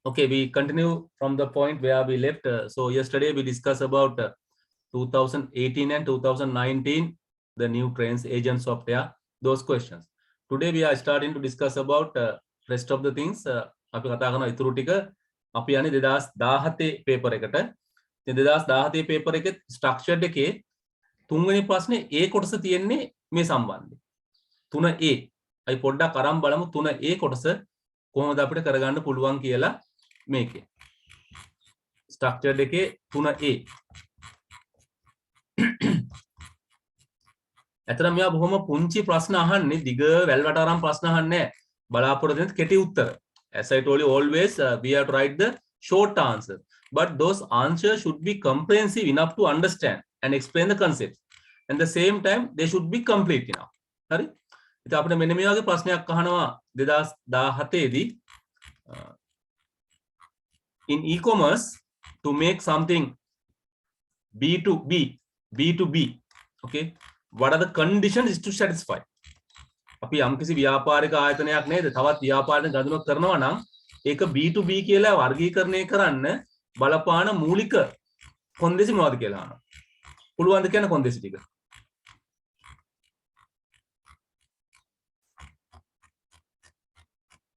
Okay, we continue from the point where we left. So yesterday we discussed about 2018 and 2019, the new trends, agent software, those questions. Today we are starting to discuss about rest of the things. අපි කතා කරන ඉතුරු ටික අපි යන්නේ 2017 paper එකට. ඉතින් 2017 paper එකේ ස්ට්‍රක්චර්ඩ් එකේ තුන්වෙනි ප්‍රශ්නේ A කොටස තියෙන්නේ මේ සම්බන්ධයෙන්. 3A. අපි පොඩ්ඩක් අරන් බලමු 3A කොටස කොහොමද අපිට කරගන්න පුළුවන් කියලා මේකේ. ස්ට්‍රක්චර්ඩ් එකේ 3A. ඇත්තටම මෙයා බොහොම පුංචි ප්‍රශ්න අහන්නේ, දිග වැල්වට අරන් ප්‍රශ්න අහන්නේ නැහැ. බලාපොරොත්තු වෙන කෙටි උත්තර. As I told you, always we have to write the short answer, but those answers should be comprehensive enough to understand and explain the concept. And the same time, they should be complete enough. හරි? ඉතින් අපිට මෙන්න මේ වගේ ප්‍රශ්නයක් අහනවා 2017 දී in e-commerce to make something B2B, okay, what are the conditions to satisfy? අපි යම්කිසි ව්‍යාපාරික ආයතනයක් නේද, තවත් ව්‍යාපාරික ගණනුවක් කරනවා නම් ඒක B2B කියලා වර්ගීකරණය කරන්න බලපාන මූලික කොන්දේසි මොනවද කියලා අහනවා. පුළුවන්ද කියන කොන්දේසි ටික?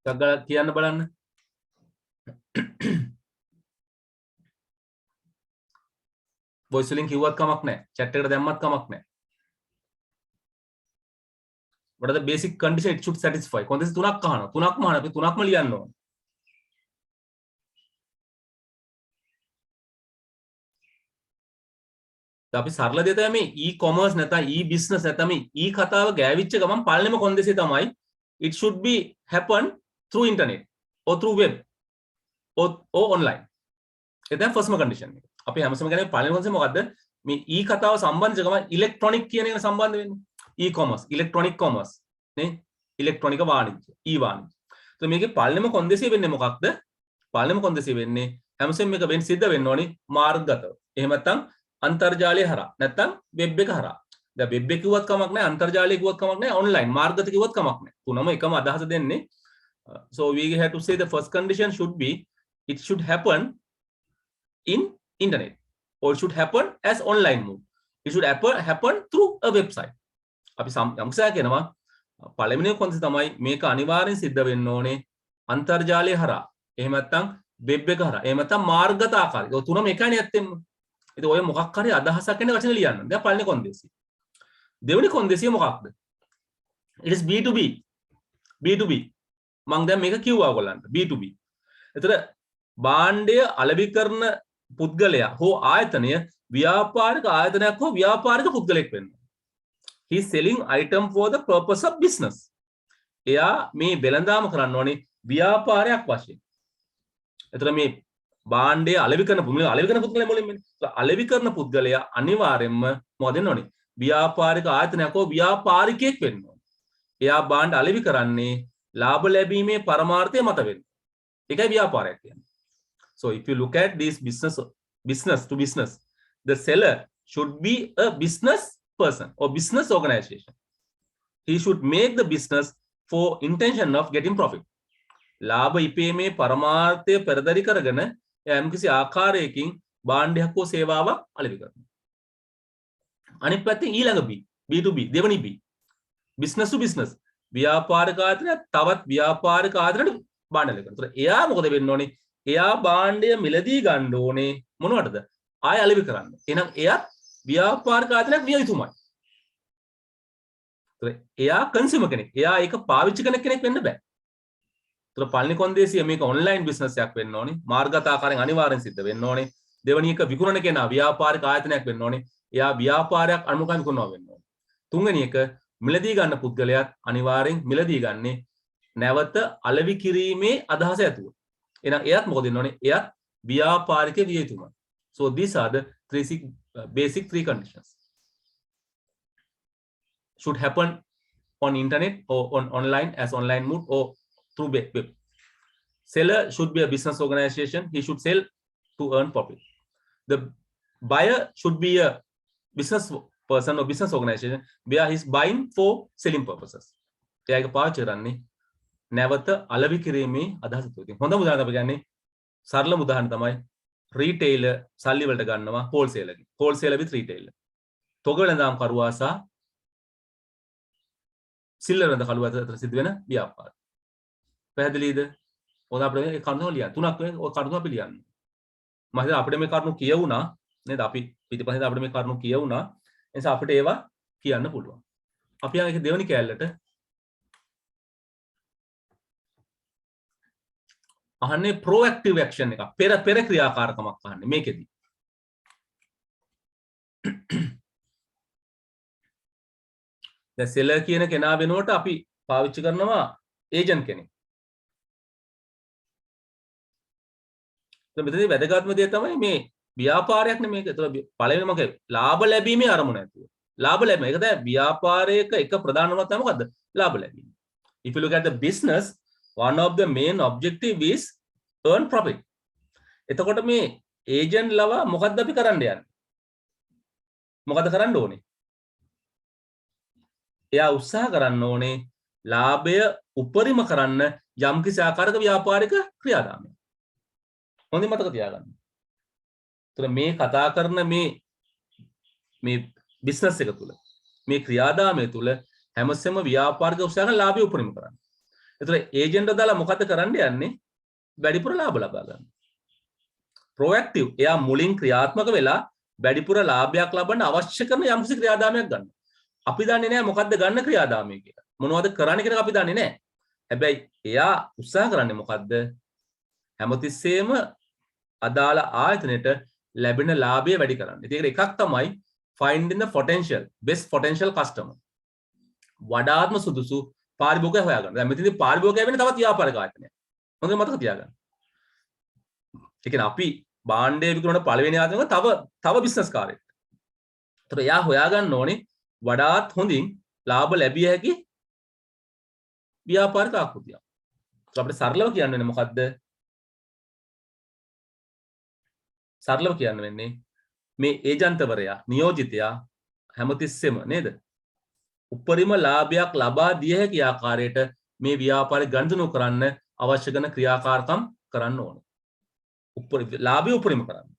ටග්ගල කියන්න බලන්න. voice වලින් කිව්වත් කමක් නැහැ. chat එකට දැම්මත් කමක් නැහැ. What are the basic conditions it should satisfy? කොන්දේසි තුනක් අහනවා. තුනක්ම අහනවා. අපි තුනක්ම ලියන්න ඕන. අපි සරල දෙය තමයි e-commerce නැත්නම් e-business නැත්නම් e-කතාව ගෑවිච්ච ගමන් පළවෙනිම කොන්දේසිය තමයි it should be happen through internet or through web or online. ඒක තමයි first condition එක. අපි හැමසම කියන්නේ පළවෙනි කොන්දේසිය මොකද්ද? මේ e-කතාව සම්බන්ධ ගමන් electronic කියන එක සම්බන්ධ වෙන්නේ. e-commerce, electronic commerce නේ, ඉලෙක්ට්‍රොනික වාණිජ්‍ය, e-වාණිජ්‍ය. તો මේකේ පළවෙනිම කොන්දේසිය වෙන්නේ මොකක්ද? පළවෙනිම කොන්දේසිය වෙන්නේ හැමසෙම මේක වෙන්න සිද්ධ වෙන්න ඕනි මාර්ගගතව. එහෙම නැත්නම් අන්තර්ජාලය හරහා, නැත්නම් වෙබ් එක හරහා. දැන් වෙබ් එක කිව්වත් කමක් නැහැ, අන්තර්ජාලය කිව්වත් කමක් නැහැ, ඔන්ලයින් මාර්ගගත කිව්වත් කමක් නැහැ. තුනම එකම අදහස දෙන්නේ. So we have to say the first condition should be it should happen in internet, or it should happen as online mode. It should happen through a website. අපි යම්සෑ කියනවා පළවෙනි කොන්දේසි තමයි මේක අනිවාර්යෙන් සිද්ධ වෙන්න ඕනේ අන්තර්ජාලය හරහා. එහෙම නැත්නම් වෙබ් එක හරහා. එහෙම නැත්නම් මාර්ගගත ආකාරය. ඔය තුනම එකනේ ඇත්තෙම. ඉතින් ඔය මොකක් හරි අදහසක් එන වචන ලියන්න. දැන් පළවෙනි කොන්දේසිය. දෙවෙනි කොන්දේසිය මොකක්ද? It is B2B. B2B. මම දැන් මේක කිව්වා ඔයගොල්ලන්ට. B2B. එතන භාණ්ඩය අලෙවි කරන පුද්ගලයා හෝ ආයතනය ව්‍යාපාරික ආයතනයක් හෝ ව්‍යාපාරික පුද්ගලෙක් වෙන්න. He is selling item for the purpose of business. එයා මේ වෙළඳාම කරන්න ඕනේ ව්‍යාපාරයක් වශයෙන්. එතන මේ භාණ්ඩය අලෙවි කරන පුද්ගලයා මොළෙන් වෙන්නේ? අලෙවි කරන පුද්ගලයා අනිවාර්යයෙන්ම මොකද වෙන්න ඕනේ? ව්‍යාපාරික ආයතනයක් හෝ ව්‍යාපාරිකයෙක් වෙන්න ඕනේ. එයා භාණ්ඩ අලෙවි කරන්නේ ලාභ ලැබීමේ පරමාර්ථය මත වෙන්න. ඒකයි ව්‍යාපාරයක් කියන්නේ. So if you look at this business to business, the seller should be a business person or business organization. He should make the business for intention of getting profit. ලාභ ඉපීමේ පරමාර්ථය පෙරදරි කරගෙන යම්කිසි ආකාරයකින් භාණ්ඩයක් හෝ සේවාවක් අලෙවි කරනවා. අනිත් පැත්තෙන් ඊළඟ B2B දෙවනි B business to business ව්‍යාපාරික ආයතනය තවත් ව්‍යාපාරික ආයතනයකට භාණ්ඩ අලෙවි කරනවා. එයා මොකද වෙන්න ඕනේ? එයා භාණ්ඩය මිලදී ගන්න ඕනේ මොනවටද? ආය අලෙවි කරන්න. එහෙනම් එයා ව්‍යාපාරික ආයතනයක් විය යුතුමයි. එයා කන්සියුමර් කෙනෙක්. එයා ඒක පාවිච්චි කරන කෙනෙක් වෙන්න බෑ. ඒතර පළවෙනි කොන්දේසිය මේක ඔන්ලයින් බිස්නස් එකක් වෙන්න ඕනේ. මාර්ගගත ආකාරයෙන් අනිවාර්යෙන් සිද්ධ වෙන්න ඕනේ. දෙවෙනි එක විකුණන කෙනා ව්‍යාපාරික ආයතනයක් වෙන්න ඕනේ. එයා ව්‍යාපාරයක් අනුමුඛව විකුණනවා වෙන්න ඕනේ. තුන්වෙනි එක මිලදී ගන්න පුද්ගලයාත් අනිවාර්යෙන් මිලදී ගන්නේ නැවත අලෙවි කිරීමේ අදහස ඇතුව. එහෙනම් එයාත් මොකද වෙන්න ඕනේ? එයාත් ව්‍යාපාරික විය යුතුමයි. So these are the basic three conditions. Should happen on internet or on online as online mode or through web. Seller should be a business organization. He should sell to earn profit. The buyer should be a business person or business organization where he is buying for selling purposes. එයාගේ පාවිච්චි කරන්නේ නැවත අලෙවි කිරීමේ අදහස තුලින්. හොඳම උදාහරණයක් අපි ගන්නේ සරලම උදාහරණ තමයි රීටේලර් සල්ලි වලට ගන්නවා හෝල්සේලර් ගෙන්. හෝල්සේලර් with රීටේලර්. තොග වෙළඳාම් කරුවා සහ සිල්ලර් වෙළඳ කරුවා අතර සිදු වෙන ව්‍යාපාර. පැහැදිලිද? ඔය අපිට මේ කරුණු ලියන්න. තුනක් වෙන ඔය කරුණු අපි ලියන්න. මම හිතා අපිට මේ කරුණු කියවුණා නේද? අපි පිටිපස්සෙන් අපිට මේ කරුණු කියවුණා. ඒ නිසා අපිට ඒවා කියන්න පුළුවන්. අපි යන්නේ දෙවෙනි කෑල්ලට. අහන්නේ proactive action එක. පෙර ක්‍රියාකාරකමක් අහන්නේ මේකෙදි. දැන් seller කියන කෙනා වෙනුවට අපි පාවිච්චි කරනවා agent කෙනෙක්. මෙතනදී වැදගත්ම දේ තමයි මේ ව්‍යාපාරයක් නේ මේක. ඒතර පළවෙනි මගේ ලාභ ලැබීමේ අරමුණ ඇතුව. ලාභ ලැබීම. ඒක තමයි ව්‍යාපාරයක එක ප්‍රධානම තමයි මොකද්ද? ලාභ ලැබීම. If you look at the business, one of the main objective is earn profit. එතකොට මේ ඒජන්ට් ලව මොකද්ද අපි කරන්න යන්නේ? මොකද කරන්න ඕනේ? එයා උත්සාහ කරන්න ඕනේ ලාභය උපරිම කරන්න යම්කිසි ආකාරයක ව්‍යාපාරික ක්‍රියාදාමයක්. හොඳින් මතක තියාගන්න. ඒතර මේ කතා කරන මේ බිස්නස් එක තුල මේ ක්‍රියාදාමය තුල හැමසෙම ව්‍යාපාරික උත්සාහ කරන ලාභය උපරිම කරන්න. ඒතර ඒජන්ට් දාලා මොකද කරන්න යන්නේ? වැඩිපුර ලාභ ලබා ගන්න. ප්‍රොඇක්ටිව් එයා මුලින් ක්‍රියාත්මක වෙලා වැඩිපුර ලාභයක් ලබන්න අවශ්‍ය කරන යම්කිසි ක්‍රියාදාමයක් ගන්න. අපි දන්නේ නැහැ මොකද්ද ගන්න ක්‍රියාදාමය කියලා. මොනවද කරන්න කියලා අපි දන්නේ නැහැ. හැබැයි එයා උත්සාහ කරන්නේ මොකද්ද? හැමතිස්සෙම අදාළ ආයතනයට ලැබෙන ලාභය වැඩි කරන්න. ඉතින් ඒකට එකක් තමයි finding the potential best potential customer. වඩාත්ම සුදුසු පාරිභෝගිකය හොයාගන්න. දැන් මෙතනදී පාරිභෝගිකය වෙන්නේ තවත් ව්‍යාපාරික ආයතනයක්. හොඳට මතක තියාගන්න. ඒ කියන්නේ අපි භාණ්ඩය විකුණන පළවෙනි ආයතනක තව බිස්නස් කාර්යයක්. ඒතර එයා හොයාගන්න ඕනේ වඩාත් හොඳින් ලාභ ලැබිය හැකි ව්‍යාපාරික ආකෘතියක්. ඒත් අපිට සරලව කියන්න වෙන්නේ මොකද්ද? සරලව කියන්න වෙන්නේ මේ ඒජන්තවරයා නියෝජිතයා හැමතිස්සෙම නේද? උපරිම ලාභයක් ලබා දිය හැකි ආකාරයට මේ ව්‍යාපාරික ගණනු කරන්න අවශ්‍ය කරන ක්‍රියාකාරකම් කරන්න ඕනේ. ලාභය උපරිම කරන්න.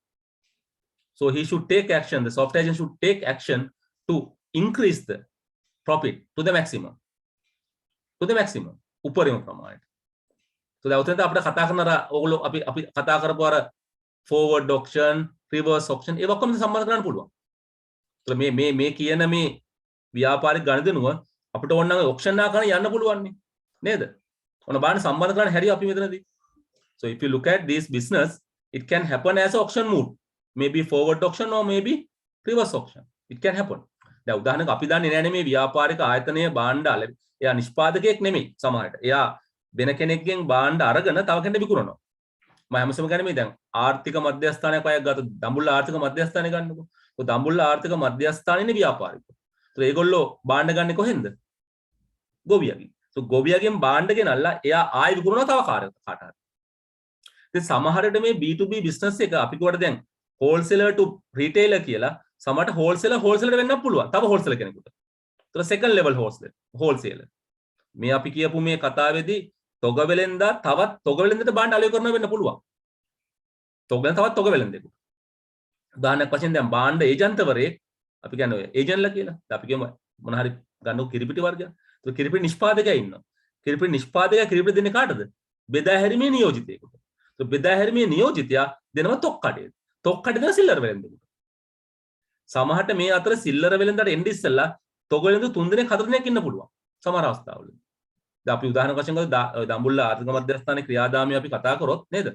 So he should take action. The software agent should take action to increase the profit to the maximum. To the maximum. උපරිම ප්‍රමාණයට. So දැන් උතනට අපිට කතා කරන අර ඕගොල්ලෝ අපි කතා කරපු අර forward auction, reverse auction ඒ ඔක්කොම සම්බන්ධ කරන්න පුළුවන්. ඒතර මේ කියන මේ ව්‍යාපාරික ගණදෙනුව අපිට ඕන නම් auction ආකාරයෙන් යන්න පුළුවන් නේද? ඔන්න බලන්න සම්බන්ධ කරන්න හැටි අපි මෙතනදී. So if you look at this business, it can happen as auction mode. Maybe forward auction or maybe reverse auction. It can happen. දැන් උදාහරණයක් අපි දන්නේ නැහැ මේ ව්‍යාපාරික ආයතනයේ භාණ්ඩ අල එයා නිෂ්පාදකයෙක් නෙමෙයි සමහරට. එයා වෙන කෙනෙක්ගෙන් භාණ්ඩ අරගෙන තව කෙනෙක්ට විකුණනවා. මම හැමසෙම කියන්නේ මේ දැන් ආර්ථික මධ්‍යස්ථානයක් අයක් ගත්ත දඹුල්ල ආර්ථික මධ්‍යස්ථානය ගන්නකො. ඔය දඹුල්ල ආර්ථික මධ්‍යස්ථානයේනේ ව්‍යාපාරිකෝ. ඒතර ඒගොල්ලෝ භාණ්ඩ ගන්නෙ කොහෙන්ද? ගොවියගෙන්. So ගොවියගෙන් භාණ්ඩ ගෙනල්ලා එයා ආයෙ විකුණනවා තව කාට හරි. ඉතින් සමහරට මේ B2B business එක අපි කියවට දැන් wholesaler to retailer කියලා සමහරට wholesaler වෙන්නත් පුළුවන්. තව wholesaler කෙනෙකුට. ඒතර second level wholesaler. මේ අපි කියපු මේ කතාවේදී තොග වෙලෙන්දා තවත් තොග වෙලෙන්දට භාණ්ඩ අලෙවි කරනවා වෙන්න පුළුවන්. තවත් තොග වෙලෙන්දෙකුට. උදාහරණයක් වශයෙන් දැන් භාණ්ඩ ඒජන්තවරයෙක් අපි කියන්නේ ඔය ඒජන්ට්ලා කියලා. අපි කියමු මොන හරි ගන්නකො කිරිපිටි වර්ගයක්. ඒක කිරිපිටි නිෂ්පාදකයා ඉන්නවා. කිරිපිටි නිෂ්පාදකයා කිරිපිටි දෙන්නේ කාටද? බෙදා හැරීමේ නියෝජිතයෙකුට. ඒක බෙදා හැරීමේ නියෝජිතයා දෙනවා තොක් කඩේ. තොක් කඩේ දෙන සිල්ලර් වෙලෙන්දෙකුට. සමහරට මේ අතර සිල්ලර වෙලෙන්දට එන්න ඉස්සෙල්ලා තොග වෙලෙන්ද 3 දෙනෙක් 4 දෙනෙක් ඉන්න පුළුවන්. සමහර අවස්ථාවල. දැන් අපි උදාහරණයක් වශයෙන් ගත්තොත් දඹුල්ල ආර්ථික මධ්‍යස්ථානයේ ක්‍රියාදාමය අපි කතා කරොත් නේද?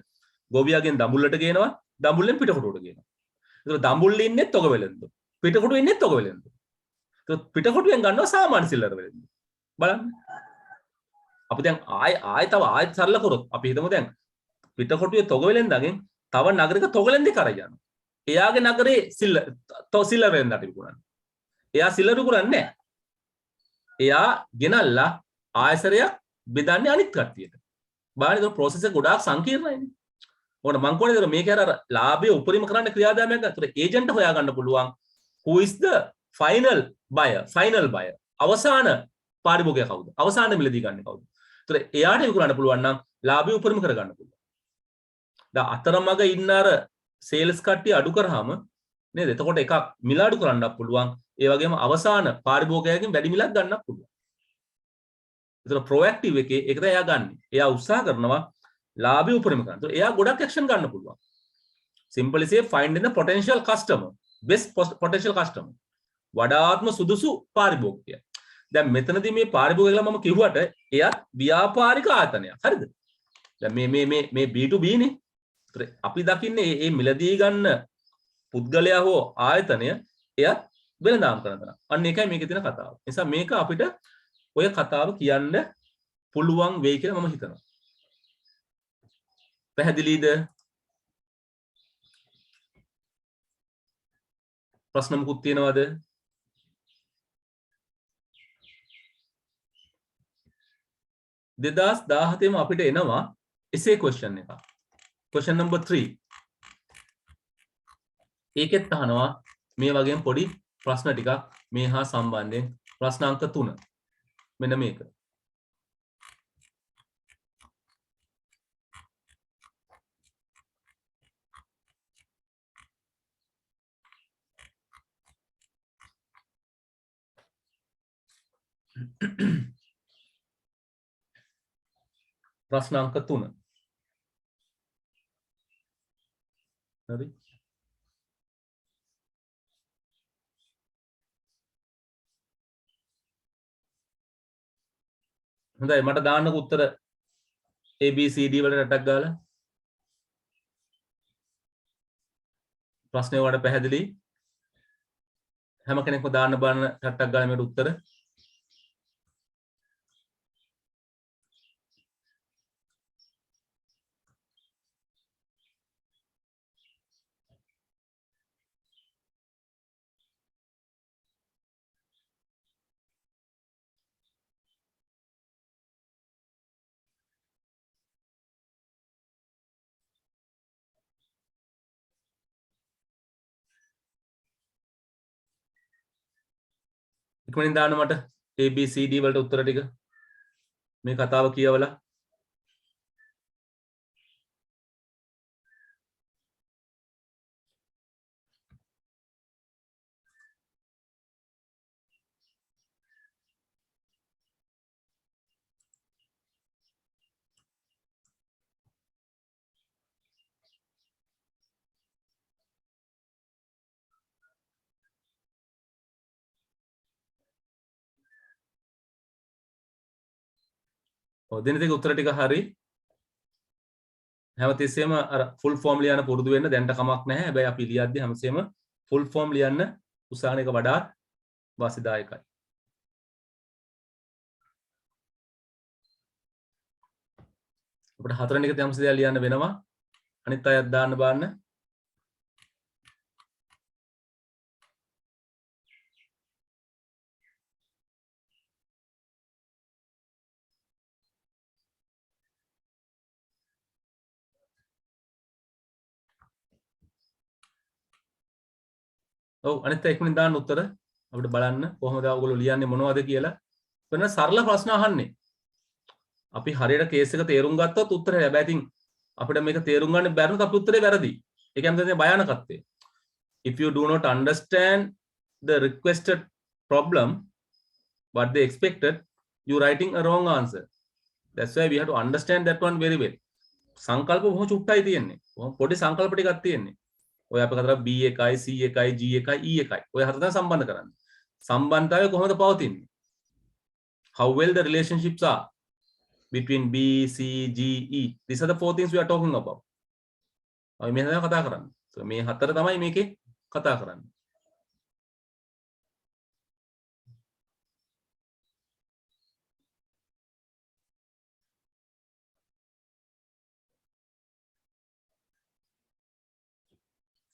ගොවියාගෙන් දඹුල්ලට ගේනවා, දඹුල්ලෙන් පිටකොටුවට ගේනවා. ඒක දඹුල්ලේ ඉන්නේ තොග වෙලෙන්ද. පිටකොටුවේ ඉන්නේ තොග වෙලෙන්ද. ඒක පිටකොටුවෙන් ගන්නවා සාමාන්‍ය සිල්ලර වෙලෙන්ද. බලන්න. අපි දැන් ආයෙත් සරල කරොත් අපි හිතමු දැන් පිටකොටුවේ තොග වෙලෙන්දගෙන් තව නගරයක තොග වෙලෙන්ද කරා යනවා. එයාගේ නගරේ සිල්ලර වෙලෙන්දට විකුණන්නේ. එයා සිල්ලර විකුණන්නේ නැහැ. එයා ගෙනල්ලා ආයසරයක් බෙදන්නේ අනිත් කට්ටියට. බලන්න ඒක process එක ගොඩාක් සංකීර්ණයිනේ. ඕන මං කියන්නේ මේක අර ලාභය උපරිම කරන්න ක්‍රියාදාමයක් ගන්න. ඒතර ඒජන්ට් හොයාගන්න පුළුවන් who is the final buyer. අවසාන පාරිභෝගිකයා කවුද? අවසාන මිලදී ගන්න කවුද? ඒතර එයාට විකුණන්න පුළුවන් නම් ලාභය උපරිම කරගන්න පුළුවන්. දැන් අතරමඟ ඉන්න අර සේල්ස් කට්ටිය අඩු කරාම නේද? එතකොට එකක් මිල අඩු කරන්නත් පුළුවන්. ඒ වගේම අවසාන පාරිභෝගිකයාගෙන් වැඩි මිලක් ගන්නත් පුළුවන්. ඒතර ප්‍රොඇක්ටිව් එකේ ඒක තමයි එයා ගන්න. එයා උත්සාහ කරනවා ලාභය උපරිම කරන්න. ඒතර එයා ගොඩක් ඇක්ෂන් ගන්න පුළුවන්. simply say finding the potential customer, best potential customer. වඩාත්ම සුදුසු පාරිභෝගිකයා. දැන් මෙතනදී මේ පාරිභෝගික කියලා මම කිව්වට එයත් ව්‍යාපාරික ආයතනයක්. හරිද? දැන් මේ B2B නේ. අපි දකින්නේ මේ මිලදී ගන්න පුද්ගලයා හෝ ආයතනය එයත් වෙළඳාම් කරන තරම්. අන්න ඒකයි මේකේ තියෙන කතාව. ඒ නිසා මේක අපිට ඔය කතාව කියන්න පුළුවන් වෙයි කියලා මම හිතනවා. පැහැදිලිද? ප්‍රශ්න මොකුත් තියෙනවද? දෙදස් 17ම අපිට එනවා essay question එක. question number 3. ඒකෙත් අහනවා මේ වගේම පොඩි ප්‍රශ්න ටිකක් මේ හා සම්බන්ධයෙන් ප්‍රශ්න අංක 3. මෙන්න මේක. ප්‍රශ්න අංක 3. හරි. හොඳයි මට දාන්නකො උත්තර A B C D වලට රටක් ගාලා. ප්‍රශ්නේ වලට පැහැදිලි. හැම කෙනෙක්ම දාන්න බලන රටක් ගාලා මේකට උත්තර. ඉක්මනින් දාන්න මට A B C D වලට උත්තර ටික. මේ කතාව කියවලා. ඔව් දෙන දෙක උත්තර ටික හරි. හැමතිස්සෙම අර ෆුල් ෆෝම් ලියන්න පුරුදු වෙන්න දැන්ට කමක් නැහැ. හැබැයි අපි ලියද්දී හැමතිස්සෙම ෆුල් ෆෝම් ලියන්න උත්සාහන එක වඩාත් වාසිදායකයි. අපිට හතරෙනි එක යම්සි දෙයක් ලියන්න වෙනවා. අනිත් අයත් දාන්න බලන්න. ඔව් අනිත් අය ඉක්මනින් දාන්න උත්තර. අපිට බලන්න කොහොමද ඔයගොල්ලෝ ලියන්නේ මොනවද කියලා. වෙන සරල ප්‍රශ්න අහන්නේ. අපි හරියට කේස් එක තේරුම් ගත්තොත් උත්තරය. හැබැයි ඉතින් අපිට මේක තේරුම් ගන්න බැරි නම් අපේ උත්තරේ වැරදි. ඒ කියන්නේ තමයි භයානකත්වය. If you do not understand the requested problem, what they expected, you writing a wrong answer. That's why we have to understand that one very well. සංකල්ප බොහොම චුට්ටයි තියෙන්නේ. බොහොම පොඩි සංකල්ප ටිකක් තියෙන්නේ. ඔය අපි කතර B එකයි C එකයි G එකයි E එකයි. ඔය හතර තමයි සම්බන්ධ කරන්නේ. සම්බන්ධතාවය කොහොමද පවතින්නේ? How well the relationships are between B, C, G, E. These are the four things we are talking about. අපි මේ තමයි කතා කරන්නේ. So මේ හතර තමයි මේකේ කතා කරන්නේ.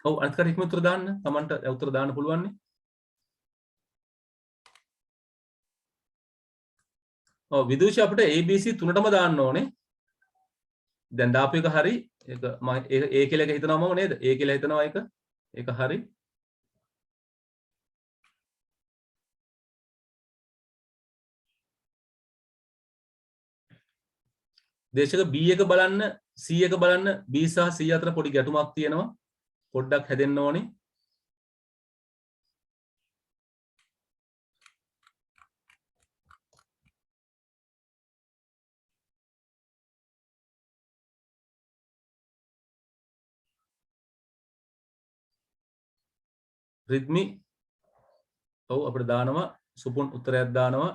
ඔව් අනිත් කරික්ම උත්තර දාන්න. Tamanට උත්තර දාන්න පුළුවන් නේ. ඔව් විදුෂි අපිට ABC තුනටම දාන්න ඕනේ. දැන් දාපු එක හරි. ඒක මම A කියලා එක හිතනවා මම නේද? A කියලා හිතනවා ඒක. ඒක හරි. දේශක B එක බලන්න C එක බලන්න B සහ C අතර පොඩි ගැටුමක් තියෙනවා. පොඩ්ඩක් හැදෙන්න ඕනේ. රිද්මි ඔව් අපිට දානවා සුපුන් උත්තරයක් දානවා.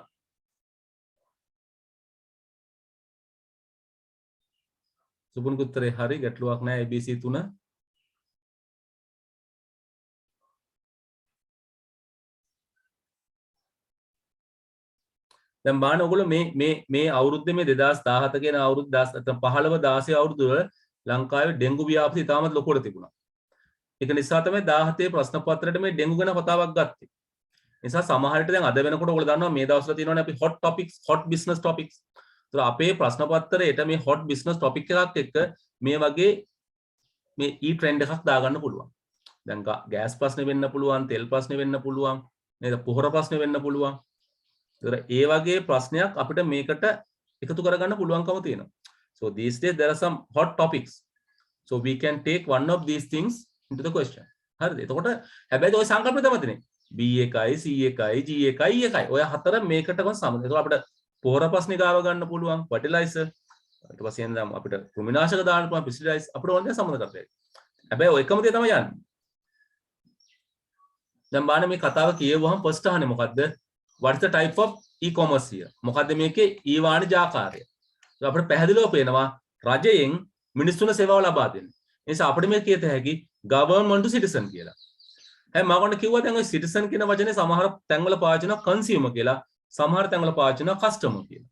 සුපුන්ගේ උත්තරේ හරි ගැටලුවක් නැහැ ABC 3. දැන් බලන්න ඔයගොල්ලෝ මේ අවුරුද්දේ මේ 2017 කියන අවුරුද්ද 15 16 අවුරුදු වල ලංකාවේ ඩෙන්ගු ව්‍යාපෘති ඉතාමත් ලොකුවට තිබුණා. ඒක නිසා තමයි 17 ප්‍රශ්න පත්‍රයට මේ ඩෙන්ගු ගැන කතාවක් ගත්තේ. නිසා සමහර විට දැන් අද වෙනකොට ඔයගොල්ලෝ දන්නවා මේ දවස්වල තියෙනවානේ අපි hot topics hot business topics. ඒතර අපේ ප්‍රශ්න පත්‍රයේට මේ hot business topic එකක් එක්ක මේ වගේ මේ trend එකක් දාගන්න පුළුවන්. දැන් ගෑස් ප්‍රශ්නේ වෙන්න පුළුවන්, තෙල් ප්‍රශ්නේ වෙන්න පුළුවන්, නේද? පොහොර ප්‍රශ්නේ වෙන්න පුළුවන්. ඒ වගේ ප්‍රශ්නයක් අපිට මේකට එකතු කරගන්න පුළුවන්කම තියෙනවා. So these days there are some hot topics. So we can take one of these things into the question. හරිද? එතකොට හැබැයි ඔය සංකල්පය තමයි තියෙන්නේ. B එකයි C එකයි G එකයි E එකයි. ඔය හතර මේකටම සමග. ඒක අපිට පොහොර ප්‍රශ්නේ ගාව ගන්න පුළුවන්. ෆර්ටිලයිසර්. ඊට පස්සේ එනවා අපිට කෘමිනාශක දාන්න පුළුවන් පෙස්ටිසයිඩ්ස් අපිට ඕන දේ සම්බන්ධ කරලා. හැබැයි ඔය එකම දේ තමයි යන්නේ. දැන් බලන්න මේ කතාව කියවුවහම ෆස්ට් අහන්නේ මොකද්ද? What is the type of e-commerce here? මොකද්ද මේකේ ඊ-වාණිජ ආකාරය? ඒක අපිට පැහැදිලිව පේනවා රජයෙන් මිනිස්සුන්ට සේවාව ලබා දෙන්න. ඒ නිසා අපිට මේ කියත හැකි government to citizen කියලා. හැබැයි මම ඔන්න කිව්වා දැන් ඔය citizen කියන වචනේ සමහර තැන්වල පාවිච්චි කරනවා consumer කියලා, සමහර තැන්වල පාවිච්චි කරනවා customer කියලා.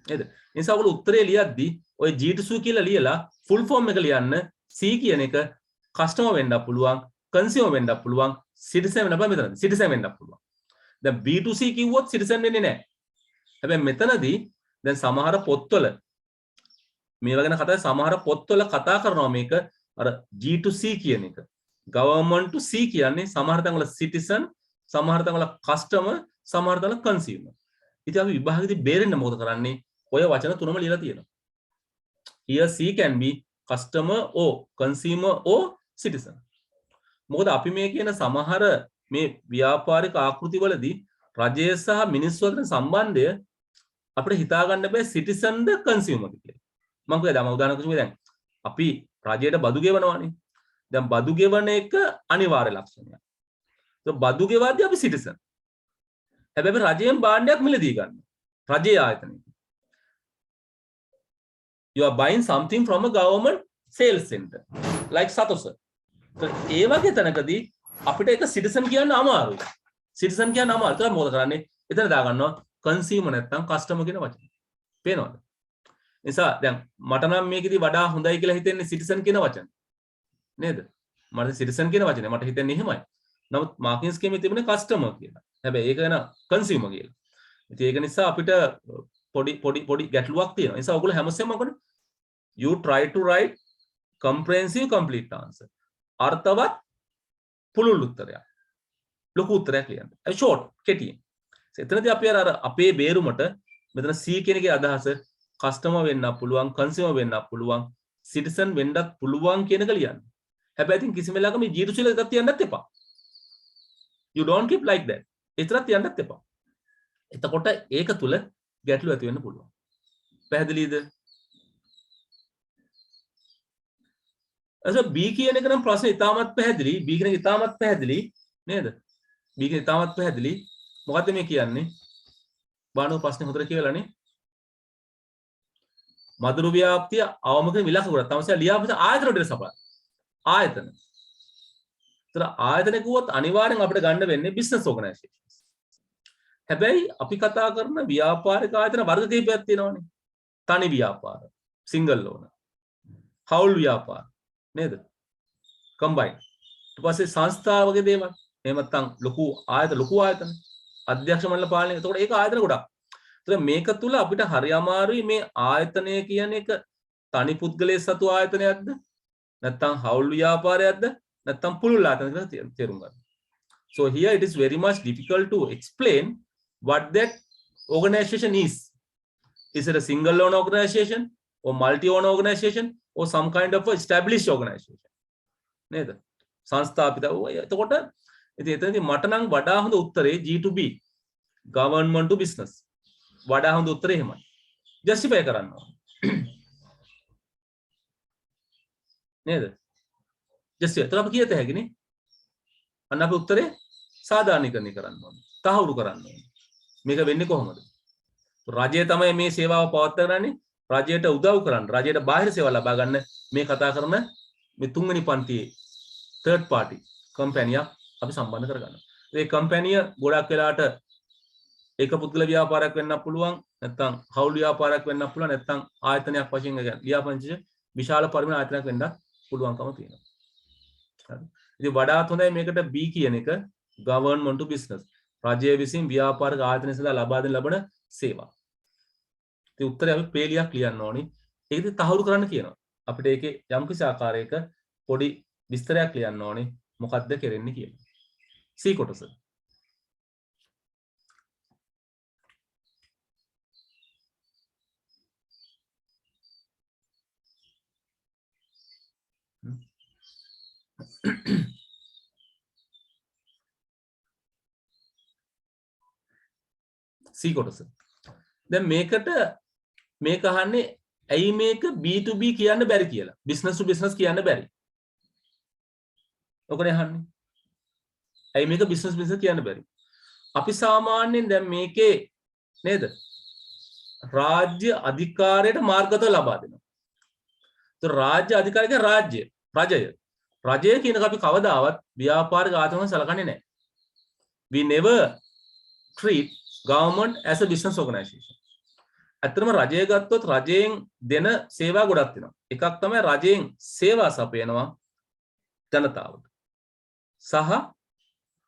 නේද? ඒ නිසා ඔයගොල්ලෝ උත්තරේ ලියද්දි ඔය G2C කියලා ලියලා full form එක ලියන්න C කියන එක customer වෙන්නත් පුළුවන්, consumer වෙන්නත් පුළුවන්, citizen වෙන්න බෑ මෙතනදී. citizen වෙන්නත් පුළුවන්. දැන් B2C කිව්වොත් citizen වෙන්නේ නැහැ. හැබැයි මෙතනදී දැන් සමහර පොත්වල මේ වගේ කතා සමහර පොත්වල කතා කරනවා මේක අර G2C කියන එක. government to C කියන්නේ සමහර තැන්වල citizen, සමහර තැන්වල customer, සමහර තැන්වල consumer. ඉතින් අපි විභාගෙදී බේරෙන්න මොකද කරන්නේ? ඔය වචන තුනම ලියලා තියෙනවා. Here C can be customer or consumer or citizen. මොකද අපි මේ කියන සමහර මේ ව්‍යාපාරික ආකෘති වලදී රජය සහ මිනිස්සු අතර සම්බන්ධය අපිට හිතා ගන්න බෑ සිටිසන් ද කන්සියුමර්ද කියලා. මම කියද උදාහරණයක් කිව්වේ දැන් අපි රජයට බදු ගෙවනවානේ. දැන් බදු ගෙවන එක අනිවාර්ය ලක්ෂණයක්. ඒක බදු ගෙවද්දී අපි සිටිසන්. හැබැයි රජයෙන් භාණ්ඩයක් මිලදී ගන්න. රජයේ ආයතනයක. You are buying something from a government sales center like Satosa. ඒ වගේ තැනකදී අපිට ඒක සිටිසන් කියන්න අමාරුයි. සිටිසන් කියන්න අමාරුයි. ඒක මොකද කරන්නේ? එතන දාගන්නවා කන්සියුමර් නැත්නම් කස්ටමර් කියන වචනේ. පේනවද? නිසා දැන් මට නම් මේකෙදි වඩා හොඳයි කියලා හිතෙන්නේ සිටිසන් කියන වචනේ. නේද? මට සිටිසන් කියන වචනේ මට හිතෙන්නේ එහෙමයි. නමුත් මාකින් ස්කීමේ තිබුණේ කස්ටමර් කියලා. හැබැයි ඒක වෙන කන්සියුමර් කියලා. ඉතින් ඒක නිසා අපිට පොඩි ගැටලුවක් තියෙනවා. ඒ නිසා ඔයගොල්ලෝ හැමසෙම මොකද? You try to write comprehensive complete answer. අර්ථවත් පුළුල් උත්තරයක්. ලොකු උත්තරයක් ලියන්න. ඒ ෂෝට් කෙටියෙන්. එතනදී අපි අර අපේ බේරුමට මෙතන C කියන එකේ අදහස කස්ටමර් වෙන්නත් පුළුවන්, කන්සියුමර් වෙන්නත් පුළුවන්, සිටිසන් වෙන්නත් පුළුවන් කියන එක ලියන්න. හැබැයි ඉතින් කිසිම වෙලාවක මේ G2C එකක් තියන්නත් එපා. You don't keep like that. ඒතරත් තියන්නත් එපා. එතකොට ඒක තුල ගැටලු ඇති වෙන්න පුළුවන්. පැහැදිලිද? එතකොට B කියන එක නම් ප්‍රශ්නේ ඉතාමත් පැහැදිලි. B කියන එක ඉතාමත් පැහැදිලි නේද? B කියන ඉතාමත් පැහැදිලි. මොකද්ද මේ කියන්නේ? බානෝ ප්‍රශ්නේ හොඳට කියලානේ. මදුරු ව්‍යාප්තිය අවම කරන විලක කරා. තමසේ ලියාපත ආයතන වලට සපලා. ආයතන. ඒතර ආයතන කිව්වොත් අනිවාර්යෙන් අපිට ගන්න වෙන්නේ business organizations. හැබැයි අපි කතා කරන ව්‍යාපාරික ආයතන වර්ග කිහිපයක් තියෙනවානේ. තනි ව්‍යාපාර, single owner, හවුල් ව්‍යාපාර නේද? combine. ඊට පස්සේ සංස්ථා වගේ දේවල්. එහෙම නැත්නම් ලොකු ආයතන අධ්‍යක්ෂ මණ්ඩල පාලනය. එතකොට ඒක ආයතන ගොඩක්. ඒතර මේක තුල අපිට හරි අමාරුයි මේ ආයතනය කියන එක තනි පුද්ගලයෙක් සතු ආයතනයක්ද? නැත්නම් හවුල් ව්‍යාපාරයක්ද? නැත්නම් පුළුල් ආයතන කියලා තේරුම් ගන්න. So here it is very much difficult to explain what that organization is. Is it a single owner organization or multi owner organization or some kind of a established organization නේද සංස්ථාපිත එතකොට ඉතින් එතනදී මට නම් වඩා හොඳ උත්තරේ G2B government to business වඩා හොඳ උත්තරේ එහෙමයි justify කරන්න ඕනේ නේද justify එතන අපි කියත හැකිනේ අන්න අපි උත්තරේ සාධාරණීකරණය කරන්න ඕනේ තහවුරු කරන්න ඕනේ මේක වෙන්නේ කොහොමද රජය තමයි මේ සේවාව පවත්වාගෙන රජයට උදව් කරන්න රජයට බාහිර සේවා ලබා ගන්න මේ කතා කරන මේ තුන්වෙනි පන්තියේ third party company අපි සම්බන්ධ කරගන්නවා. ඒ කම්පැනි ගොඩක් වෙලාට ඒක පුද්ගල ව්‍යාපාරයක් වෙන්නත් පුළුවන් නැත්නම් හවුල් ව්‍යාපාරයක් වෙන්නත් පුළුවන් නැත්නම් ආයතනයක් වශයෙන් ලියාපදිංචි විශාල පරිමාණ ආයතනයක් වෙන්නත් පුළුවන්කම තියෙනවා. හරි. ඉතින් වඩාත් හොඳයි මේකට B කියන එක government to business. රජය විසින් ව්‍යාපාරික ආයතන සඳහා ලබා දෙන ලබන සේවා. ඉතින් උත්තරය අපි පේලියක් ලියන්න ඕනි. ඒකද තහවුරු කරන්න කියනවා. අපිට ඒකේ යම් කිසි ආකාරයක පොඩි විස්තරයක් ලියන්න ඕනේ මොකක්ද කරන්නේ කියලා. C කොටස. C කොටස. දැන් මේකට මේක අහන්නේ ඇයි මේක B2B කියන්න බැරි කියලා. business to business කියන්න බැරි. ඔකනේ අහන්නේ. ඇයි මේක business business කියන්න බැරි? අපි සාමාන්‍යයෙන් දැන් මේකේ නේද? රාජ්‍ය අධිකාරියට මාර්ගදර්ශන ලබා දෙනවා. તો රාජ්‍ය අධිකාරිය රජය. රජය කියනක අපි කවදාවත් ව්‍යාපාරික ආයතන සලකන්නේ නැහැ. We never treat government as a business organization. ඇත්තටම රජය ගත්තොත් රජයෙන් දෙන සේවා ගොඩක් තියෙනවා. එකක් තමයි රජයෙන් සේවා සපයනවා ජනතාවට. සහ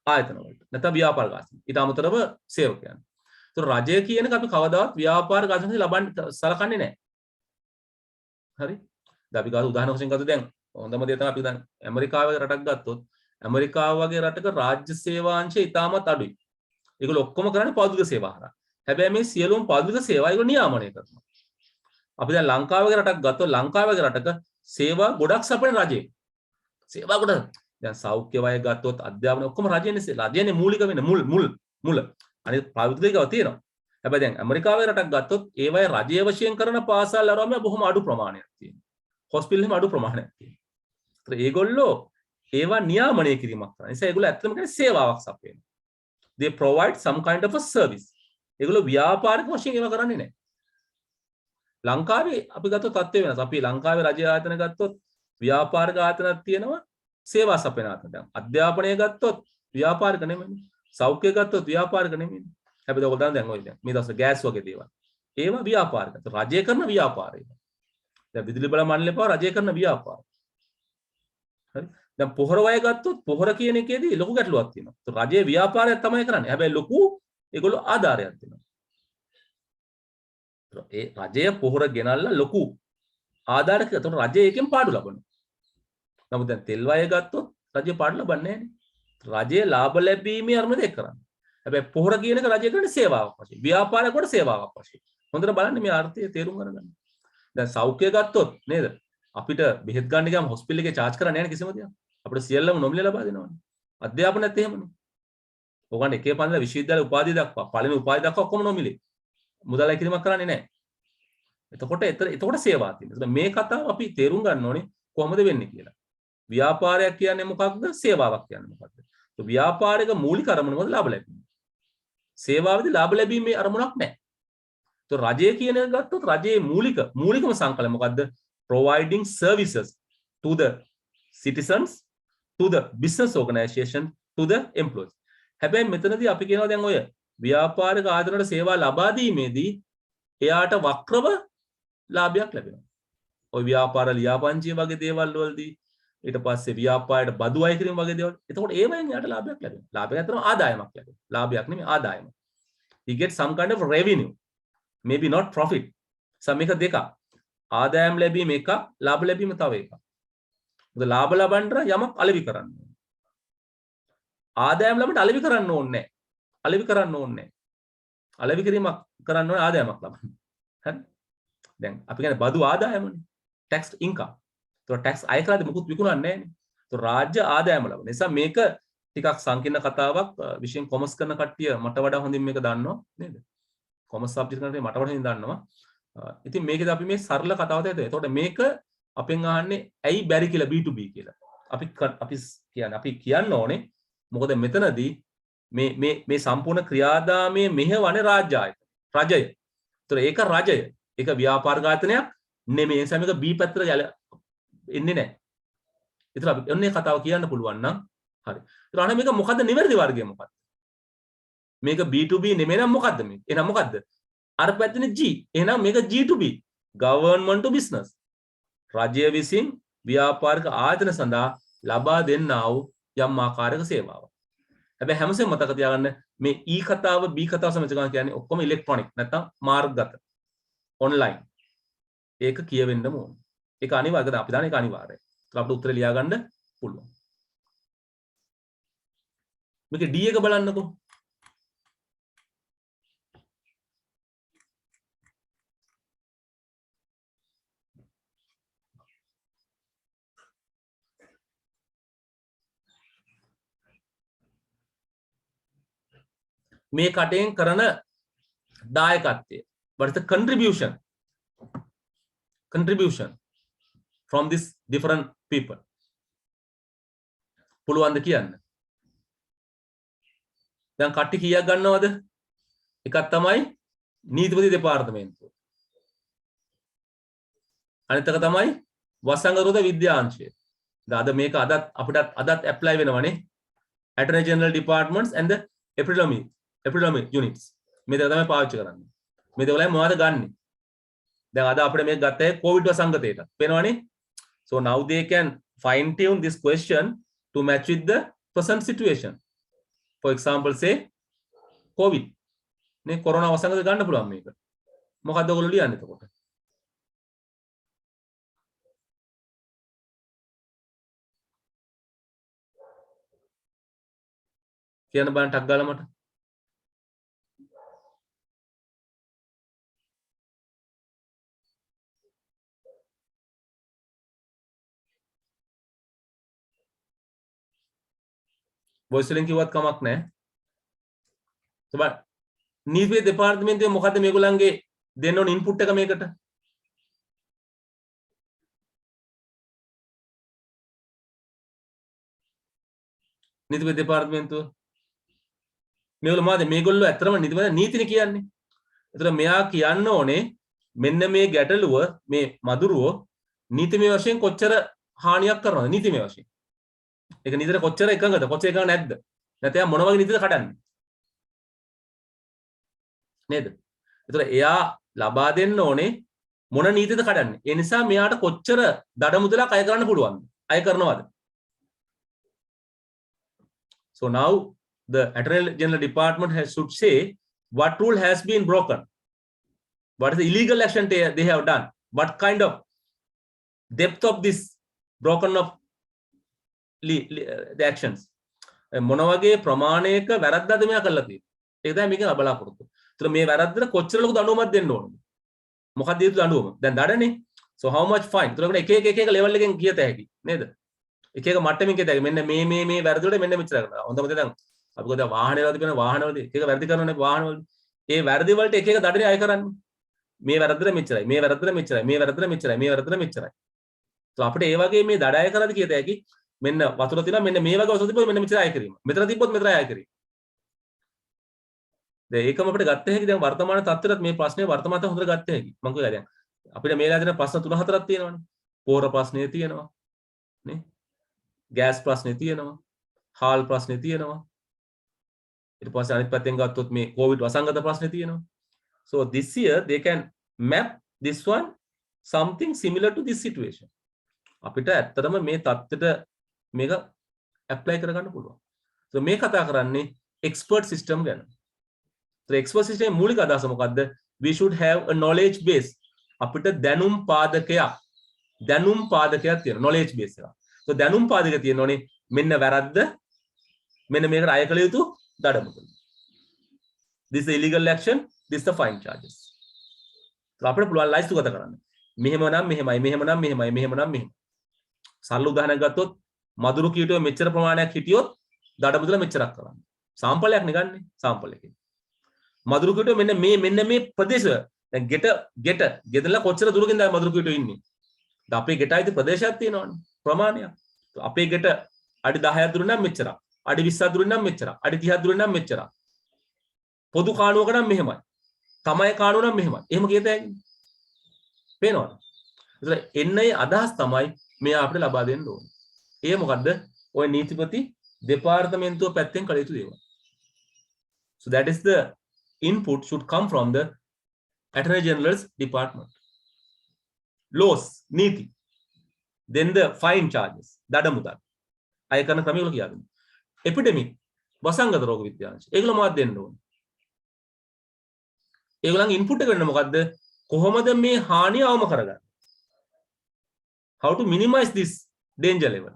ආයතන වලට. නැත්නම් ව්‍යාපාරික ආයතන. ඊට අමතරව සේවකයන්. ඒතර රජය කියනක අපි කවදාවත් ව්‍යාපාරික ආයතන ලබන්න සලකන්නේ නැහැ. හරි? දැන් අපි ගාන උදාහරණ වශයෙන් ගත්තොත් දැන් හොඳම දේ තමයි අපි දැන් ඇමරිකාවේ රටක් ගත්තොත් ඇමරිකාව වගේ රටක රාජ්‍ය සේවාංශය ඉතාමත් අඩුයි. ඒගොල්ලෝ ඔක්කොම කරන්නේ පෞද්ගලික සේවා හරහා. හැබැයි මේ සියලුම පෞද්ගලික සේවා ඒගොල්ලෝ නියාමනය කරනවා. අපි දැන් ලංකාව වගේ රටක් ගත්තොත් ලංකාව වගේ රටක සේවා ගොඩක් සපයන රජය. සේවා ගොඩක්. දැන් සෞඛ්‍ය වය ගත්තොත් අධ්‍යාපන ඔක්කොම රජයනේ මූලික වෙන්නේ මුල. අනිත් පෞද්ගලිකව තියෙනවා. හැබැයි දැන් ඇමරිකාවේ රටක් ගත්තොත් ඒවයි රජය වශයෙන් කරන පාසල් ආරම්භය බොහොම අඩු ප්‍රමාණයක් තියෙනවා. හොස්පිටල් එහෙම අඩු ප්‍රමාණයක් තියෙනවා. ඒතර ඒගොල්ලෝ ඒවා නියාමනය කිරීමක් කරනවා. ඒ නිසා ඒගොල්ලෝ ඇත්තටම කියන්නේ සේවාවක් සපයනවා. They provide some kind of a service. ඒගොල්ලෝ ව්‍යාපාරික වශයෙන් ඒවා කරන්නේ නැහැ. ලංකාවේ අපි ගත්තොත් තත්ත්වය වෙනස්. අපි ලංකාවේ රජ ආයතන ගත්තොත් ව්‍යාපාරික ආයතනක් තියෙනවා සේවා සපයන ආයතන. දැන් අධ්‍යාපනය ගත්තොත් ව්‍යාපාරික නෙමෙයි. සෞඛ්‍ය ගත්තොත් ව්‍යාපාරික නෙමෙයි. හැබැයි ඔයගොල්ලෝ දැන් ඔය දැන් මේ දවස් ගෑස් වගේ දේවල්. ඒවා ව්‍යාපාරික. රජය කරන ව්‍යාපාරය. දැන් විදුලි බල මණ්ඩලය පවා රජය කරන ව්‍යාපාරය. හරි? දැන් පොහොර වය ගත්තොත් පොහොර කියන එකේදී ලොකු ගැටලුවක් තියෙනවා. તો රජයේ ව්‍යාපාරයක් තමයි කරන්නේ. හැබැයි ලොකු ඒගොල්ලෝ ආධාරයක් දෙනවා. ඒ රජය පොහොර ගෙනල්ලා ලොකු ආධාරයක්. ඒතකොට රජය එකෙන් පාඩු ලබනවා. නමුත් දැන් තෙල් වය ගත්තොත් රජය පාඩු ලබන්නේ නැහැ. රජයේ ලාභ ලැබීමේ අරමුණ දෙක කරන්නේ. හැබැයි පොහොර කියන එක රජය කරන්නේ සේවාවක් වශයෙන්. ව්‍යාපාරයක් කොට සේවාවක් වශයෙන්. හොඳට බලන්න මේ අර්ථය තේරුම් ගන්න. දැන් සෞඛ්‍ය ගත්තොත් නේද? අපිට බෙහෙත් ගන්න ගියාම හොස්පිටල් එකේ charge කරන්නේ නැහැ කිසිම දෙයක්. අපිට සියල්ලම නොමිලේ ලබා දෙනවනේ. අධ්‍යාපනයත් එහෙමනේ. ඕගොල්ලන් එකේ පන්සල විශ්වවිද්‍යාල උපාධිය දක්වා පළවෙනි උපාධිය දක්වා ඔක්කොම නොමිලේ. මුදල් කිරීමක් කරන්නේ නැහැ. එතකොට සේවා තියෙනවා. මේ කතාව අපි තේරුම් ගන්න ඕනේ කොහොමද වෙන්නේ කියලා. ව්‍යාපාරයක් කියන්නේ මොකක්ද? සේවාවක් කියන්නේ මොකක්ද? તો ව්‍යාපාරික මූලික අරමුණ මොකද? ලාභ ලැබීම. සේවාවේදී ලාභ ලැබීමේ අරමුණක් නැහැ. તો රජය කියන එක ගත්තොත් රජයේ මූලිකම සංකල්පය මොකද්ද? Providing services to the citizens, to the business organization, to the employees. හැබැයි මෙතනදී අපි කියනවා දැන් ඔය ව්‍යාපාරික ආයතන වල සේවා ලබා දීමේදී එයාට වක්‍රව ලාභයක් ලැබෙනවා. ඔය ව්‍යාපාර ලියාපදිංචි වගේ දේවල් වලදී ඊට පස්සේ ව්‍යාපාරයට බදු අය කිරීම වගේ දේවල්. එතකොට ඒවෙන් එයාට ලාභයක් ලැබෙනවා. ලාභයක් අතරම ආදායමක් ලැබෙනවා. ලාභයක් නෙමෙයි ආදායම. He gets some kind of revenue. Maybe not profit. සමේක දෙකක්. ආදායම් ලැබීම එකක්, ලාභ ලැබීම තව එකක්. මොකද ලාභ ලබන්න යමක් අලෙවි කරන්න ඕනේ. ආදායම් ලබන්න අලෙවි කරන්න ඕනේ නැහැ. අලෙවි කරන්න ඕනේ නැහැ. අලෙවි කිරීමක් කරන්න ඕනේ ආදායමක් ලබන්න. හරි? දැන් අපි කියන්නේ බදු ආදායමනේ. taxed income. तो tax අය කරාද මොකුත් විකුණන්නේ නැහැ නේ. તો රාජ්‍ය ආදායම ලබන නිසා මේක ටිකක් සංකීර්ණ කතාවක් විශේෂයෙන් කොමර්ස් කරන කට්ටිය මට වඩා හොඳින් මේක දන්නවා නේද? කොමර්ස් සබ්ජෙක්ට් කරන කට්ටිය මට වඩා හොඳින් දන්නවා. ඉතින් මේකද අපි මේ සරල කතාව දෙද. එතකොට මේක අපෙන් අහන්නේ ඇයි බැරි කියලා B2B කියලා. අපි කියන්න ඕනේ මොකද මෙතනදී මේ සම්පූර්ණ ක්‍රියාදාමයේ මෙහෙවන්නේ රාජ්‍ය ආයතන. රජය. ඒතර ඒක රජය. ඒක ව්‍යාපාර ඝාතනයක් නෙමෙයි. ඒ නිසා මේක B පැත්තට එන්නේ නැහැ. ඒතර අපි ඔන්නේ කතාව කියන්න පුළුවන් නම් හරි. ඒතර අනේ මේක මොකද්ද නිවැරදි වර්ගය මොකද්ද? මේක B2B නෙමෙයි නම් මොකද්ද මේක? එහෙනම් මොකද්ද? අර පැත්තනේ G. එහෙනම් මේක G2B. government to business. රජය විසින් ව්‍යාපාරික ආයතන සඳහා ලබා දෙන්නා වූ යම් ආකාරයක සේවාවක්. හැබැයි හැමසෙම මතක තියාගන්න මේ E කතාව B කතාව සමග කියන්නේ ඔක්කොම ඉලෙක්ට්‍රොනික නැත්නම් මාර්ගගත ඔන්ලයින්. ඒක කියවෙන්න ඕන. ඒක අනිවාර්යද අපි දාන එක අනිවාර්යයි. ඒක අපිට උත්තර ලියා ගන්න පුළුවන්. මේක D එක බලන්නකෝ. මේ කටෙන් කරන දායකත්වය what is the contribution from this different people පුළුවන්ද කියන්න දැන් කට්ටි කීයක් ගන්නවද එකක් තමයි නීතිපති දෙපාර්තමේන්තුව අනිත් එක තමයි වසංගතෝද විද්‍යාංශය දැන් අද මේක අපිට අදත් ඇප්ලයි වෙනවනේ Attorney General Departments and the epidemic units මේ දෙක තමයි පාවිච්චි කරන්නේ මේ දෙක වලින් මොනවද ගන්නෙ දැන් අද අපිට මේක ගත්තේ කොවිඩ් වසංගතයට පේනවනේ so now they can fine tune this question to match with the present situation for example say covid නේ කොරෝනා වසංගතය ගන්න පුළුවන් මේක මොකද්ද ඔයගොල්ලෝ ලියන්නේ එතකොට කියන්න බලන්න ටක් ගාලා මට voice link කිව්වත් කමක් නැහැ. සබත් නීතිපති දෙපාර්තමේන්තුවේ මොකද්ද මේගොල්ලන්ගේ දෙන්න ඕන ඉන්පුට් එක මේකට? නීතිපති දෙපාර්තමේන්තුව මේගොල්ලෝ මොකද මේගොල්ලෝ ඇත්තටම නීතිනේ කියන්නේ. ඒතර මෙයා කියන්න ඕනේ මෙන්න මේ ගැටලුව මේ මදුරුව නීතිමය වශයෙන් කොච්චර හානියක් කරනවද නීතිමය වශයෙන්. ඒක නීතියට කොච්චර එකඟද කොච්චර එකඟ නැද්ද නැත්නම් මොන වගේ නීතියද කඩන්නේ නේද ඒතර එයා ලබා දෙන්න ඕනේ මොන නීතියද කඩන්නේ ඒ නිසා මෙයාට කොච්චර දඩ මුදලක් අය කරන්න පුළුවන්ද අය කරනවද so now the Attorney General Department should say what rule has been broken what is the illegal action they have done what kind of depth of this broken of the actions මොන වගේ ප්‍රමාණයක වැරද්දද මෙයා කරලා තියෙන්නේ ඒක තමයි මේකෙන් බලාපොරොත්තු. ඒතර මේ වැරද්දට කොච්චර ලොකු දඬුවමක් දෙන්න ඕනද? මොකක්ද ඒ දඬුවම? දැන් දඩනේ. so how much fine? ඒතර එක level එකෙන් කියත හැකි නේද? එක මට්ටමින් කියත හැකි. මෙන්න මේ වැරදි වලට මෙන්න මෙච්චර කරනවා. හොඳම දේ දැන් අපි කොහොමද වාහනේවලදී කියන වාහනවලදී එක වැරදි කරනනේ වාහනවලදී. ඒ වැරදි වලට එක දඩනේ අය කරන්නේ. මේ වැරද්දට මෙච්චරයි. මේ වැරද්දට මෙච්චරයි. මේ වැරද්දට මෙච්චරයි. මේ වැරද්දට මෙච්චරයි. so අපිට ඒ වගේ මේ දඩ අය කරද්දී කියත හැකි. මෙන්න වතුර තියෙනවා මෙන්න මේ වගේ වතුර තිබ්බොත් මෙන්න මෙච්චර අය කිරීම. මෙතන තිබ්බොත් මෙතන අය කිරීම. දැන් ඒකම අපිට ගත්ත හැකි දැන් වර්තමාන තත්ත්වයට මේ ප්‍රශ්නේ වර්තමානට හොඳට ගත්ත හැකි. මම කියලා දැන් අපිට මේලා දෙන ප්‍රශ්න 3-4ක් තියෙනවානේ. පෝර ප්‍රශ්නේ තියෙනවා. නේ? ගෑස් ප්‍රශ්නේ තියෙනවා. හාල් ප්‍රශ්නේ තියෙනවා. ඊට පස්සේ අනිත් පැත්තෙන් ගත්තොත් මේ කොවිඩ් වසංගත ප්‍රශ්නේ තියෙනවා. So this year they can map this one something similar to this situation. අපිට ඇත්තටම මේ தත්තට මේක ඇප්ලයි කරගන්න පුළුවන්. So මේ කතා කරන්නේ expert system ගැන. So expert system මූලික අදහස මොකද්ද? We should have a knowledge base. අපිට දැනුම් පාදකයක් තියෙනවා knowledge base එක. So දැනුම් පාදක තියෙනෝනේ මෙන්න වැරද්ද මෙන්න මේකට අය කළ යුතු දඩමුදල්. This is illegal action, this is the fine charges. So අපිට පුළුවන් ලයිස්තු ගත කරන්න. මෙහෙමනම් මෙහෙමයි මෙහෙමනම් මෙහෙමයි මෙහෙමනම් මෙහෙම. සරල උදාහරණයක් ගත්තොත් මදුරු කීටුවේ මෙච්චර ප්‍රමාණයක් හිටියොත් දඩමුදල මෙච්චරක් කරන්න. සාම්පලයක් නේ ගන්නෙ සාම්පල් එකේ. මදුරු කීටුවේ මෙන්න මේ ප්‍රදේශ දැන් ගෙදලා කොච්චර දුරකින්ද මදුරු කීටුවේ ඉන්නේ. දැන් අපේ ගෙට ආйти ප්‍රදේශයක් තියෙනවනේ ප්‍රමාණයක්. අපේ ගෙට අඩි 10ක් දුර නම් මෙච්චරක්. අඩි 20ක් දුර නම් මෙච්චරක්. අඩි 30ක් දුර නම් මෙච්චරක්. පොදු කාණුවක නම් මෙහෙමයි. තමයි කාණුව නම් මෙහෙමයි. එහෙම කියත හැකියි. පේනවද? ඒතර එන්නේ අදහස් තමයි මේ අපිට ලබා දෙන්න ඕනේ. ඒ මොකද්ද? ඔය නීතිපති දෙපාර්තමේන්තුව පැත්තෙන් කළ යුතු දේවල්. So that is the input should come from the Attorney General's department. Laws, නීති. Then the fine charges. දඩමුදල්. අය කරන ක්‍රමවල කියලා දෙන්න. Epidemic, වසංගත රෝග විද්‍යාංශ. ඒගොල්ලෝ මොකක්ද දෙන්න ඕනේ? ඒගොල්ලන්ගේ ඉන්පුට් එක වෙන්න මොකද්ද? කොහොමද මේ හානිය අවම කරගන්නේ? How to minimize this danger level?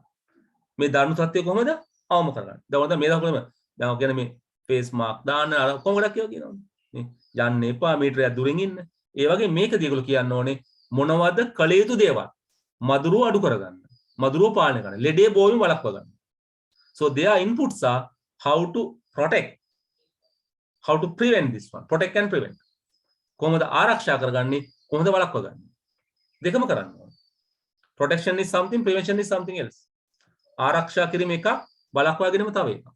මේ දරුණු තත්ත්වය කොහොමද අවම කරගන්නේ? දැන් මේ දවස්වල දැන් කියන්නේ මේ ෆේස් මාස්ක් දාන්න අර කොහොමද කියනවනේ. නේ යන්න එපා මීටරයක් දුරින් ඉන්න. ඒ වගේ මේකදී ඒගොල්ලෝ කියන්න ඕනේ මොනවද කළ යුතු දේවල්? මදුරුව අඩු කරගන්න. මදුරුව පාලනය කරන්න. ලෙඩේ බෝවීම වළක්වා ගන්න. So their inputs are how to protect, how to prevent this one. Protect and prevent. කොහොමද ආරක්ෂා කරගන්නේ? කොහොමද වළක්වා ගන්නේ? දෙකම කරන්න ඕනේ. Protection is something, prevention is something else. ආරක්ෂා කිරීම එකක්, වළක්වා ගැනීම තව එකක්.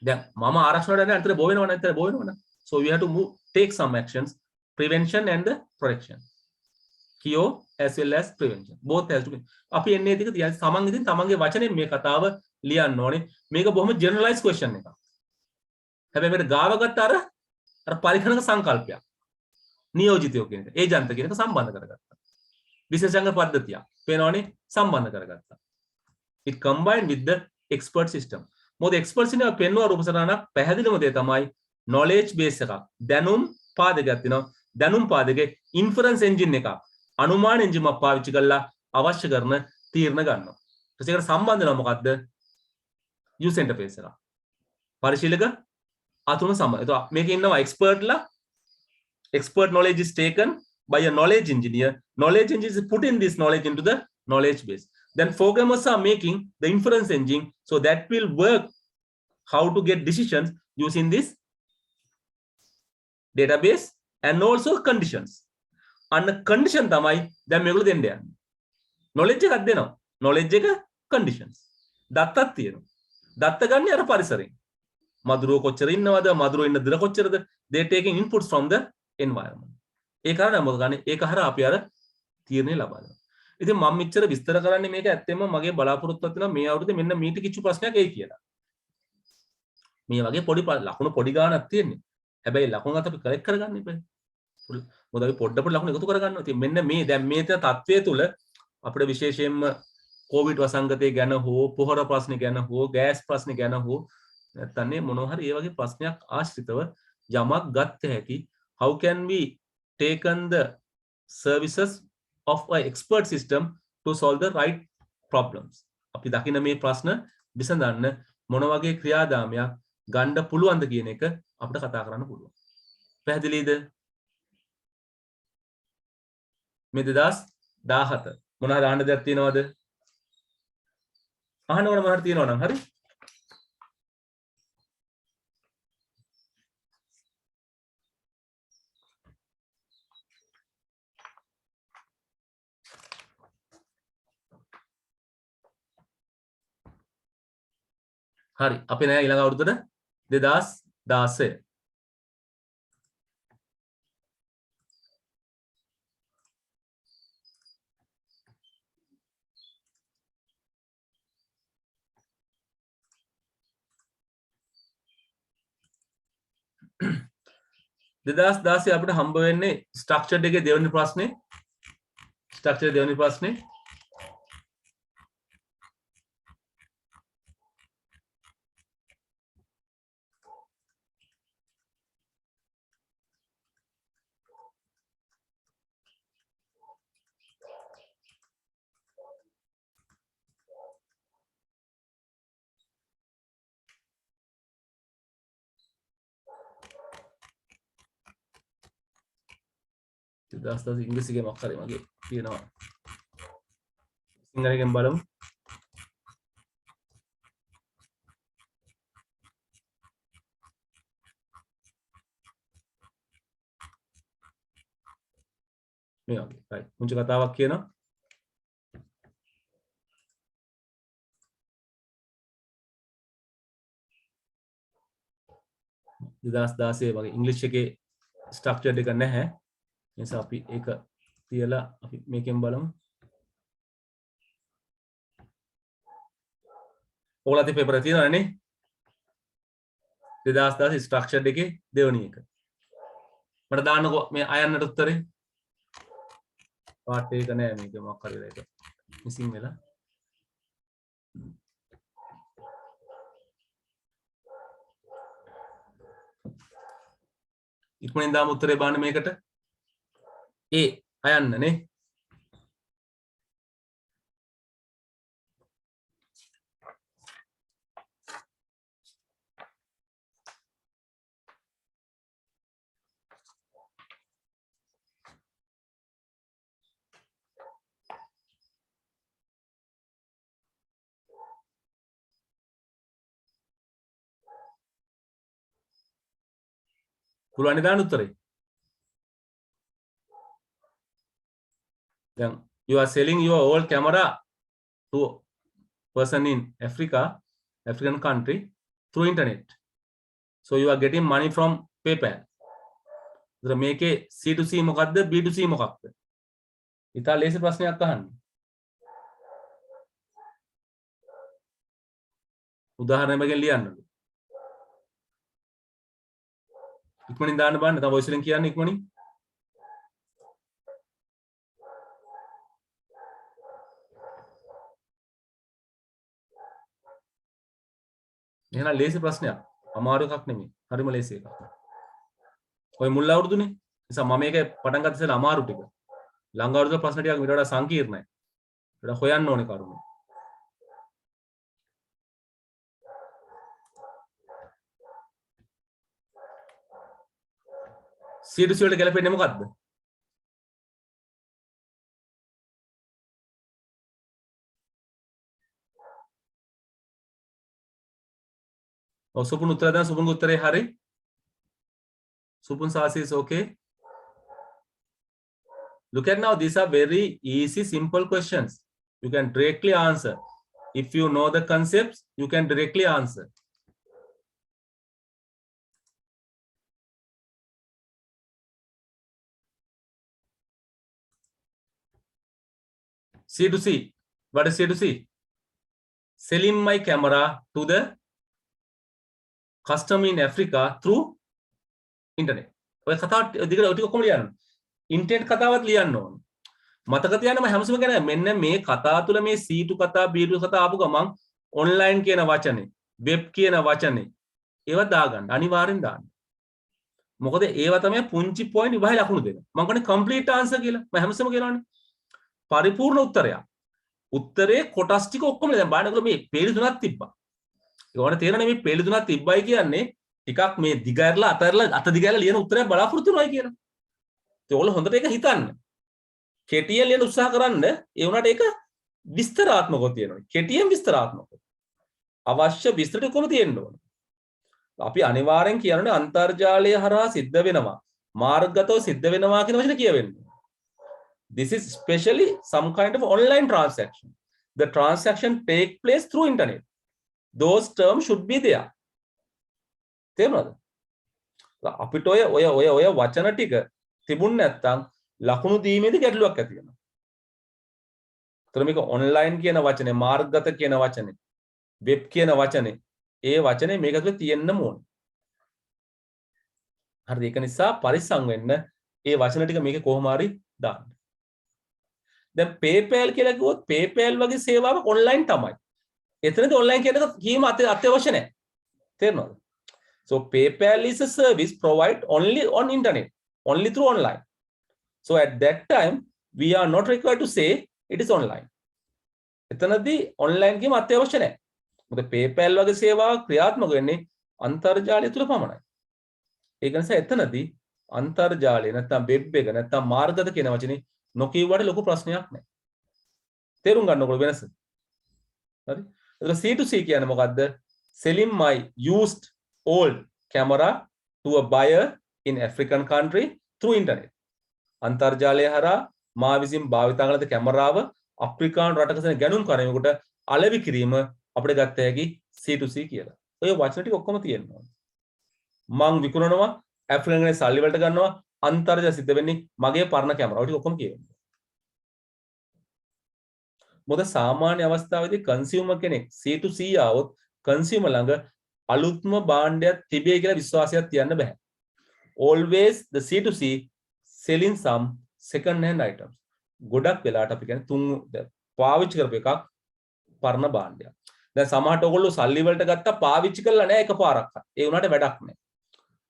දැන් මම ආරක්ෂාවට යන්නේ අතර බෝ වෙනවනේ. So we have to take some actions, prevention and the protection. Cure as well as prevention. Both has to be. අපි එන්නේ ටික තියන් තමන් ඉතින් තමන්ගේ වචනෙන් මේ කතාව ලියන්න ඕනේ. මේක බොහොම generalized question එකක්. හැබැයි මේකට ගාව ගත්ත අර පරිගණක සංකල්පයක්. නියෝජිතයෝ කියන එක. ඒජන්ත කියන එක සම්බන්ධ කරගත්තා. විශේෂඥ පද්ධතිය. පේනවනේ සම්බන්ධ කරගත්තා. It combined with the expert system. මොකද එක්ස්පර්ට්ස් ඉන්නවා පෙන්වුවා රූපසටහනක් පැහැදිලිම දේ තමයි knowledge base එකක්. දැනුම් පාදකයක් තියෙනවා. දැනුම් පාදකේ inference engine එකක්. අනුමාන එන්ජිමක් පාවිච්චි කරලා අවශ්‍ය කරන තීරණ ගන්නවා. ඊට ඒකට සම්බන්ධ වෙනවා මොකද්ද? user interface එක. පරිශීලක අතුරුම සම්බන්ධ. ඒතකොට මේකේ ඉන්නවා එක්ස්පර්ට්ලා. Expert knowledge is taken by a knowledge engineer. Knowledge engineer is putting this knowledge into the knowledge base. Then programmers are making the inference engine so that will work how to get decisions using this database and also conditions. And the condition තමයි දැන් මේගොල්ලෝ දෙන්න යන්නේ. knowledge එකක් දෙනවා. knowledge එක conditions. දත්තක් තියෙනවා. දත්ත ගන්න අර පරිසරයෙන්. මදුරුව කොච්චර ඉන්නවද? මදුරුව ඉන්න දර කොච්චරද? they taking inputs from the environment. ඒ කාරණා මොකද ගන්නේ? ඒක හරහා අපි අර තීරණය ලබා ගන්නවා. ඉතින් මම මෙච්චර විස්තර කරන්නේ මේක ඇත්තෙන්ම මගේ බලාපොරොත්තුවක් තියෙනවා මේ අවුරුද්දේ මෙන්න මීට කිචු ප්‍රශ්නයක් එයි කියලා. මේ වගේ පොඩි ලකුණු පොඩි ගාණක් තියෙන්නේ. හැබැයි ලකුණු අත අපි කලෙක්ට් කරගන්න ඉබේ. මොකද අපි පොඩ ලකුණු එකතු කරගන්නවා. ඉතින් මෙන්න මේ දැන් මේ තත්ත්වය තුල අපිට විශේෂයෙන්ම කොවිඩ් වසංගතය ගැන හෝ පොහොර ප්‍රශ්න ගැන හෝ ගෑස් ප්‍රශ්න ගැන හෝ නැත්නම් මොනවා හරි ඒ වගේ ප්‍රශ්නයක් ආශ්‍රිතව යමක් ගත්ත හැකි. How can we taken the services of an expert system to solve the right problems? අපි දකින මේ ප්‍රශ්න විසඳන්න මොන වගේ ක්‍රියාදාමයක් ගන්න පුළුවන්ද කියන එක අපිට කතා කරන්න පුළුවන්. පැහැදිලිද? මේ 2017 මොනවද අහන්න දෙයක් තියෙනවද? අහන්න ඕන මොනවද තියෙනව නම් හරි. හරි අපි නෑ ඊළඟ අවුරුද්දට 2016 2016 අපිට හම්බ වෙන්නේ ස්ට්‍රක්චර්ඩ් එකේ දෙවෙනි ප්‍රශ්නේ. ස්ට්‍රක්චර් දෙවෙනි ප්‍රශ්නේ. 2010 ඉංග්‍රීසි එකේ මොකක් හරි මගේ තියෙනවා. සිංහලෙන් බලමු. මේ වගේ. right. මුංචි කතාවක් කියනවා. දාසේ වගේ ඉංග්‍රීසි එකේ ස්ට්‍රක්චර්ඩ් එක නැහැ. ඒ නිසා අපි ඒක තියලා අපි මේකෙන් බලමු. ඕලා තේ පේපර් එක තියෙනවනේ. 2010 ස්ට්‍රක්චර්ඩ් එකේ දෙවෙනි එක. මට දාන්නකෝ මේ අයන්නට උත්තරේ. පාර්ට් එක නෑ මේක මොකක් හරි ඒක මිසින් වෙලා. ඉක්මනින් දාමු උත්තරේ බලන්න මේකට. ඒ අයන්න නේ. පුළුවන් දාන්න උත්තරේ. දැන් you are selling your old camera to person in African country through internet. So you are getting money from PayPal. ඉතින් මේකේ C2C මොකක්ද B2C මොකක්ද? ඉතා ලේසි ප්‍රශ්නයක් අහන්න. උදාහරණයකින් ලියන්නලු. ඉක්මනින් දාන්න බලන්න. තව වොයිස් එකෙන් කියන්න ඉක්මනින්. එහෙනම් ලේසි ප්‍රශ්නයක්. අමාරු එකක් නෙමෙයි. හරිම ලේසි එකක්. ඔය මුල් අවුරුදුනේ. නිසා මම මේක පටන් ගත්ත ඉස්සෙල්ලා අමාරු ටික. ළඟ අවුරුද්දේ ප්‍රශ්න ටිකක් ඊට වඩා සංකීර්ණයි. ඊට හොයන්න ඕනේ කරුණු. C2C වලට ගැලපෙන්නේ මොකද්ද? සුපුන් උත්තර දැන් සුපුන්ගේ උත්තරේ හරි. Supun Sasi is okay. Look at now, these are very easy, simple questions. You can directly answer. If you know the concepts, you can directly answer. C2C. What is C2C? Selling my camera to the customer in Africa through internet. ඔය කතාව දිගට ඔය ටික ඔක්කොම ලියන්න. Internet කතාවත් ලියන්න ඕන. මතක තියාගන්න මම හැමසෙම කියන්නේ මෙන්න මේ කතාව තුළ මේ C2 කතා B2 කතා ආපු ගමන් ඔන්ලයින් කියන වචනේ, වෙබ් කියන වචනේ ඒවා දාගන්න. අනිවාර්යෙන් දාන්න. මොකද ඒවා තමයි පුංචි පොයින්ට් විභාගය ලකුණු දෙන. මම කියන්නේ කම්ප්ලීට් ආන්සර් කියලා. මම හැමසෙම කියනවානේ. පරිපූර්ණ උත්තරයක්. උත්තරේ කොටස් ටික ඔක්කොම දැන් බලන්නකො මේ පේලි තුනක් තිබ්බා. ඒවනේ තේරෙන්නේ මේ පේලි තුනක් තිබ්බයි කියන්නේ ටිකක් මේ දිගහැරලා අත දිගහැරලා ලියන උත්තරයක් බලාපොරොත්තු වෙනවායි කියලා. ඒ ඔයාලා හොඳට ඒක හිතන්න. කෙටියෙන් ලියන්න උත්සාහ කරන්න. ඒ වුණාට ඒක විස්තරාත්මකව තියෙනවා. කෙටියෙන් විස්තරාත්මකව. අවශ්‍ය විස්තර ටික කොහොම තියෙන්න ඕන. අපි අනිවාර්යෙන් කියන්නේ අන්තර්ජාලය හරහා සිද්ධ වෙනවා. මාර්ගගතව සිද්ධ වෙනවා කියන වචන කියවෙන්නේ. This is especially some kind of online transaction. The transaction take place through internet. Those terms should be there. තේරුණාද? අපිට ඔය වචන ටික තිබුණ නැත්නම් ලකුණු දීමේදී ගැටලුවක් ඇති වෙනවා. ඒතර මේක ඔන්ලයින් කියන වචනේ, මාර්ගගත කියන වචනේ, වෙබ් කියන වචනේ, ඒ වචනේ මේක තුළ තියෙන්න ඕනේ. හරිද? ඒක නිසා පරිස්සම් වෙන්න ඒ වචන ටික මේකේ කොහොම හරි දාන්න. දැන් PayPal කියලා කිව්වොත් PayPal වගේ සේවාවක් ඔන්ලයින් තමයි. එතනදී ඔන්ලයින් කියන එක කීම අත්‍යවශ්‍ය නැහැ. තේරෙනවද? So PayPal is a service provided only on internet, only through online. So at that time, we are not required to say it is online. එතනදී online කීම අත්‍යවශ්‍ය නැහැ. මොකද PayPal වගේ සේවාවක් ක්‍රියාත්මක වෙන්නේ අන්තර්ජාලය තුල පමණයි. ඒක නිසා එතනදී අන්තර්ජාලය නැත්නම් වෙබ් එක නැත්නම් මාර්ගද කියන වචනේ නොකියුවට ලොකු ප්‍රශ්නයක් නැහැ. තේරුම් ගන්නකොට වෙනස. හරි. එතකොට C2C කියන්නේ මොකද්ද? Selling my used old camera to a buyer in African country through internet. අන්තර්ජාලය හරහා මා විසින් භාවිතා කළ කැමරාව අප්‍රිකානු රටක සිට ගැනුම් කරනකොට අලෙවි කිරීම අපිට ගත්ත හැකි C2C කියලා. ඔය වචන ටික ඔක්කොම තියෙනවා. මං විකුණනවා ඇෆ්‍රිකන් සල්ලි වලට ගන්නවා අන්තර්ජාල සිද්ධ වෙන්නේ මගේ පරණ කැමරාව ටික ඔක්කොම කියවෙනවා. මොකද සාමාන්‍ය අවස්ථාවේදී කන්සියුමර් කෙනෙක් C2C ආවොත් කන්සියුමර් ළඟ අලුත්ම භාණ්ඩයක් තිබේ කියලා විශ්වාසයක් තියන්න බෑ. Always the C2C selling some second hand items. ගොඩක් වෙලාවට අපි කියන්නේ තුන් පාවිච්චි කරපු එකක් පරණ භාණ්ඩයක්. දැන් සමහරට ඔයගොල්ලෝ සල්ලි වලට ගත්තා පාවිච්චි කරලා නැහැ එකපාරක්. ඒ වුණාට වැඩක් නැහැ.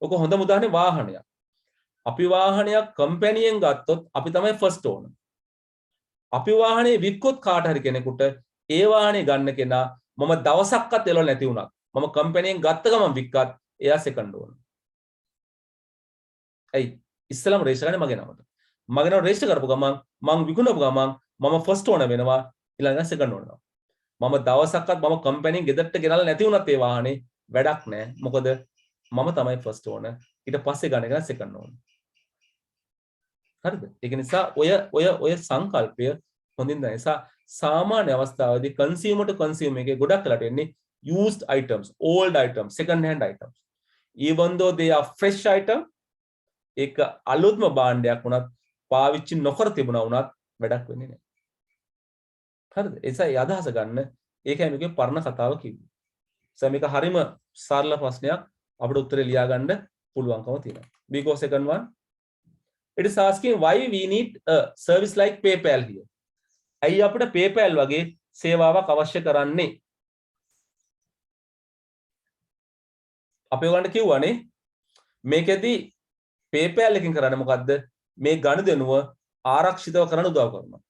ඔක හොඳම උදාහරණේ වාහනයක්. අපි වාහනයක් කම්පැනියෙන් ගත්තොත් අපි තමයි ෆස්ට් ඕනර්. අපි වාහනේ වික්කොත් කාට හරි කෙනෙකුට ඒ වාහනේ ගන්න කෙනා මම දවසක්වත් එළවල නැති වුණා. මම කම්පැනියෙන් ගත්ත ගමන් වික්කත් එයා සෙකන්ඩ් ඕනර්. ඇයි? ඉස්සලම රේෂ්ටර් ගන්නේ මගේ නමට. මගේ නම රේෂ්ටර් කරපු ගමන් මං විකුණපු ගමන් මම ෆස්ට් ඕනර් වෙනවා ඊළඟට සෙකන්ඩ් ඕනර්. මම දවසක්වත් මම කම්පැනියෙන් ගෙදරට ගෙනල්ලා නැති වුණත් ඒ වාහනේ වැඩක් නැහැ. මොකද මම තමයි ෆස්ට් ඕනර්. ඊට පස්සේ ගන්න එක සෙකන්ඩ් ඕනර්. හරිද? ඒක නිසා ඔය සංකල්පය හොඳින් දැන නිසා සාමාන්‍ය අවස්ථාවේදී consumer to consumer එකේ ගොඩක් වෙලාට එන්නේ used items, old items, second hand items. Even though they are fresh item, ඒක අලුත්ම භාණ්ඩයක් වුණත් පාවිච්චි නොකර තිබුණා වුණත් වැඩක් වෙන්නේ නැහැ. හරිද? ඒ නිසා ඒ අදහස ගන්න ඒකයි මේකේ පරණ කතාව කිව්වේ. සම මේක හරිම සරල ප්‍රශ්නයක් අපිට උත්තරේ ලියා ගන්න පුළුවන්කම තියෙනවා. We go second one. It is asking why we need a service like PayPal here. ඇයි අපිට PayPal වගේ සේවාවක් අවශ්‍ය කරන්නේ? අපි ඔයගොල්ලන්ට කිව්වනේ මේකෙදි PayPal එකකින් කරන්නේ මොකද්ද? මේ ගනුදෙනුව ආරක්ෂිතව කරන්න උදව් කරනවා.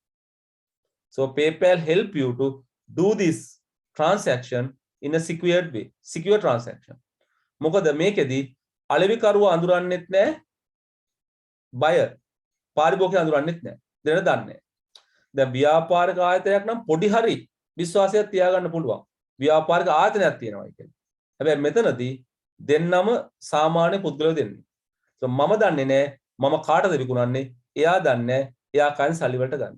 So PayPal help you to do this transaction in a secured way. Secure transaction. මොකද මේකෙදි අලෙවිකරුවා අඳුරන්නෙත් නැහැ. buyer පාරිභෝගිකයා අඳුරන්නෙත් නැහැ. දෙන්න දන්නේ නැහැ. දැන් ව්‍යාපාරික ආයතනයක් නම් පොඩි හරි විශ්වාසයක් තියාගන්න පුළුවන්. ව්‍යාපාරික ආයතනයක් තියෙනවා කියන්නේ. හැබැයි මෙතනදී දෙන්නම සාමාන්‍ය පුද්ගලයෝ දෙන්නේ. So මම දන්නේ නැහැ මම කාටද විකුණන්නේ. එයා දන්නේ නැහැ එයා කයින් සල්ලි වලට ගන්න.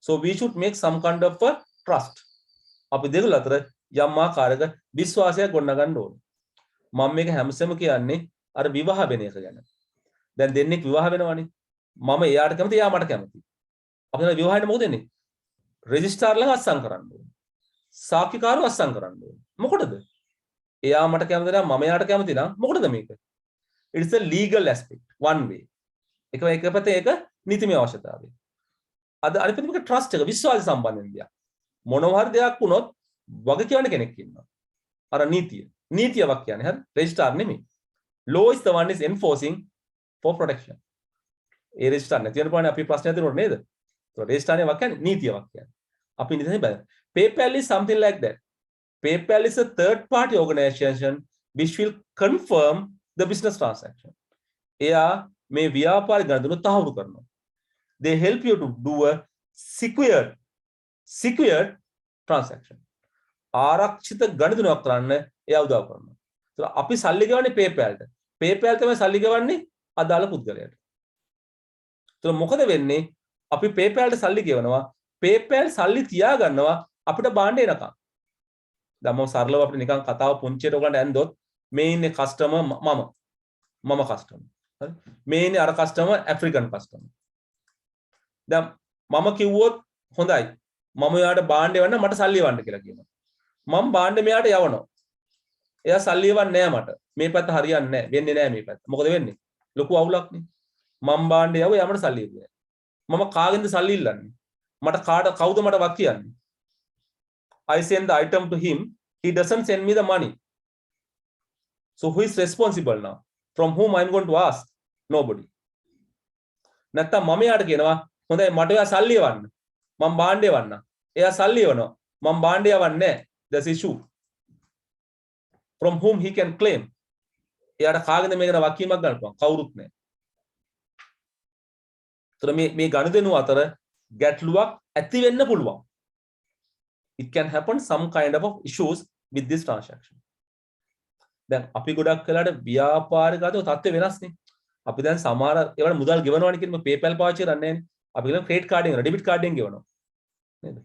So we should make some kind of a trust. අපි දෙකල අතර යම් ආකාරයක විශ්වාසයක් ගොඩනගන්න ඕනේ. මම මේක හැමසෙම කියන්නේ අර විවාහ වෙන එක ගැන. දැන් දෙන්නෙක් විවාහ වෙනවනේ. මම එයාට කැමති එයා මට කැමති. අපි දැන් විවාහයට මොකද වෙන්නේ? රෙජිස්ට්‍රාර් ළඟ අස්සම් කරන්න ඕනේ. සාක්ෂිකාරව අස්සම් කරන්න ඕනේ. මොකටද? එයා මට කැමති නම් මම එයාට කැමති නම් මොකටද මේක? It is a legal aspect one way. එක පැත්තේ ඒක නීතිමය අවශ්‍යතාවය. අද අනිත් පැත්තේ මේක ට්‍රස්ට් එක විශ්වාසය සම්බන්ධයෙන් දෙයක්. මොනවා හරි දෙයක් වුණොත් වග කියවන්න කෙනෙක් ඉන්නවා. අර නීතියක් කියන්නේ හරි රෙජිස්ට්‍රාර් නෙමෙයි. Law is the one is enforcing for protection. A registrar නැති වෙන පානේ අපි ප්‍රශ්නයක් දෙනවද නේද? So රෙජිස්ට්‍රාර් නේ වක්යන්නේ නීතියක් කියන්නේ. අපි නීතියෙන් බෑ. PayPal is something like that. PayPal is a third party organization which will confirm the business transaction. එයා මේ ව්‍යාපාරික ගනුදෙනු තහවුරු කරනවා. They help you to do a secured transaction. ආරක්ෂිත ගනුදෙනුවක් කරන්න එයා උදව් කරනවා. ඒත් අපි සල්ලි ගෙවන්නේ PayPalට. PayPal තමයි සල්ලි ගෙවන්නේ අදාළ පුද්ගලයාට. ඒත් මොකද වෙන්නේ? අපි PayPalට සල්ලි ගෙවනවා. PayPal සල්ලි තියා ගන්නවා අපිට බාණ්ඩ එනකම්. දැන් මම සරලව අපිට නිකන් කතාව පුංචියට ඔයගලන්ට ඇන්දොත් මේ ඉන්නේ කස්ටමර් මම කස්ටමර්. හරි? මේ ඉන්නේ අර කස්ටමර් ඇෆ්‍රිකන් කස්ටමර්. දැන් මම කිව්වොත් හොඳයි. මම එයාට බාණ්ඩ එවන්න මට සල්ලි එවන්න කියලා කියනවා. මම බාණ්ඩ මෙයාට යවනවා. එයා සල්ලි එවන්නේ නැහැ මට. මේ පැත්ත හරියන්නේ නැහැ. වෙන්නේ නැහැ මේ පැත්ත. මොකද වෙන්නේ? ලොකු අවුලක් නේ. මම බාණ්ඩ යව එයාට සල්ලි එවුවා. මම කාගෙන්ද සල්ලි ඉල්ලන්නේ? මට කවුද මට වක් කියන්නේ? I send the item to him. He doesn't send me the money. So who is responsible now? From whom I'm going to ask? Nobody. නැත්තම් මම යාට කියනවා හොඳයි මට එයා සල්ලි එවන්න. මම බාණ්ඩේ එවන්න. එයා සල්ලි එවනවා. මම බාණ්ඩේ යවන්නේ නැහැ. That's issue. From whom he can claim. එයාට කාගෙන්ද මේකට වකීමක් ගන්න පුළුවන්? කවුරුත් නැහැ. තොර මේ ගනුදෙනු අතර ගැටලුවක් ඇති වෙන්න පුළුවන්. It can happen some kind of issues with this transaction. දැන් අපි ගොඩක් වෙලාට ව්‍යාපාරික අතෝ තත්ත්වය වෙනස්නේ. අපි දැන් සමහර ඒවට මුදල් ගෙවනවනේ කියන්නේ PayPal පාවිච්චි කරන්නේ නැහැ. අපි කියන ක්‍රෙඩිට් කාඩ් එකෙන් ඩෙබිට් කාඩ් එකෙන් ගෙවනවා. නේද?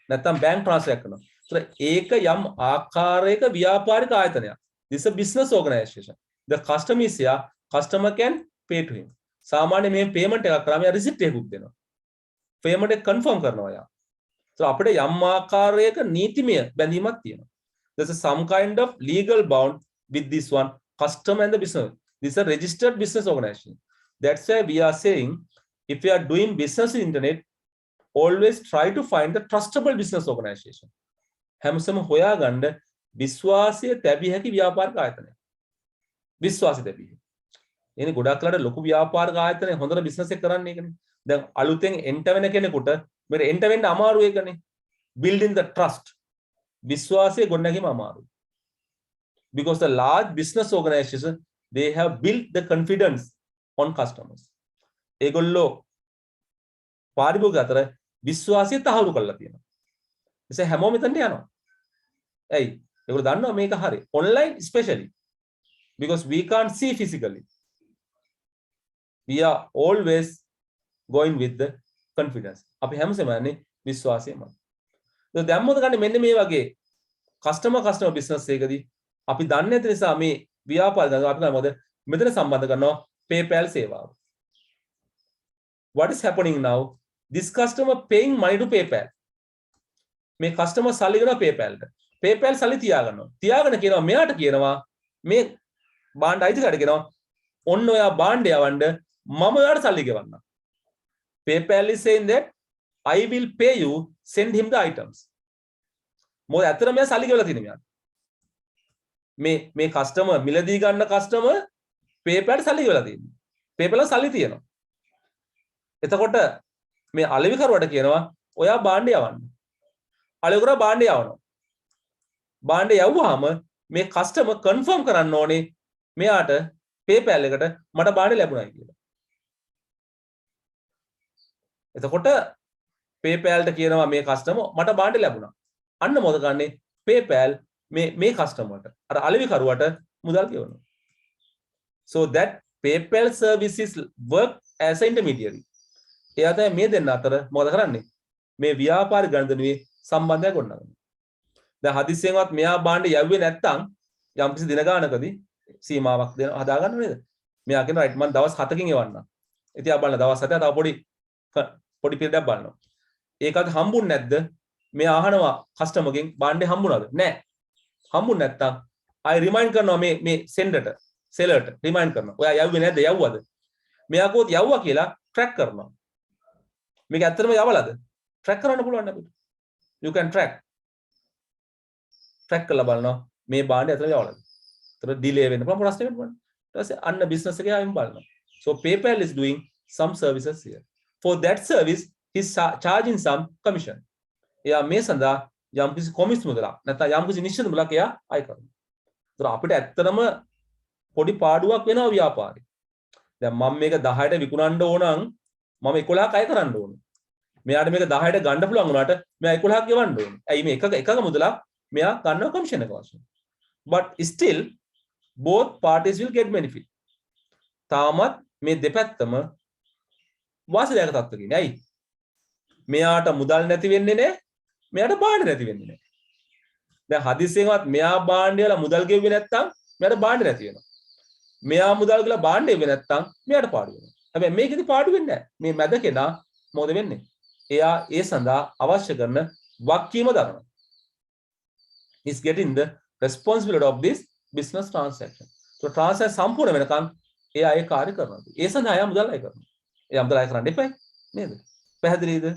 නැත්නම් බැංක් ට්‍රාන්ස්ෆර් කරනවා. ඒතර ඒක යම් ආකාරයක ව්‍යාපාරික ආයතනයක්. This is a business organization. The customer is here, customer can pay to him. සාමාන්‍ය මේ payment එකක් කරාම යා receipt එකකුත් දෙනවා. payment එක confirm කරනවා යා. So අපිට යම් ආකාරයක නීතිමය බැඳීමක් තියෙනවා. There's some kind of legal bound with this one, customer and the business. This is a registered business organization. That's why we are saying, if we are doing business in internet, always try to find the trustable business organization. හැමසම හොයාගන්න විශ්වාසය තැබිය හැකි ව්‍යාපාරික ආයතනයක්. විශ්වාසය තැබිය හැකි. එනේ ගොඩක් වෙලාට ලොකු ව්‍යාපාරික ආයතන හොඳට බිස්නස් එක කරන්නේ ඒකනේ. දැන් අලුතෙන් එන්ටර් වෙන කෙනෙකුට මේක එන්ටර් වෙන්න අමාරු ඒකනේ. Building the trust. විශ්වාසය ගොඩනැගීම අමාරුයි. Because the large business organization, they have built the confidence on customers. ඒගොල්ලෝ පාරිභෝගික අතර විශ්වාසය තහවුරු කරලා තියෙනවා. එසේ හැමෝම මෙතනට යනවා. ඇයි? ඒගොල්ලෝ දන්නවා මේක හරි. Online especially. Because we can't see physically. We are always going with the confidence. අපි හැමසෙම යන්නේ විශ්වාසයෙන්මයි. ඒක දැන් මොකද ගන්නේ මෙන්න මේ වගේ customer business එකකදී අපි දන්නේ නැති නිසා මේ ව්‍යාපාර අපි මොකද මෙතන සම්බන්ධ කරනවා PayPal සේවාව. What is happening now? This customer paying money to PayPal. මේ customer සල්ලි ගෙනවා PayPal ට. PayPal සල්ලි තියාගන්නවා. තියාගෙන කියනවා මෙයාට කියනවා මේ බාණ්ඩ අයිතිකාරට කියනවා ඔන්න ඔයා බාණ්ඩය යවන්න මම ඔයාට සල්ලි ගෙවන්නම්. PayPal is saying that I will pay you, send him the items. මොකද ඇත්තටම මෙයා සල්ලි ගෙවලා තියෙනවා මෙයාට. මේ කස්ටමර් මිලදී ගන්න කස්ටමර් PayPal සල්ලි ගෙවලා තියෙනවා. PayPal සල්ලි තියෙනවා. එතකොට මේ අලෙවිකරුවට කියනවා ඔයා බාණ්ඩය යවන්න. අලෙවිකරුවා බාණ්ඩය යවනවා. බාණ්ඩය යවුවාම මේ කස්ටමර් කන්ෆර්ම් කරන්න ඕනේ මෙයාට PayPal එකට මට බාණ්ඩය ලැබුණයි කියලා. එතකොට PayPal ට කියනවා මේ කස්ටමර් මට බාණ්ඩය ලැබුණා. අන්න මොකද ගන්නේ PayPal මේ කස්ටමර්ට අර අලෙවිකරුවට මුදල් ගෙවනවා. So that PayPal services work as an intermediary. එයා තමයි මේ දෙන්න අතර මොකද කරන්නේ? මේ ව්‍යාපාරික ගණදෙනුවේ සම්බන්ධයක් ගොඩනගනවා. දැන් හදිස්සියෙන්වත් මෙයා බාණ්ඩ යවුවේ නැත්තම් යම්කිසි දින ගානකදී සීමාවක් දෙන හදාගන්න නේද? මෙයා කියනවා රයිට් මම දවස් 7කින් එවන්නම්. ඉතින් ආ බලන්න දවස් 7 තව පොඩි පීරියඩයක් බලනවා. ඒකත් හම්බුන්නේ නැද්ද? මෙයා අහනවා කස්ටමර්ගෙන් බාණ්ඩේ හම්බුණාද? නැහැ. හම්බුනේ නැත්තම් I remind කරනවා මේ sender sellerට remind කරනවා. ඔයා යවුවේ නැද්ද? යවුවද? මෙයා කෝත් යවුවා කියලා track කරනවා. මේක ඇත්තටම යවලාද? track කරන්න පුළුවන් අපිට. You can track කරලා බලනවා මේ බාණ්ඩය ඇත්තටම යවලාද? ඒතර delay වෙන්න පුළුවන් ප්‍රශ්න වෙන්න පුළුවන්. ඊට පස්සේ අන්න business එකේ ආයෙම බලනවා. So PayPal is doing some services here. For that service he is charging some commission. එයා මේ සඳහා යම්කිසි කොමිස් මුදලක් නැත්නම් යම්කිසි නිශ්චිත මුදලක් එයා අය කරනවා. ඒතර අපිට ඇත්තටම පොඩි පාඩුවක් වෙනවා ව්‍යාපාරේ. දැන් මම මේක 10ට විකුණන්න ඕන නම් මම 11ක් අය කරන්න ඕනේ. මෙයාට මේක 10ට ගන්න පුළුවන් වුණාට මෙයා 11ක් ගෙවන්න ඕනේ. ඇයි මේ එකක මුදලක් මෙයා ගන්නවා කමිෂන් එක වශයෙන්. But still both parties will get benefit. තාමත් මේ දෙපැත්තම වාසිදායක තත්ත්වක ඉන්නේ. ඇයි? මෙයාට මුදල් නැති වෙන්නේ නැහැ. මෙයාට බාණ්ඩ නැති වෙන්නේ නැහැ. දැන් හදිස්සියෙන්වත් මෙයා බාණ්ඩය වල මුදල් ගෙවුවේ නැත්තම් මෙයාට බාණ්ඩ නැති වෙනවා. මෙයා මුදල් ගලා බාණ්ඩ ගෙවුවේ නැත්තම් මෙයාට පාඩු වෙනවා. හැබැයි මේකෙදි පාඩු වෙන්නේ නැහැ. මේ මැද කෙනා මොකද වෙන්නේ? එයා ඒ සඳහා අවශ්‍ය කරන වක්කීම දරනවා. Is getting the responsibility of this business transaction. So transaction සම්පූර්ණ වෙනකන් එයා ඒ කාර්ය කරනවා. ඒ සඳහා එයා මුදල් අය කරනවා. එයා මුදල් අය කරන්න එපා නේද? පැහැදිලිද?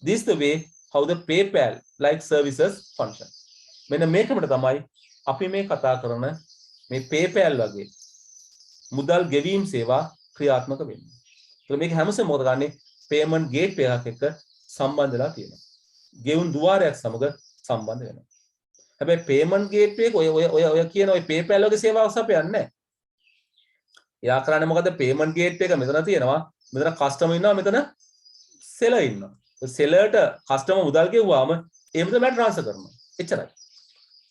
This the way how the PayPal like services function. මෙන්න මේකමට තමයි අපි මේ කතා කරන මේ PayPal වගේ මුදල් ගෙවීම් සේවා ක්‍රියාත්මක වෙන්නේ. ඒත් මේක හැමසෙම මොකද ගන්නේ payment gateway එකක් එක්ක සම්බන්ධ වෙලා තියෙනවා. ගෙවුම් දුවාරයක් සමග සම්බන්ධ වෙනවා. හැබැයි payment gateway එක ඔය කියන ඔය PayPal වගේ සේවාවක් සපයන්නේ නැහැ. එයා කරන්නේ මොකද payment gateway එක මෙතන තියෙනවා මෙතන කස්ටමර් ඉන්නවා මෙතන සෙලර් ඉන්නවා. සෙලර්ට කස්ටමර් මුදල් ගෙවුවාම ඒ මුදල මට ට්‍රාන්ස්ෆර් කරනවා. එච්චරයි.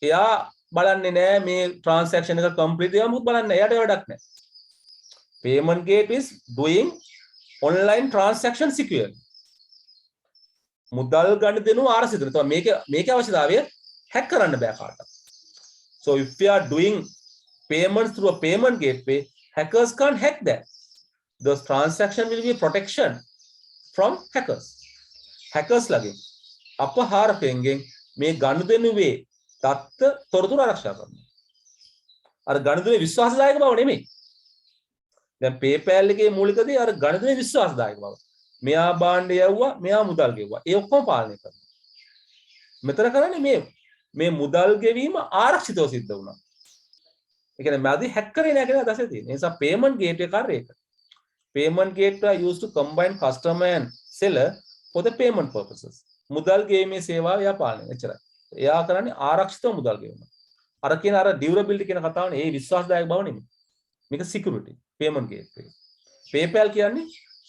එයා බලන්නේ නැහැ මේ ට්‍රාන්සැක්ෂන් එක කම්ප්ලීට් වෙනවා මොකද බලන්නේ නැහැ. එයාට වැඩක් නැහැ. Payment gateway is doing online transaction secure. මුදල් ගන්න දෙනුව ආරක්ෂිත වෙනවා. මේකේ අවශ්‍යතාවය hack කරන්න බෑ කාටවත්. So if we are doing payments through a payment gateway, hackers can't hack that. Those transaction will be protection from hackers. Hackers ලගෙන් අපහාරකයන්ගෙන් මේ ගනුදෙනුවේ තත්ත්ව තොරතුරු ආරක්ෂා කරනවා. අර ගනුදෙනුවේ විශ්වාසදායක බව නෙමෙයි. දැන් PayPal එකේ මූලික දේ අර ගණිතයේ විශ්වාසදායක බව. මෙයා භාණ්ඩ යවුවා, මෙයා මුදල් ගෙවුවා. ඒ ඔක්කොම පාලනය කරනවා. මෙතන කරන්නේ මේ මුදල් ගෙවීම ආරක්ෂිතව සිද්ධ වුණා. ඒ කියන්නේ මාදී හැක් කරේ නැහැ කියලා දැසේ තියෙනවා. ඒ නිසා payment gateway කාර්යය ඒක. Payment gateway are used to combine customer and seller for the payment purposes. මුදල් ගෙවීමේ සේවාව එයා පාලනය. එච්චරයි. එයා කරන්නේ ආරක්ෂිතව මුදල් ගෙවීම. අර කියන අර durability කියන කතාවනේ ඒ විශ්වාසදායක බව නෙමෙයි. මේක security. Payment gateway. PayPal කියන්නේ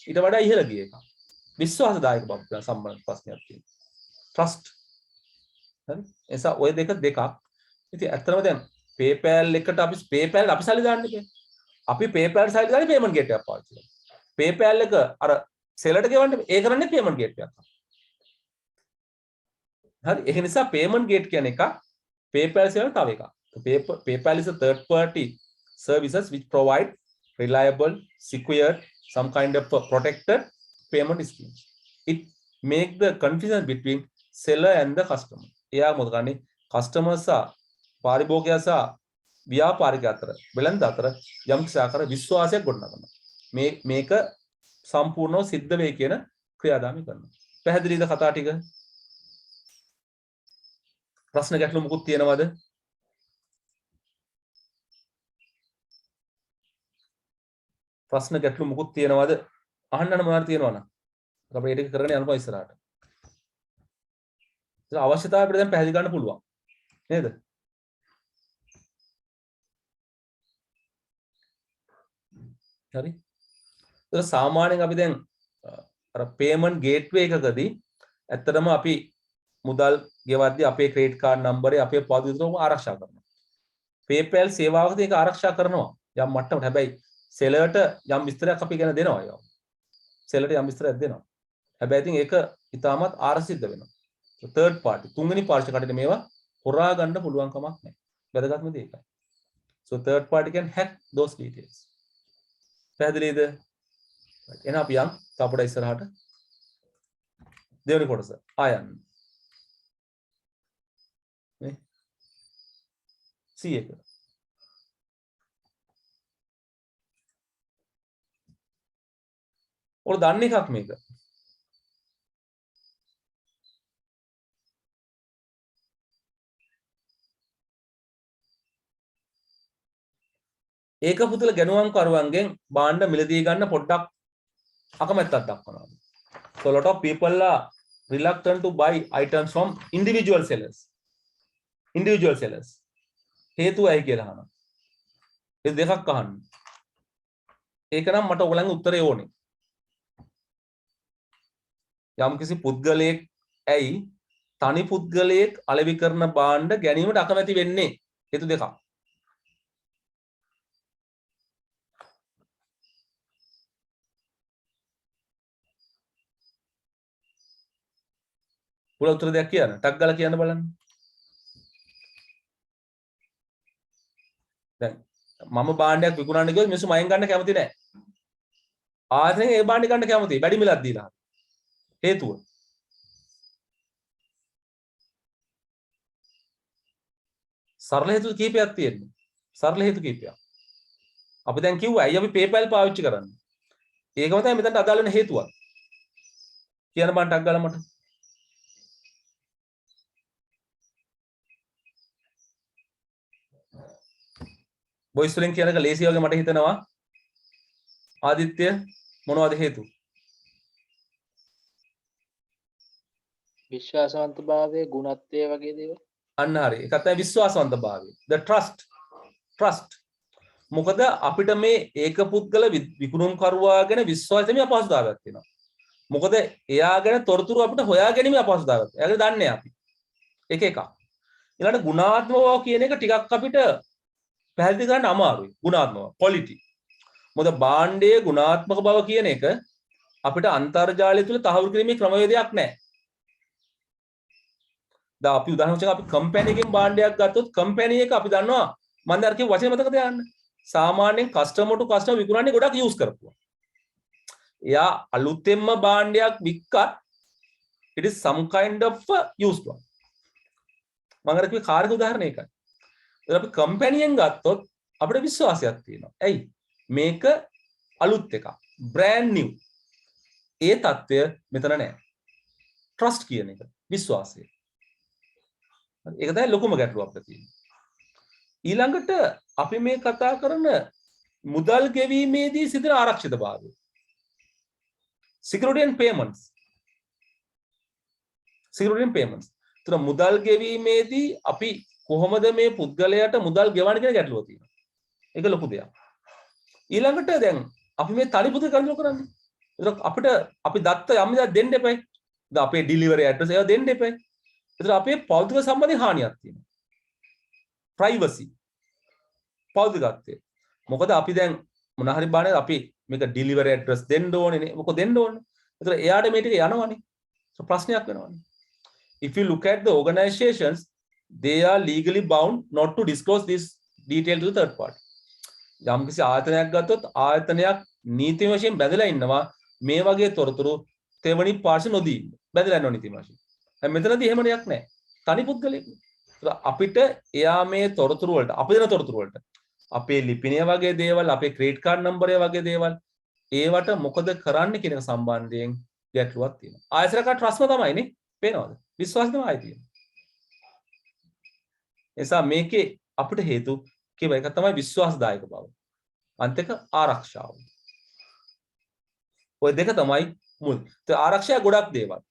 ඊට වඩා ඉහළ ගිය එකක්. විශ්වාසදායක බව සම්බන්ධ ප්‍රශ්නයක් තියෙනවා. Trust. හරි? එසා ඔය දෙකක්. ඉතින් ඇත්තටම දැන් PayPal එකට අපි සල්ලි දාන්නේ නැහැ. අපි PayPal සල්ලි දාන්නේ payment gateway එකක් පාවිච්චි කරලා. PayPal එක අර සෙලර්ට ගෙවන්නේ ඒ කරන්නේ payment gateway එකක්. හරි? ඒ නිසා payment gateway කියන එක PayPal සෙලර් තව එකක්. PayPal is a third party services which provide reliable, secure, some kind of protected payment scheme. It make the confusion between seller and the customer. එයා මොකද කරන්නේ? customers සහ පාරිභෝගිකයා සහ ව්‍යාපාරිකයා අතර බෙලන්ද අතර යම් කිසි විශ්වාසයක් ගොඩනගනවා. මේක සම්පූර්ණව සිද්ධ වෙයි කියන ක්‍රියාදාමය කරනවා. පැහැදිලිද කතා ටික? ප්‍රශ්න ගැටලු මොකුත් තියෙනවද? ප්‍රශ්න ගැටලු මොකුත් තියෙනවද? අහන්න මොනවද තියෙනවනම් අපිට ඒක කරගෙන යනවා ඉස්සරහට. ඒක අවශ්‍යතාවය අපිට දැන් පැහැදිලි කරන්න පුළුවන්. නේද? හරි. ඒක සාමාන්‍යයෙන් අපි දැන් අර payment gateway එකකදී ඇත්තටම අපි මුදල් ගෙවද්දී අපේ credit card number අපේ පාස්වර්ඩ් විතරම ආරක්ෂා කරනවා. PayPal සේවාවකදී ඒක ආරක්ෂා කරනවා යම් මට්ටමකට. හැබැයි සෙලර්ට යම් විස්තරයක් අපි ගැන දෙනවා යෝ. සෙලර්ට යම් විස්තරයක් දෙනවා. හැබැයි ඉතින් ඒක ඉතාමත් ආරක්ෂිත වෙනවා. third party තුන්වෙනි පාර්ශ්ව කටට මේවා හොරා ගන්න පුළුවන් කමක් නැහැ. වැදගත්ම දේ ඒකයි. So third party can hack those details. පැහැදිලිද? එහෙනම් අපි යන් තාපඩ ඉස්සරහට දෙවෙනි කොටස ආයන්. නේ? C එක. ඔයාලා දන්න එකක් මේක. ඒක පුදුල ගැනුවම් කරුවන්ගෙන් භාණ්ඩ මිලදී ගන්න පොඩ්ඩක් අකමැත්තක් දක්වනවා. So a lot of people are reluctant to buy items from individual sellers. හේතුව ඇයි කියලා අහනවා. ඒ දෙකක් අහන්න. ඒක නම් මට ඔයගලන්ගේ උත්තරේ ඕනේ. යම්කිසි පුද්ගලයෙක් ඇයි තනි පුද්ගලයෙක් අලෙවි කරන භාණ්ඩ ගැනීමට අකමැති වෙන්නේ? හේතු දෙකක්. පුළ උත්තර දෙයක් කියන්න. ටක් ගාලා කියන්න බලන්න. දැන් මම භාණ්ඩයක් විකුණන්න ගියොත් මිනිස්සු මයෙන් ගන්න කැමති නැහැ. ආයෙත් ඒ භාණ්ඩ ගන්න කැමතියි. වැඩි මිලක් දීලා. හේතුව සරල හේතු කීපයක් තියෙනවා. සරල හේතු කීපයක්. අපි දැන් කිව්වා ඇයි අපි PayPal පාවිච්චි කරන්නේ? ඒකම තමයි මෙතනට අදාළ වෙන හේතුවක්. කියන්න බං ටක් ගාලා මට. වොයිස් වලින් කියන එක ලේසි වගේ මට හිතෙනවා. ආදිත්‍ය මොනවද හේතු? විශ්වාසවන්තභාවය, ගුණත්වය වගේ දේවල්. අන්න හරි. ඒකත් තමයි විශ්වාසවන්තභාවය. The trust. මොකද අපිට මේ ඒක පුද්ගල විකුණුම් කරුවා ගැන විශ්වාසයෙන් අපහසුතාවයක් තියෙනවා. මොකද එයා ගැන තොරතුරු අපිට හොයා ගැනීම අපහසුතාවයක්. එයාගේ දන්නේ අපි. එක එකක්. ඊළඟට ගුණාත්මක බව කියන එක ටිකක් අපිට පැහැදිලි කරන්න අමාරුයි. ගුණාත්මක quality. මොකද භාණ්ඩයේ ගුණාත්මක බව කියන එක අපිට අන්තර්ජාලය තුල තහවුරු කිරීමේ ක්‍රමවේදයක් නැහැ. දැන් අපි උදාහරණයක් වශයෙන් අපි කම්පැනි එකෙන් භාණ්ඩයක් ගත්තොත් කම්පැනි එක අපි දන්නවා මම දැන් අර කිව්ව වචනේ මතකද යන්න. සාමාන්‍යයෙන් කස්ටමර් ටු කස්ටමර් විකුණන්නේ ගොඩක් යූස් කරපුවා. එයා අලුතෙන්ම භාණ්ඩයක් වික්කත් it is some kind of a used one. මම අර කිව්වේ කාර්ක උදාහරණයකයි. ඒත් අපි කම්පැනියෙන් ගත්තොත් අපිට විශ්වාසයක් තියෙනවා. ඇයි? මේක අලුත් එකක්. brand new. ඒ தত্ত্বය මෙතන නැහැ. trust කියන එක විශ්වාසය. ඒක තමයි ලොකුම ගැටලුව අපිට තියෙන්නේ. ඊළඟට අපි මේ කතා කරන මුදල් ගෙවීමේදී සිදුවන ආරක්ෂිතභාවය. security and payments. security and payments. ඒතර මුදල් ගෙවීමේදී අපි කොහොමද මේ පුද්ගලයාට මුදල් ගෙවන්නේ කියන ගැටලුව තියෙනවා. ඒක ලොකු දෙයක්. ඊළඟට දැන් අපි මේ තනි පුද්ගල කන්ට්‍රෝල් කරන්නේ. ඒතර අපිට අපි දත්ත යම් දෙයක් දෙන්න එපයි. දැන් අපේ ඩිලිවරි ඇඩ්‍රස් ඒවා දෙන්න එපයි. ඒතර අපේ පෞද්ගලික සම්බන්ධයෙන් හානියක් තියෙනවා. privacy. පෞද්ගලිකත්වය. මොකද අපි දැන් මොන හරි බානේ අපි මේක ඩිලිවරි ඇඩ්‍රස් දෙන්න ඕනේ නේ. මොකද දෙන්න ඕනේ. ඒතර එයාට මේ ටික යනවනේ. ප්‍රශ්නයක් වෙනවනේ. If you look at the organizations, they are legally bound not to disclose this detail to the third party. යම් කිසි ආයතනයක් ගත්තොත් ආයතනයක් නීති වශයෙන් බැඳලා ඉන්නවා මේ වගේ තොරතුරු තෙවණි පාර්ශ්ව නොදී බැඳලා යනවා නීති වශයෙන්. දැන් මෙතනදී එහෙම දෙයක් නැහැ. තනි පුද්ගලෙක්. අපිට එයා මේ තොරතුරු වලට අපි දෙන තොරතුරු වලට අපේ ලිපිණය වගේ දේවල් අපේ ක්‍රෙඩිට් කාඩ් නම්බරය වගේ දේවල් ඒවට මොකද කරන්න කියන එක සම්බන්ධයෙන් ගැටලුවක් තියෙනවා. ආයතනක ට්‍රස්ට්ම තමයිනේ. පේනවද? විශ්වාස තමයි තියෙන්නේ. එසා මේකේ අපිට හේතු කියව එක තමයි විශ්වාසදායක බව. අන්තික ආරක්ෂාව. ඔය දෙක තමයි මුල්. ඒ ආරක්ෂා ගොඩක් දේවල්.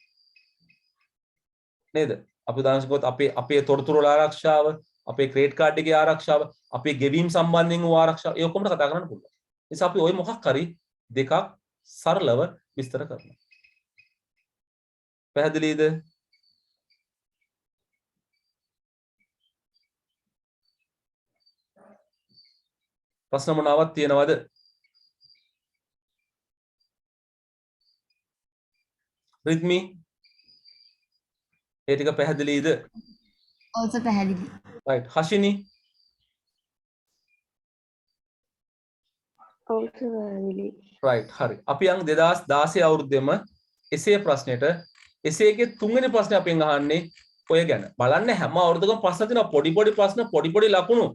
නේද? අපි උදාහරණයක් අපේ තොරතුරු වල ආරක්ෂාව, අපේ ක්‍රෙඩිට් කාඩ් එකේ ආරක්ෂාව, අපේ ගෙවීම් සම්බන්ධයෙන් වූ ආරක්ෂාව ඒ ඔක්කොම කතා කරන්න පුළුවන්. ඒ නිසා අපි ওই මොකක් හරි දෙකක් සරලව විස්තර කරනවා. පැහැදිලිද? ප්‍රශ්න මොනවාක් තියෙනවද? රිද්මි ඒ ටික පැහැදිලිද? also පැහැදිලි. right හෂිනි also පැහැදිලි. right හරි. අපි යන් 2016 අවුරුද්දෙම එසේ ප්‍රශ්නෙට එසේගේ තුන්වෙනි ප්‍රශ්නේ අපෙන් අහන්නේ ඔය ගැන. බලන්න හැම අවුරුද්දකම ප්‍රශ්න තියෙනවා පොඩි පොඩි ප්‍රශ්න පොඩි පොඩි ලකුණු.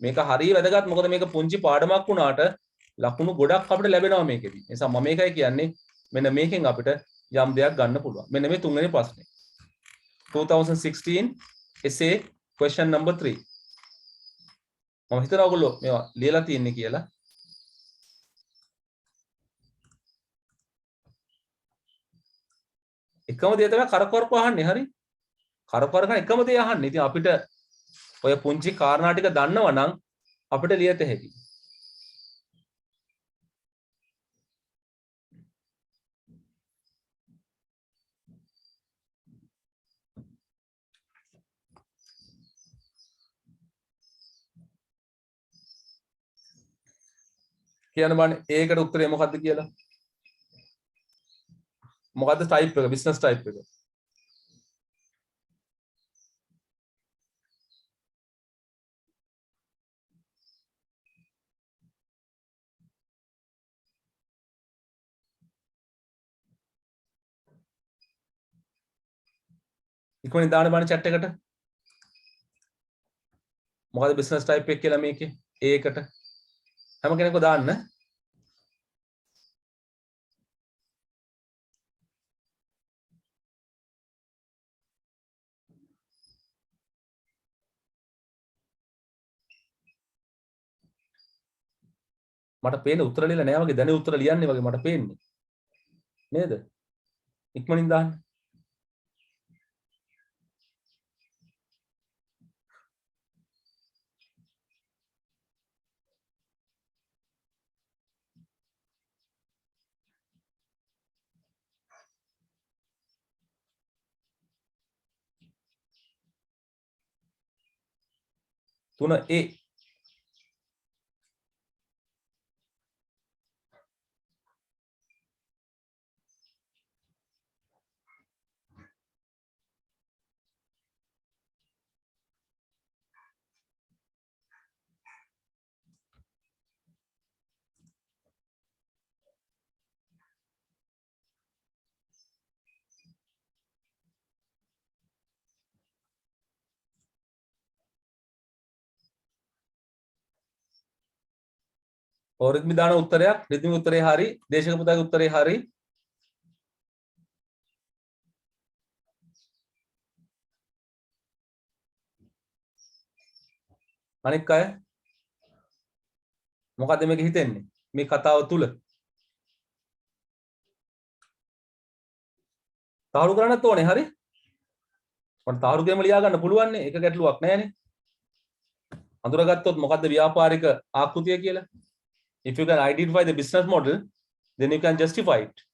මේක හරිය වැදගත් මොකද මේක පුංචි පාඩමක් වුණාට ලකුණු ගොඩක් අපිට ලැබෙනවා මේකෙදි. ඒ නිසා මම මේකයි කියන්නේ මෙන්න මේකෙන් අපිට යම් දෙයක් ගන්න පුළුවන්. මෙන්න මේ තුන්වෙනි ප්‍රශ්නේ. 2016 essay question number 3. මම හිතනවා ඔයගොල්ලෝ මේවා ලියලා තියෙන්නේ කියලා. එකම දේ තමයි කරකවරප අහන්නේ හරි. කරකවර කරන එකම දේ අහන්නේ. ඉතින් අපිට ඔය පුංචි කාරණා ටික දන්නවා නම් අපිට ලියත හැකියි. කියන්න බෑනේ ඒකට උත්තරේ මොකද්ද කියලා. මොකද්ද ටයිප් එක බිස්නස් ටයිප් එක? ඉක්මනින් දාන්න බෑනේ chat එකට. මොකද්ද බිස්නස් ටයිප් එක කියලා මේකේ? ඒකට හැම කෙනෙක්ව දාන්න. මට පේන උත්තර ලියලා නෑ වගේ දැනේ උත්තර ලියන්නේ වගේ මට පේන්නේ. නේද? ඉක්මනින් දාන්න. 3A और රිද්මි දාන උත්තරයක් රිද්මි උත්තරේ හරි දේශක පුතාගේ උත්තරේ හරි අනික් අය මොකද්ද මේක හිතෙන්නේ මේ කතාව තුල තාරු කරන්නත් ඕනේ හරි මට තාරු ගේම ලියා ගන්න පුළුවන් නේ ඒක ගැටලුවක් නැහැනේ අඳුරගත්තොත් මොකද්ද ව්‍යාපාරික ආකෘතිය කියලා if you can identify the business model then you can justify it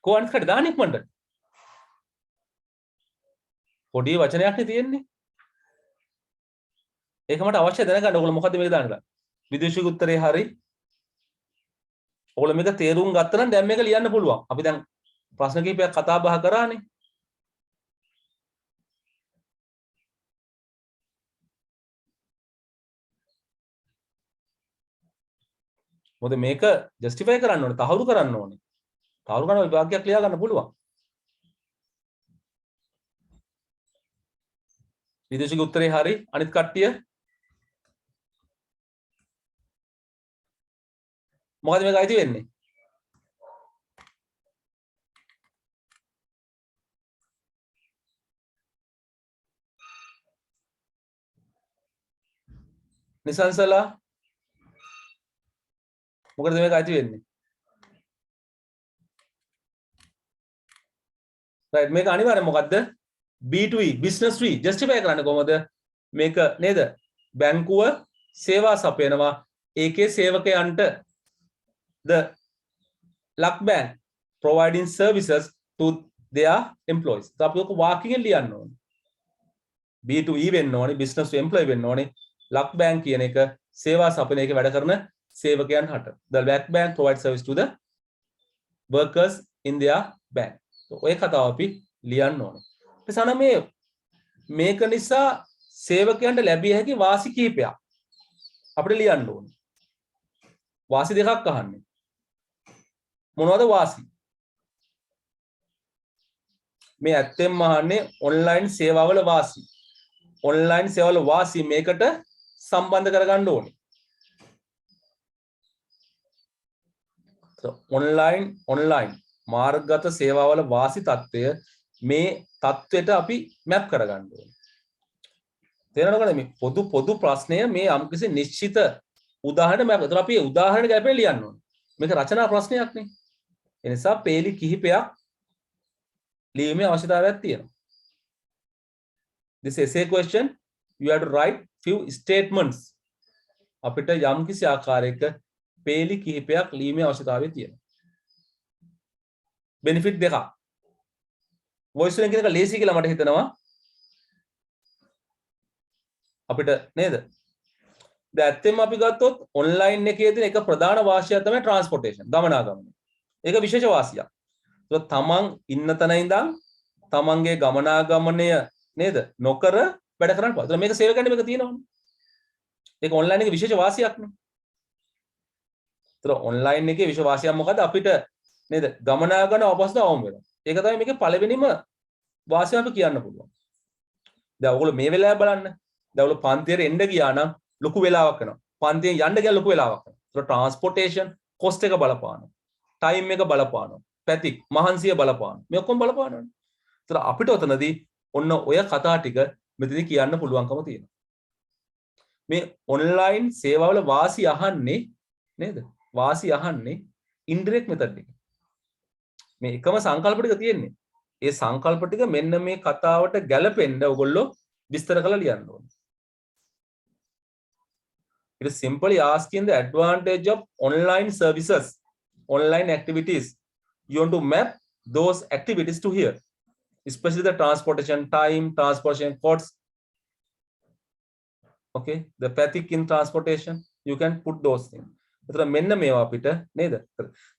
කො අනිත් කට දාන්න ඉක්මනට පොඩි වචනයක් නේ තියෙන්නේ ඒක මට අවශ්‍ය දැනගන්න ඕගොල්ලෝ මොකද්ද මේක දාන්නලා විදේශික උත්තරේ හරි ඕගොල්ලෝ මේක තේරුම් ගත්තා නම් දැන් මේක ලියන්න පුළුවන් අපි දැන් ප්‍රශ්න කිහිපයක් කතා බහ කරානේ මොකද මේක ජස්ටිෆයි කරන්න ඕනේ තහවුරු කරන්න ඕනේ තහවුරු කරන විභාගයක් ලියා ගන්න පුළුවන් විදේශික උත්තරේ හරි අනිත් කට්ටිය මොකද මේක අයිති වෙන්නේ නිසංසලා මොකද මේක අයිති වෙන්නේ right මේක අනිවාර්යෙන් මොකද්ද B2E business tree justify කරන්න කොහමද මේක නේද බැංකුව සේවා සපයනවා ඒකේ සේවකයන්ට the luck bank providing services to their employees අපි ඔක වාක්‍යයෙන් ලියන්න ඕනේ B2E වෙන්න ඕනේ business to employee වෙන්න ඕනේ luck bank කියන එක සේවා සපයන එකේ වැඩ කරන සේවකයන් හට the luck bank provides service to the workers in their bank ඔය කතාව අපි ලියන්න ඕනේ එතන මේක නිසා සේවකයන්ට ලැබිය හැකි වාසි කිහිපයක් අපිට ලියන්න ඕනේ වාසි දෙකක් අහන්නේ මොනවද වාසි මේ ඇත්තෙන්ම අහන්නේ ඔන්ලයින් සේවාවල වාසි ඔන්ලයින් සේවාවල වාසි මේකට සම්බන්ධ කරගන්න ඕනේ ඔන්ලයින් මාර්ගගත සේවාවල වාසි තත්ත්වය මේ තත්ත්වයට අපි මැප් කරගන්න ඕනේ තේරෙනවද මේ පොදු ප්‍රශ්නය මේ යම්කිසි නිශ්චිත උදාහරණ මැප් ඒතර අපි උදාහරණ ගැලපෙන්න ලියන්න ඕනේ මේක රචනා ප්‍රශ්නයක් නේ ඒ නිසා පේලි කිහිපයක් ලියීමේ අවශ්‍යතාවයක් තියෙනවා this essay question you have to write few statements අපිට යම්කිසි ආකාරයක පේලි කිහිපයක් ලියීමේ අවශ්‍යතාවය තියෙනවා benefit දෙකක් voice එකෙන් කියන එක ලේසි කියලා මට හිතෙනවා අපිට නේද දැන් ඇත්තෙන්ම අපි ගත්තොත් ඔන්ලයින් එකේ තියෙන එක ප්‍රධාන වාසියක් තමයි ට්‍රාන්ස්පෝර්ටේෂන් ගමනාගමනය ඒක විශේෂ වාසියක් ඒක තමන් ඉන්න තැන ඉඳන් තමන්ගේ ගමනාගමනය නේද නොකර වැඩ කරන්න පුළුවන් ඒක මේක සේවකයන්ට මේක තියෙනවනේ ඒක ඔන්ලයින් එකේ විශේෂ වාසියක් නේ ඒක ඔන්ලයින් එකේ විශේෂ වාසියක් මොකද අපිට නේද ගමනාගමන අවස්ථාව අවම වෙනවා ඒක තමයි මේකේ පළවෙනිම වාසිය අපි කියන්න පුළුවන් දැන් ඔයගොල්ලෝ මේ වෙලාව බලන්න දැන් ඔයගොල්ලෝ පන්තියට එන්න ගියා නම් ලොකු වෙලාවක් යනවා පන්තියෙන් යන්න ගියා ලොකු වෙලාවක් යනවා ඒක ට්‍රාන්ස්පෝර්ටේෂන් කොස්ට් එක බලපානවා ටයිම් එක බලපානවා පැතික් මහන්සිය බලපානවා මේ ඔක්කොම බලපානවානේ ඒතර අපිට උතනදී ඔන්න ඔය කතා ටික මෙතනදී කියන්න පුළුවන්කම තියෙනවා මේ ඔන්ලයින් සේවාවල වාසි අහන්නේ නේද වාසි අහන්නේ ඉන්ඩිරෙක්ට් මෙතඩ් එක මේ එකම සංකල්ප ටික තියෙන්නේ ඒ සංකල්ප ටික මෙන්න මේ කතාවට ගැලපෙන්න ඔයගොල්ලෝ විස්තර කරලා ලියන්න ඕනේ It is simply asking the advantage of online services, online activities. You want to map those activities to here, especially the transportation time, transportation costs. Okay, the fatigue in transportation, you can put those things. එතන මෙන්න මේවා අපිට නේද?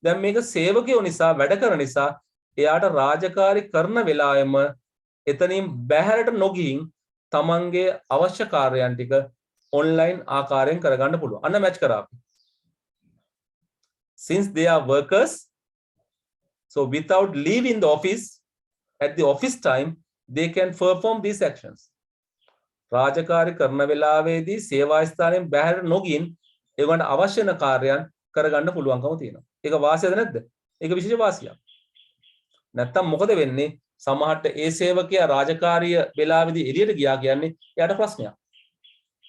දැන් මේක සේවකයෝ නිසා වැඩ කරන නිසා එයාට රාජකාරී කරන වෙලාවෙම එතනින් බැහැරට නොගිහින් තමන්ගේ අවශ්‍ය කාර්යයන් ටික online ආකාරයෙන් කරගන්න පුළුවන්. අන්න මැච් කරා අපි. Since they are workers, so without leaving the office, at the office time, they can perform these actions. රාජකාරී කරන වෙලාවේදී සේවා ස්ථානයෙන් බැහැරට නොගින් ඒගොල්ලන්ට අවශ්‍ය වෙන කාර්යයන් කරගන්න පුළුවන්කම තියෙනවා. ඒක වාසියද නැද්ද? ඒක විශේෂ වාසියක්. නැත්තම් මොකද වෙන්නේ? සමහරට ඒ සේවකයා රාජකාරිය වෙලාවේදී එළියට ගියා කියන්නේ එයාට ප්‍රශ්නයක්.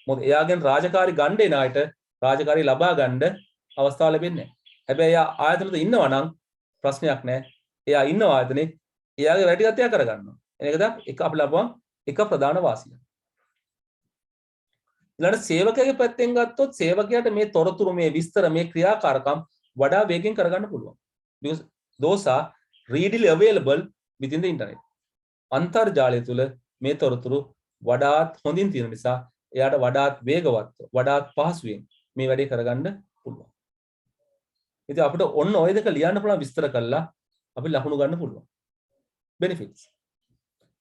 මොකද එයාගෙන් රාජකාරී ගන්න එන අයට රාජකාරී ලබා ගන්න අවස්ථාව ලැබෙන්නේ නැහැ. හැබැයි එයා ආයතනෙක ඉන්නවා නම් ප්‍රශ්නයක් නැහැ. එයා ඉන්න ආයතනේ එයාගේ වැඩ ටිකත් එයා කරගන්නවා. එනකද එක අපි ලබුවා එක ප්‍රධාන වාසිය. ඊළඟ සේවකයාගේ පැත්තෙන් ගත්තොත් සේවකයාට මේ තොරතුරු මේ විස්තර මේ ක්‍රියාකාරකම් වඩා වේගෙන් කරගන්න පුළුවන්. because those are readily available within the internet. අන්තර්ජාලය තුල මේ තොරතුරු වඩාත් හොඳින් තියෙන නිසා එයාට වඩාත් වේගවත් වඩාත් පහසුවෙන් මේ වැඩේ කරගන්න පුළුවන්. ඉතින් අපිට ඔන්න ඔය දෙක ලියන්න පුළුවන් විස්තර කළා අපි ලකුණු ගන්න පුළුවන්. benefits.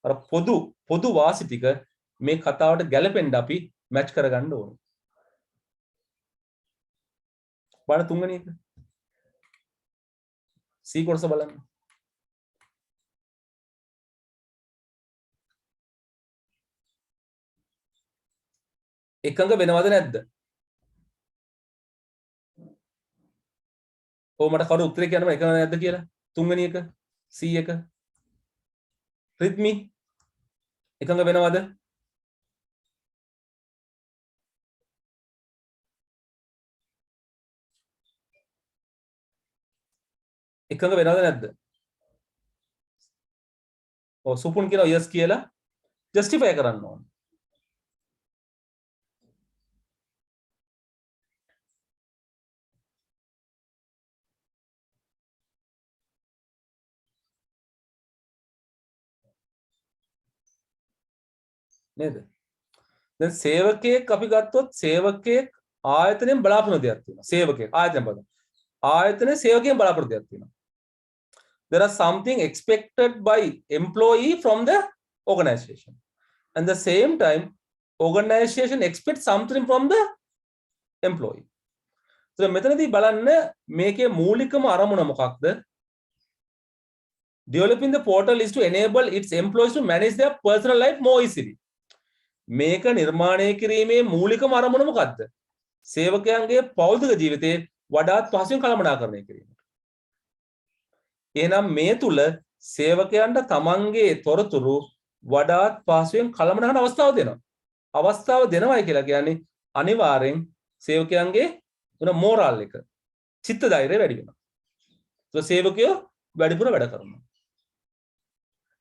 අර පොදු වාසි ටික මේ කතාවට ගැලපෙන්න අපි මැච් කරගන්න ඕනේ. බලන්න තුන්වෙනි එක. C කොටස බලන්න. එකඟ වෙනවද නැද්ද? ඔව් මට කවුරු උත්තරේ කියන්න බෑ එකඟ නැද්ද කියලා. තුන්වෙනි එක C එක. රිද්මි එකඟ වෙනවද? එකඟ වෙනවද නැද්ද? ඔව් සුපුන් කියනවා yes කියලා ජස්ටිෆයි කරන්න ඕන. නේද? දැන් සේවකයෙක් අපි ගත්තොත් සේවකයෙක් ආයතනයෙන් බලාපොරොත්තු දෙයක් තියෙනවා. සේවකයෙක් ආයතනයෙන් බලන්න. ආයතනයේ සේවකයෙන් බලාපොරොත්තු දෙයක් තියෙනවා. There are something expected by employee from the organization. And the same time, organization expects something from the employee. So මෙතනදී බලන්න මේකේ මූලිකම අරමුණ මොකක්ද? Developing the portal is to enable its employees to manage their personal life more easily. මේක නිර්මාණය කිරීමේ මූලිකම අරමුණ මොකක්ද? සේවකයන්ගේ පෞද්ගලික ජීවිතේ වඩාත් පහසුවෙන් කළමනාකරණය කිරීම. එහෙනම් මේ තුල සේවකයන්ට තමන්ගේ තොරතුරු වඩාත් පහසුවෙන් කළමනාකරන අවස්ථාව දෙනවා. අවස්ථාව දෙනවයි කියලා කියන්නේ අනිවාර්යෙන් සේවකයන්ගේ උන මෝරල් එක චිත්ත ධෛර්යය වැඩි වෙනවා. ඒක සේවකයෝ වැඩිපුර වැඩ කරනවා.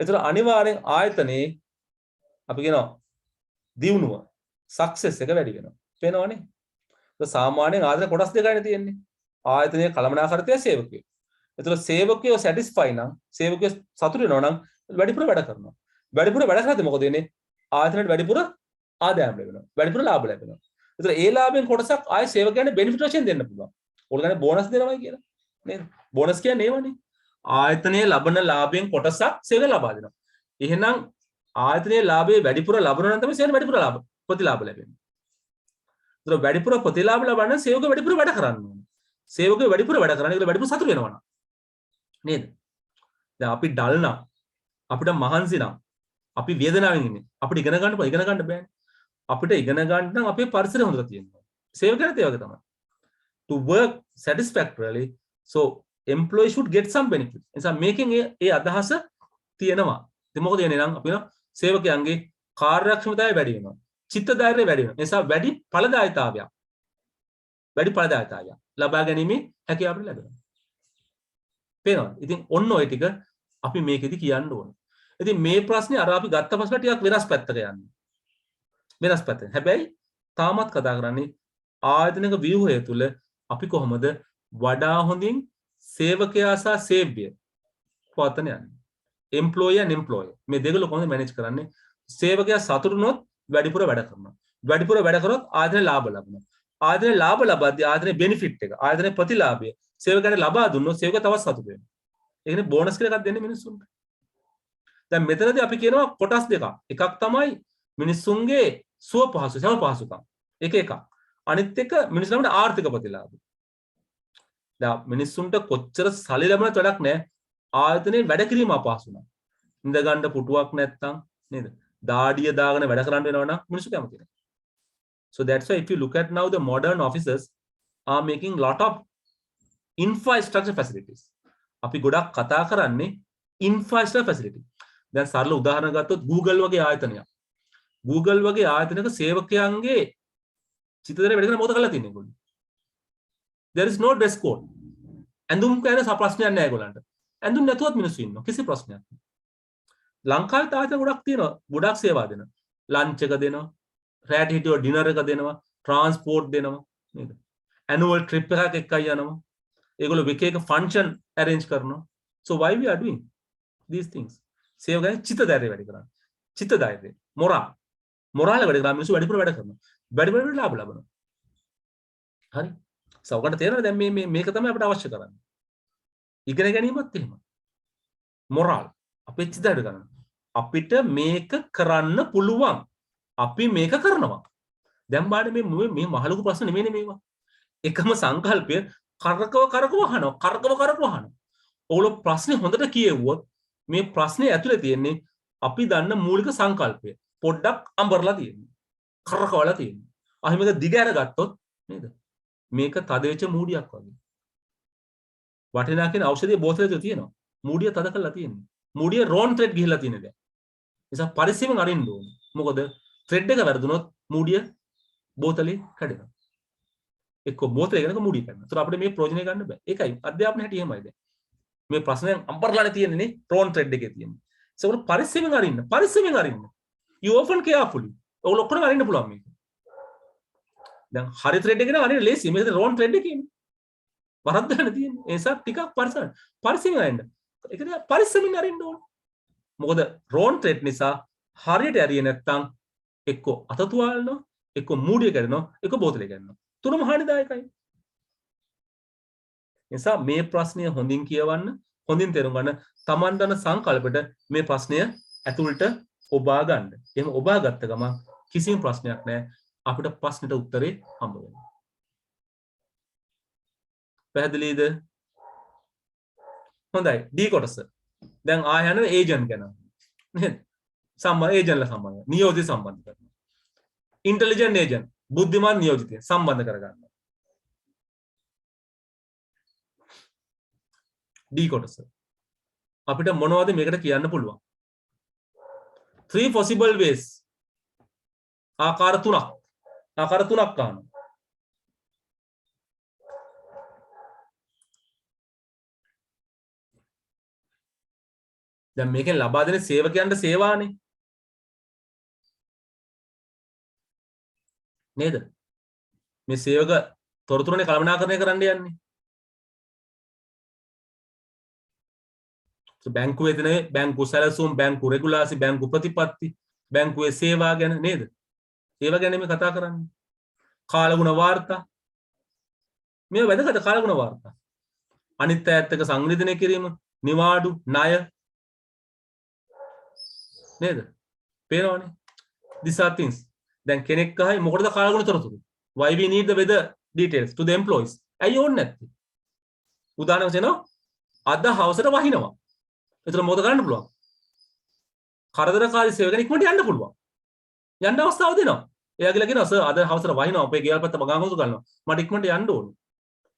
ඒතර අනිවාර්යෙන් ආයතනයේ අපි කියනවා දියුණුව සක්සස් එක වැඩි වෙනවා. පේනවනේ? ඒක සාමාන්‍යයෙන් ආයතන කොටස් දෙකයිනේ තියෙන්නේ. ආයතනයේ කළමනාකරණය සේවකයෝ. ඒතර සේවකයෝ සැටිස්ෆයි නම් සේවකයෝ සතුටු වෙනවා නම් වැඩිපුර වැඩ කරනවා. වැඩිපුර වැඩ කරද්දී මොකද වෙන්නේ? ආයතනයට වැඩිපුර ආදායම් ලැබෙනවා. වැඩිපුර ලාභ ලැබෙනවා. ඒතර ඒ ලාභයෙන් කොටසක් ආය සේවකයන්ට බෙනිෆිට් වශයෙන් දෙන්න පුළුවන්. ඕගොල්ලෝ කියන්නේ බෝනස් දෙනවයි කියලා. නේද? බෝනස් කියන්නේ ඒවනේ. ආයතනයේ ලබන ලාභයෙන් කොටසක් සේවක ලබා දෙනවා. එහෙනම් ආයතනයේ ලාභයේ වැඩිපුර ලබනවා නම් තමයි සේවක වැඩිපුර ලාභ ප්‍රතිලාභ ලැබෙන්නේ. ඒතර වැඩිපුර ප්‍රතිලාභ ලබන්න සේවක වැඩිපුර වැඩ කරන්න ඕනේ. සේවකයෝ වැඩිපුර වැඩ කරන්නේ ඒගොල්ලෝ වැඩිපුර සතුට වෙනවා නේද? දැන් අපි ඩල් නම් අපිට මහන්සි නම් අපි වේදනාවෙන් ඉන්නේ. අපිට ඉගෙන ගන්න බෑනේ. අපිට ඉගෙන ගන්න නම් අපේ පරිසරය හොඳට තියෙනවා. සේවකයන්ට ඒ වගේ තමයි. To work satisfactorily, so employee should get some benefit. එනිසා මේකෙන් ඒ අදහස තියෙනවා. ඉතින් මොකද වෙන්නේ නම් අපි සේවකයන්ගේ කාර්යක්ෂමතාවය වැඩි වෙනවා. චිත්ත ධෛර්යය වැඩි වෙනවා. එනිසා වැඩි ඵලදායීතාවයක් ලබා ගැනීමේ හැකියාව අපිට ලැබෙනවා. පේනවද? ඉතින් ඔන්න ඔය ටික අපි මේකෙදි කියන්න ඕනේ. ඉතින් මේ ප්‍රශ්නේ අර අපි ගත්ත ප්‍රශ්න ටිකක් වෙනස් පැත්තක යන්නේ. වෙනස් පැත්තෙන්. හැබැයි තාමත් කතා කරන්නේ ආයතනික ව්‍යුහය තුල අපි කොහොමද වඩා හොඳින් සේවකයා සහ සේව්‍ය පවත්වන යන්නේ. employee and employer මේ දෙකල කොහොමද මැනේජ් කරන්නේ? සේවකයා සතුටුනොත් වැඩිපුර වැඩ කරනවා. වැඩිපුර වැඩ කරොත් ආයතනය ලාභ ලබනවා. ආයතනය ලාභ ලබද්දී ආයතනයේ බෙනිෆිට් එක, ආයතනයේ ප්‍රතිලාභය සේවකයාට ලබා දුන්නොත් සේවකයා තවත් සතුටු වෙනවා. ඒ කියන්නේ බෝනස් කියලා එකක් දෙන්නේ මිනිස්සුන්ට. දැන් මෙතනදී අපි කියනවා කොටස් දෙකක්. එකක් තමයි මිනිස්සුන්ගේ සුව පහසු සම පහසුකම්. ඒක එකක්. අනිත් එක මිනිස්සුන්ට ආර්ථික ප්‍රතිලාභ. දැන් මිනිස්සුන්ට කොච්චර සල්ලි ලැබුණත් වැඩක් නැහැ. ආයතනයේ වැඩ කිරීම අපහසු නම්. ඉඳ ගන්න පුටුවක් නැත්තම් නේද? දාඩිය දාගෙන වැඩ කරන්න වෙනවා නම් මිනිස්සු කැමති නැහැ. So that's why if you look at now the modern offices are making lot of infrastructure facilities. අපි ගොඩක් කතා කරන්නේ infrastructure facility. දැන් සරල උදාහරණ ගත්තොත් Google වගේ ආයතනයක්. Google වගේ ආයතනයක සේවකයන්ගේ චිත්‍රදර වැඩ කරන මොකද කරලා තියෙන්නේ ඒගොල්ලෝ? There is no dress code. ඇඳුම් ගැන ප්‍රශ්නයක් නැහැ ඒගොල්ලන්ට. ඇඳුම් නැතුවත් මිනිස්සු ඉන්නවා. කිසි ප්‍රශ්නයක් නැහැ. ලංකාවේ ආයතන ගොඩක් තියෙනවා. ගොඩක් සේවා දෙනවා. ලන්ච් එක දෙනවා. රැට හිටියෝ ඩිනර් එක දෙනවා. ට්‍රාන්ස්පෝර්ට් දෙනවා. නේද? ඇනුවල් ට්‍රිප් එකක් එක්කයි යනවා. ඒගොල්ලෝ එක එක ෆන්ක්ෂන් arrange කරනවා. So why we are doing these things? සේව ගන්නේ චිත්ත ධෛර්යය වැඩි කරන්නේ. චිත්ත ධෛර්යය. මොරාල වැඩි කරා මිනිස්සු වැඩිපුර වැඩ කරනවා. වැඩිපුර ලාභ ලබනවා. හරි. සවකට තේරෙනවද දැන් මේක තමයි අපිට අවශ්‍ය කරන්නේ. ඉගෙන ගැනීමත් එහෙම. මොරාල් අපේ චිත්ත ධෛර්යය ගන්න. අපිට මේක කරන්න පුළුවන්. අපි මේක කරනවා. දැන් බලන්න මේ මහලුකු ප්‍රශ්න නෙමෙයිනේ මේවා. එකම සංකල්පය කරකව අහනවා. ඔයගොල්ලෝ ප්‍රශ්නේ හොඳට කියෙව්වොත් මේ ප්‍රශ්නේ ඇතුලේ තියෙන්නේ අපි දන්න මූලික සංකල්පය. පොඩ්ඩක් අඹරලා තියෙන්නේ. කරකවලා තියෙන්නේ. අහිමක දිග අරගත්තොත් නේද? මේක තද වෙච්ච මූඩියක් වගේ. වටිනා කියන ඖෂධයේ බෝතලේ තියෙනවා. මූඩිය තද කරලා තියෙන්නේ. මූඩිය රෝන් ත්‍රෙඩ් ගිහිලා තියෙන දැන්. නිසා පරිස්සමෙන් අරින්න ඕනේ. මොකද ත්‍රෙඩ් එක වැරදුනොත් මූඩිය බෝතලේ කැඩෙනවා. එක්ක බෝතලේ ගනක මූඩිය කැඩෙනවා. ඒතර අපිට මේ ප්‍රයෝජනය ගන්න බෑ. ඒකයි අධ්‍යාපනය හැටි එහෙමයි දැන්. මේ ප්‍රශ්නයෙන් අම්බර්ලානේ තියෙන්නේ නේ රෝන් ත්‍රෙඩ් එකේ තියෙන්නේ. ඒකවල පරිස්සමෙන් අරින්න. You open carefully. ඔයගොල්ලෝ ඔක්කොම අරින්න පුළුවන් මේක. දැන් හරි ත්‍රෙඩ් එකේ අරින්න ලේසි. මේක රෝන් ත්‍රෙඩ් එකේ ඉන්නේ. වරද්දන්න තියෙන්නේ. ඒ නිසා ටිකක් පරිස්සමෙන් අරින්න. ඒක දිහා පරිස්සමෙන් අරින්න ඕන. මොකද රෝන් ත්‍රෙඩ් නිසා හරියට ඇරියේ නැත්තම් එක්ක අත තුවාලනවා, එක්ක මූඩිය කැඩෙනවා, එක්ක බෝතලේ කැඩෙනවා. තුනම හානිදායකයි. නිසා මේ ප්‍රශ්නය හොඳින් කියවන්න, හොඳින් තේරුම් ගන්න, Taman දන්න සංකල්පෙට මේ ප්‍රශ්නය ඇතුළට ඔබා ගන්න. එහෙම ඔබා ගත්ත ගමන් කිසිම ප්‍රශ්නයක් නැහැ. අපිට ප්‍රශ්නෙට උත්තරේ හම්බ වෙනවා. පැහැදිලිද? හොඳයි. D කොටස. දැන් ආයන ඒජන්ට් ගැන. නේද? ඒජන්ට්ලා සම්බන්ධ. නියෝජිත සම්බන්ධ කරනවා. ඉන්ටෙලිජන්ට් ඒජන්ට්, බුද්ධිමත් නියෝජිතය සම්බන්ධ කරගන්නවා. D කොටස. අපිට මොනවද මේකට කියන්න පුළුවන්? 3 possible ways. ආකාර තුනක් ගන්නවා. දැන් මේකෙන් ලබා දෙන සේවකයන්ට සේවානේ. නේද? මේ සේවක තොරතුරුනේ කළමනාකරණය කරන්න යන්නේ. බැංකුවේ තියෙන බැංකු සැලසුම්, බැංකු රෙගුලාසි, බැංකු ප්‍රතිපත්ති, බැංකුවේ සේවා ගැන නේද? ඒවා ගැන මේ කතා කරන්නේ. කාලගුණ වාර්තා. මේ වැදගත් කාලගුණ වාර්තා. අනිත් ඈත් එක සංවිධානය කිරීම, නිවාඩු, ණය නේද? පේනවනේ. These are things. දැන් කෙනෙක් අහයි මොකටද කාලගුණ තොරතුරු? Why we need the weather details to the employees? ඇයි ඕනේ නැත්තේ? උදාහරණයක් දෙනවා. අද හවසට වහිනවා. එතන මොකද කරන්න පුළුවන්? කරදරකාරී සේවකෙනෙක් ඉක්මනට යන්න පුළුවන්. යන්න අවස්ථාව දෙනවා. එයා කියලා කියනවා සර් අද හවසට වහිනවා අපේ ගෙවල් පැත්ත මගාන් හොතු ගන්නවා. මට ඉක්මනට යන්න ඕනේ.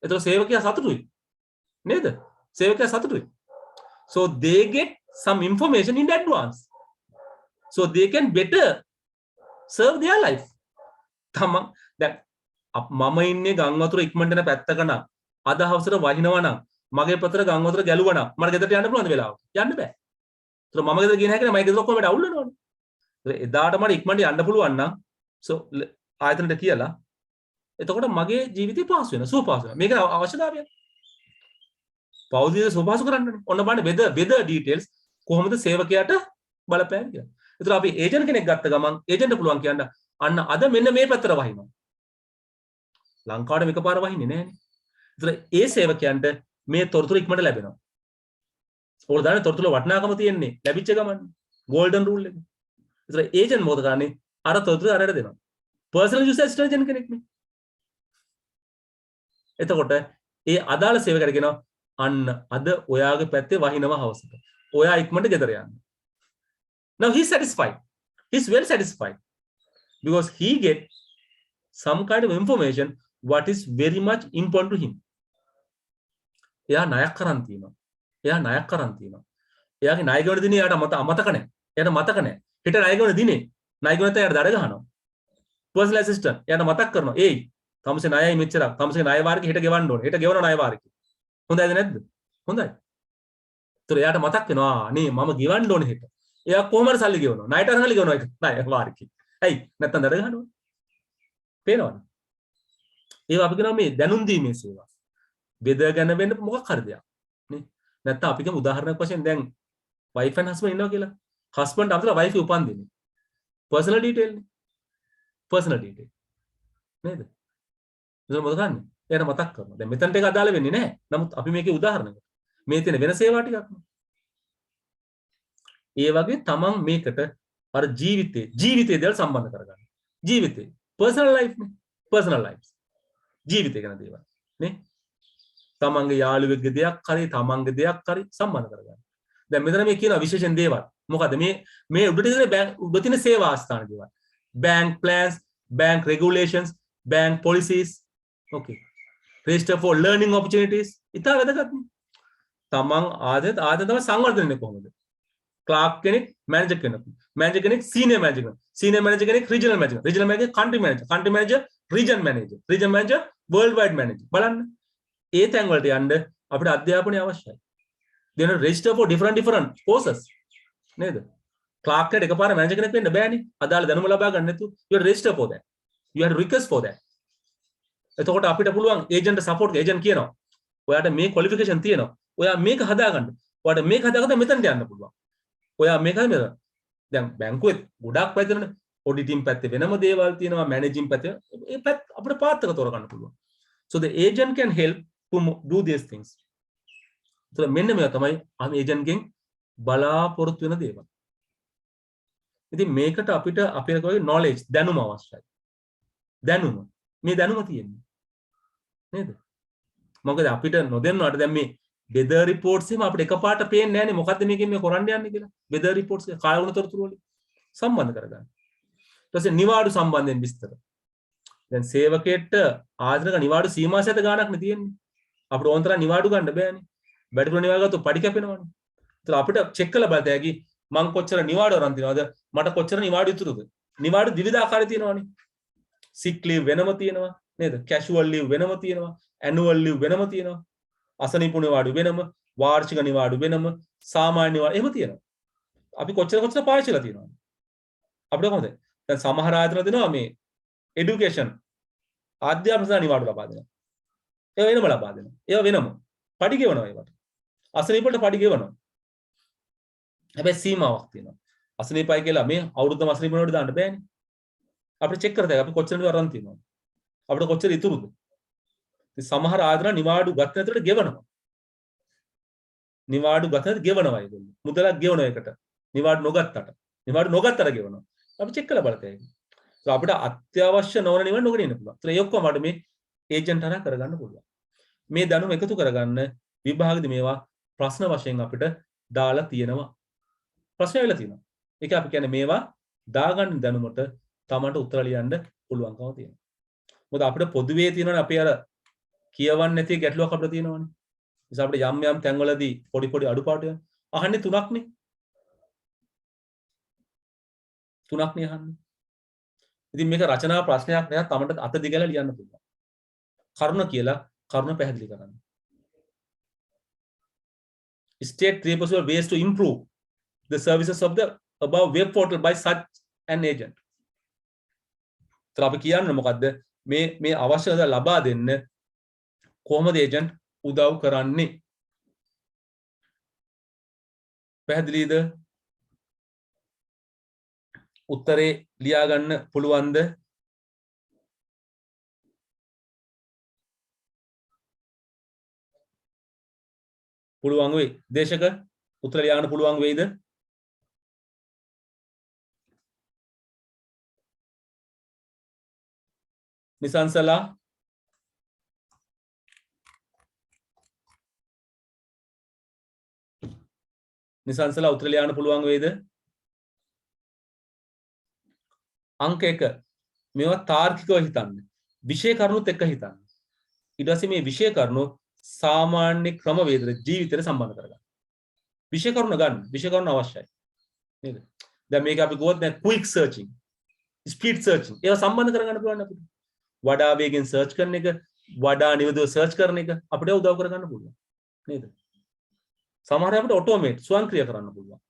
එතකොට සේවකයා සතුටුයි. නේද? සේවකයා සතුටුයි. So they get some information in advance. So they can better serve their life. තමන් දැන් මම ඉන්නේ ගම් වතුර ඉක්මනට යන පැත්තක නම් අද හවසට වහිනවා නම් මගේ පතර ගම් වතුර ගැලුවා නම් මට ගෙදරට යන්න පුළුවන්ද වෙලාවට? යන්න බෑ. ඒතර මම ගෙදර ගියේ නැහැ කියලා මගේ ගෙදර ඔක්කොම වැඩ අවුල් වෙනවනේ. ඒතර එදාට මට ඉක්මනට යන්න පුළුවන් නම් ආයතනට කියලා එතකොට මගේ ජීවිතේ පහසු වෙනවා සුවපහසු වෙනවා මේක අවශ්‍යතාවයක් පෞද්ගලික සුවපහසු කරන්නනේ ඔන්න බලන්න වෙද ඩීටේල්ස් කොහොමද සේවකයාට බලපෑම් කියලා ඒතර අපි ඒජන්ට් කෙනෙක් ගත්ත ගමන් ඒජන්ට් පුළුවන් කියන්න අන්න අද මෙන්න මේ පැත්තට වහිනවා ලංකාවට මේකපාර වහින්නේ නැහැනේ ඒතර ඒ සේවකයන්ට මේ තොරතුරු ඉක්මනට ලැබෙනවා ඕක දාන්නේ තොරතුරු වටිනාකම තියෙන්නේ ලැබිච්ච ගමන් ගෝල්ඩන් රූල් එක ඒතර ඒජන්ට් මොකද කරන්නේ අර තොරතුරු අරයට දෙනවා පර්සනල් යූසර් ඇසිස්ටන්ට් කෙනෙක් නේ එතකොට ඒ අදාළ සේවකයාට කියනවා අන්න අද ඔයාගේ පැත්තේ වහිනවා හවසට. ඔයා ඉක්මනට ගෙදර යන්න. Now he's satisfied. He's well satisfied because he get some kind of information what is very much important to him. එයා ණයක් කරන් තියෙනවා. එයාගේ ණය ගෙවන දිනේ එයාට මතක නැහැ. එයාට මතක නැහැ. හිට ණය ගෙවන දිනේ ණය ගෙවනත් එයාට දඩ ගහනවා. personal assistant එයාට මතක් කරනවා. ඒයි තමසේ ණයයි මෙච්චරක්. තමසේ ණය වාරික හිට ගෙවන්න ඕනේ. හිට ගෙවන ණය වාරික. හොඳයිද නැද්ද? හොඳයි. ඒතර එයාට මතක් වෙනවා නේ මම ගෙවන්න ඕනේ හිට. එයා කොහමද සල්ලි ගෙවනවා? ණයට අරන් ගෙවනවා ඒක. ණය වාරිකේ. ඇයි? නැත්තම් දඩ ගහනවා. පේනවද? ඒවා අපි කියනවා මේ දැනුම් දීමේ සේවා. බෙද ගැන වෙන්න මොකක් හරි දෙයක්. නේ? නැත්තම් අපි කියමු උදාහරණයක් වශයෙන් දැන් wife and husband ඉන්නවා කියලා. husband අතර wife උපන් දෙන්නේ. personal detail නේ. personal detail. නේද? ඒක මොකද කරන්නේ? එයාට මතක් කරනවා. දැන් මෙතනට ඒක අදාළ වෙන්නේ නැහැ. නමුත් අපි මේකේ උදාහරණයක්. මේ තියෙන වෙන සේවා ටිකක්. ඒ වගේ තමන් මේකට අර ජීවිතේ දේවල් සම්බන්ධ කරගන්න. ජීවිතේ personal life නේ. personal lives. ජීවිතේ ගැන දේවල්. නේ? තමන්ගේ යාළුවෙක්ගේ දෙයක් හරි තමන්ගේ දෙයක් හරි සම්බන්ධ කරගන්න. දැන් මෙතන මේ කියන විශේෂණ දේවල්. මොකද මේ උඩ තියෙන සේවා ස්ථාන දේවල්. bank plans, bank regulations, bank policies. Okay. Register for learning opportunities. ඉතා වැදගත් නේ. තමන් ආද තමයි සංවර්ධනය කොහොමද? ක්ලාක් කෙනෙක් මැනේජර් කෙනෙක්. මැනේජර් කෙනෙක් සීනියර් මැනේජර් කෙනෙක්. සීනියර් මැනේජර් කෙනෙක් regional manager. Regional manager country manager. Country manager region manager. Region manager world wide manager. බලන්න. ඒ තැන් වලට යන්න අපිට අධ්‍යාපනය අවශ්‍යයි. දෙන register for different courses. නේද? ක්ලාක් කෙනෙක් එකපාර මැනේජර් කෙනෙක් වෙන්න බෑනේ. අදාළ දැනුම ලබා ගන්න නැතුව you have to register for that. You have to request for that. එතකොට අපිට පුළුවන් ඒජන්ට් සපෝට් ඒජන්ට් කියනවා. ඔයාට මේ ක්වොලිෆිකේෂන් තියෙනවා. ඔයා මේක හදාගන්න. ඔයාට මේක හදාගත්තා මෙතනට යන්න පුළුවන්. ඔයා මේක හදන්න. දැන් බැංකුවේ ගොඩක් පැත්තනේ ඔඩිටින් පැත්තේ වෙනම දේවල් තියෙනවා මැනේජින් පැත්තේ. ඒ පැත්ත අපිට පාත් එක තෝරගන්න පුළුවන්. So the agent can help to do these things. So මෙන්න මේවා තමයි අපි ඒජන්ට් ගෙන් බලාපොරොත්තු වෙන දේවල්. ඉතින් මේකට අපිට අපේ කොයි knowledge දැනුම අවශ්‍යයි. දැනුම. මේ දැනුම තියෙන්නේ. නේද? මොකද අපිට නොදැන්නාට දැන් මේ weather reports එහෙම අපිට එකපාරට පේන්නේ නැහැනේ මොකද්ද මේකෙන් මේ කරන්න යන්නේ කියලා. weather reports කාලගුණ තොරතුරු වලින් සම්බන්ධ කරගන්න. ඊට පස්සේ නිවාඩු සම්බන්ධයෙන් විස්තර. දැන් සේවකයෙක්ට ආදරක නිවාඩු සීමා සහිත ගාණක් නේ තියෙන්නේ. අපිට ඕන තරම් නිවාඩු ගන්න බෑනේ. වැඩිපුර නිවාඩු ගත්තොත් පඩි කැපෙනවනේ. ඒතර අපිට චෙක් කරලා බලත හැකි මං කොච්චර නිවාඩු අරන් තියනවද? මට කොච්චර නිවාඩු ඉතුරුද? නිවාඩු විවිධ ආකාරي තියෙනවනේ. sick leave වෙනම තියෙනවා නේද? casual leave වෙනම තියෙනවා. annual leave වෙනම තියෙනවා. අසනීප නිවාඩු වෙනම, වාර්ෂික නිවාඩු වෙනම, සාමාන්‍ය නිවාඩු එහෙම තියෙනවා. අපි කොච්චර පාවිච්චි කරලා තියෙනවද? අපිට කොහොමද? දැන් සමහර ආයතන දෙනවා මේ education අධ්‍යාපන සඳහා නිවාඩු ලබා දෙනවා. ඒවා වෙනම ලබා දෙනවා. ඒවා වෙනම. පඩි ගෙවනවා ඒවට. අසනීප වලට පඩි ගෙවනවා. හැබැයි සීමාවක් තියෙනවා. අසනීපයි කියලා මේ අවුරුද්දම අසනීප වලට දාන්න බෑනේ. අපිට චෙක් කරලා අපි කොච්චර නිවාඩු අරන් තියෙනවද? අපිට කොච්චර ඉතුරුද? ඉතින් සමහර ආයතන නිවාඩු ගත නැතුවට ගෙවනවා. නිවාඩු ගත නැතුව ගෙවනවා ඒගොල්ලෝ. මුදලක් ගෙවනවා ඒකට. නිවාඩු නොගත්තට ගෙවනවා. අපි චෙක් කරලා බලතේ. ඒක අපිට අත්‍යවශ්‍ය නොවන නිවන නොගෙන ඉන්න පුළුවන්. ඒ ඔක්කොම අපිට මේ ඒජන්ට් හරහා කරගන්න පුළුවන්. මේ දැනුම එකතු කරගන්න විභාගෙදි මේවා ප්‍රශ්න වශයෙන් අපිට දාලා තියෙනවා. ප්‍රශ්න වෙලා තියෙනවා. ඒක අපි කියන්නේ මේවා දාගන්න දැනුමට තමන්ට උත්තර ලියන්න පුළුවන්කම තියෙනවා. මොකද අපිට පොදුවේ තියෙනවනේ අපි අර කියවන්නේ නැති ගැටලුවක් අපිට තියෙනවනේ. නිසා අපිට යම් තැන්වලදී පොඩි අඩුපාඩු අහන්නේ තුනක්නේ. අහන්නේ. ඉතින් මේක රචනා ප්‍රශ්නයක් නෑ තමන්ට අත දිගලා ලියන්න පුළුවන්. කරුණ කියලා කරුණ පැහැදිලි කරන්න. State three possible ways to improve the services of the above web portal by such an agent. අපි කියන්නේ මොකද්ද? මේ අවශ්‍යතාව ලබා දෙන්න කොහොමද ඒජන්ට් උදව් කරන්නේ? පැහැදිලිද? උත්තරේ ලියා ගන්න පුළුවන්ද? පුළුවන් වෙයි. දේශක උත්තර ලියා ගන්න පුළුවන් වෙයිද? නිසංසලා උත්තර ලියා ගන්න පුළුවන් වෙයිද? අංක 1 මේවා තාර්කිකව හිතන්න. විෂය කරුණුත් එක්ක හිතන්න. ඊට පස්සේ මේ විෂය කරුණු සාමාන්‍ය ක්‍රමවේද ජීවිතයට සම්බන්ධ කරගන්න. විෂය කරුණ ගන්න. විෂය කරුණ අවශ්‍යයි. නේද? දැන් මේක අපි ගොඩක් දැන් ක්වික් සර්චින්, ස්පීඩ් සර්චින් ඒවා සම්බන්ධ කරගන්න පුළුවන් අපිට. වඩා වේගෙන් සර්ච් කරන එක, වඩා නිවැරදිව සර්ච් කරන එක අපිට උදව් කරගන්න පුළුවන්. නේද? සමහර අපිට ඔටෝමේට් ස්වයංක්‍රීය කරන්න පුළුවන්.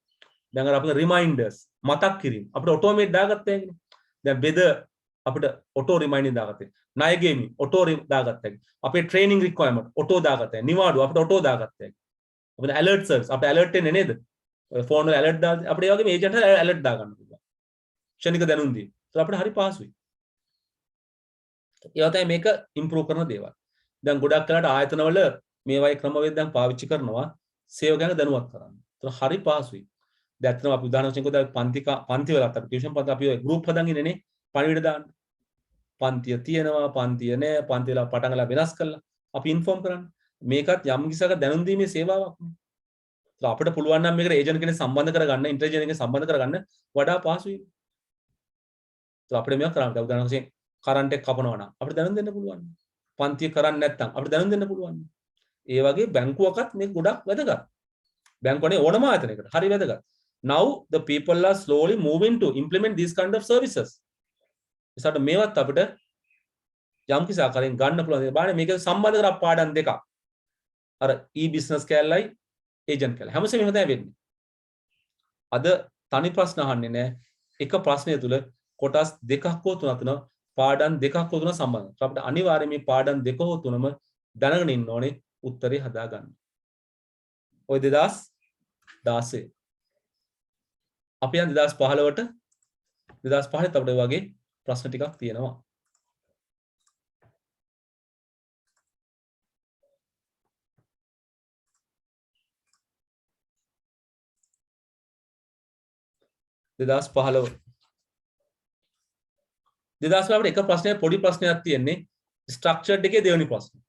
දැන් අර අපිට රිමයින්ඩර්ස් මතක් කිරීම අපිට ඔටෝමේට් දාගත්තා කියන්නේ. දැන් වෙද අපිට ඔටෝ රිමයින්ඩින් දාගත්තා. ණය ගේමි ඔටෝ දාගත්තා. අපේ ට්‍රේනින් රික්වයර්මන්ට් ඔටෝ දාගත්තා. නිවාඩු අපිට ඔටෝ දාගත්තා. අපිට ඇලර්ට් සර්විස් අපිට ඇලර්ට් එන්නේ නේද? ඔය ෆෝන් වල ඇලර්ට් දා අපිට ඒ වගේම ඒජන්ට් හට ඇලර්ට් දා ගන්න පුළුවන්. ක්ෂණික දැනුම් දී. ඒක අපිට හරි පහසුයි. ඒවා තමයි මේක ඉම්ප්‍රූව් කරන දේවල්. දැන් ගොඩක් වෙලාට ආයතන වල මේවයි ක්‍රමවේද දැන් පාවිච්චි කරනවා සේව ගැන දැනුවත් කරන්න. ඒක හරි පහසුයි. දැන් අතන අපි උදාහරණයක් වශයෙන් කිව්වොත් පන්ති වලත් අපි ටියුෂන් පන්ති අපි ගෲප් හදන් ඉන්නේ නේ පණිවිඩ දාන්න. පන්තිය තියෙනවා පන්තිය නෑ පන්ති වල පටන් ගලා වෙනස් කරලා අපි ඉන්ෆෝම් කරන්න. මේකත් යම් කිසියක දැනුම් දීමේ සේවාවක් නේ. ඒක අපිට පුළුවන් නම් මේකට ඒජන්ට් කෙනෙක් සම්බන්ධ කරගන්න ඉන්ටෙලිජන්ට් කෙනෙක් සම්බන්ධ කරගන්න වඩා පහසුයි. ඒක අපිට මේක කරන්න. උදාහරණයක් වශයෙන් කරන්ට් එක කපනවා නම් අපිට දැනුම් දෙන්න පුළුවන්. පන්තිය කරන්නේ නැත්නම් අපිට දැනුම් දෙන්න පුළුවන්. ඒ වගේ බැංකුවකත් මේක ගොඩක් වැදගත්. බැංකුවනේ ඕනම ආයතනයකට හරි වැදගත්. Now the people are slowly moving to implement these kind of services. ඒසට මේවත් අපිට යම් කිසි ආකාරයෙන් ගන්න පුළුවන්. බලන්න මේක සම්බන්ධ කරලා පාඩම් දෙකක්. අර e-business කැලලයි ඒජන්ට් කැලලයි. හැමසෙම එහෙම තමයි වෙන්නේ. අද තනි ප්‍රශ්න අහන්නේ නැහැ. එක ප්‍රශ්නය තුල කොටස් දෙකක් හෝ තුනක් තියෙනවා. පාඩම් දෙකක් හෝ තුනක් සම්බන්ධ. අපිට අනිවාර්යයෙන් මේ පාඩම් දෙක හෝ තුනම දැනගෙන ඉන්න ඕනේ උත්තරේ හදාගන්න. ඔය 2016 අපි යන 2015ට 2015ත් අපිට වගේ ප්‍රශ්න ටිකක් තියෙනවා. දෙදස් පහළව දෙදස්ලාට එක ප්‍රශ්නය පොඩි ප්‍රශ්නයක් තියෙන්නේ ස්ට්‍රක්චර්ඩ් එකේ දෙවෙනි ප්‍රශ්න.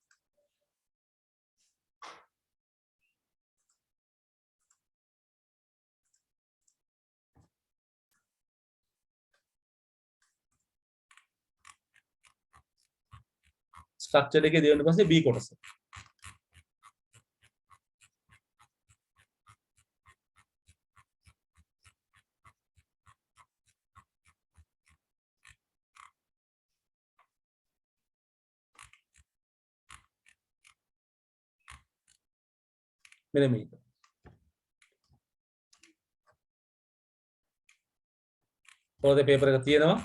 ස්ට්‍රක්චර්ඩ් එකේ දෙවෙනි ප්‍රශ්නේ B කොටස. මෙන්න මේක. පොතේ පේපර් එක තියෙනවා.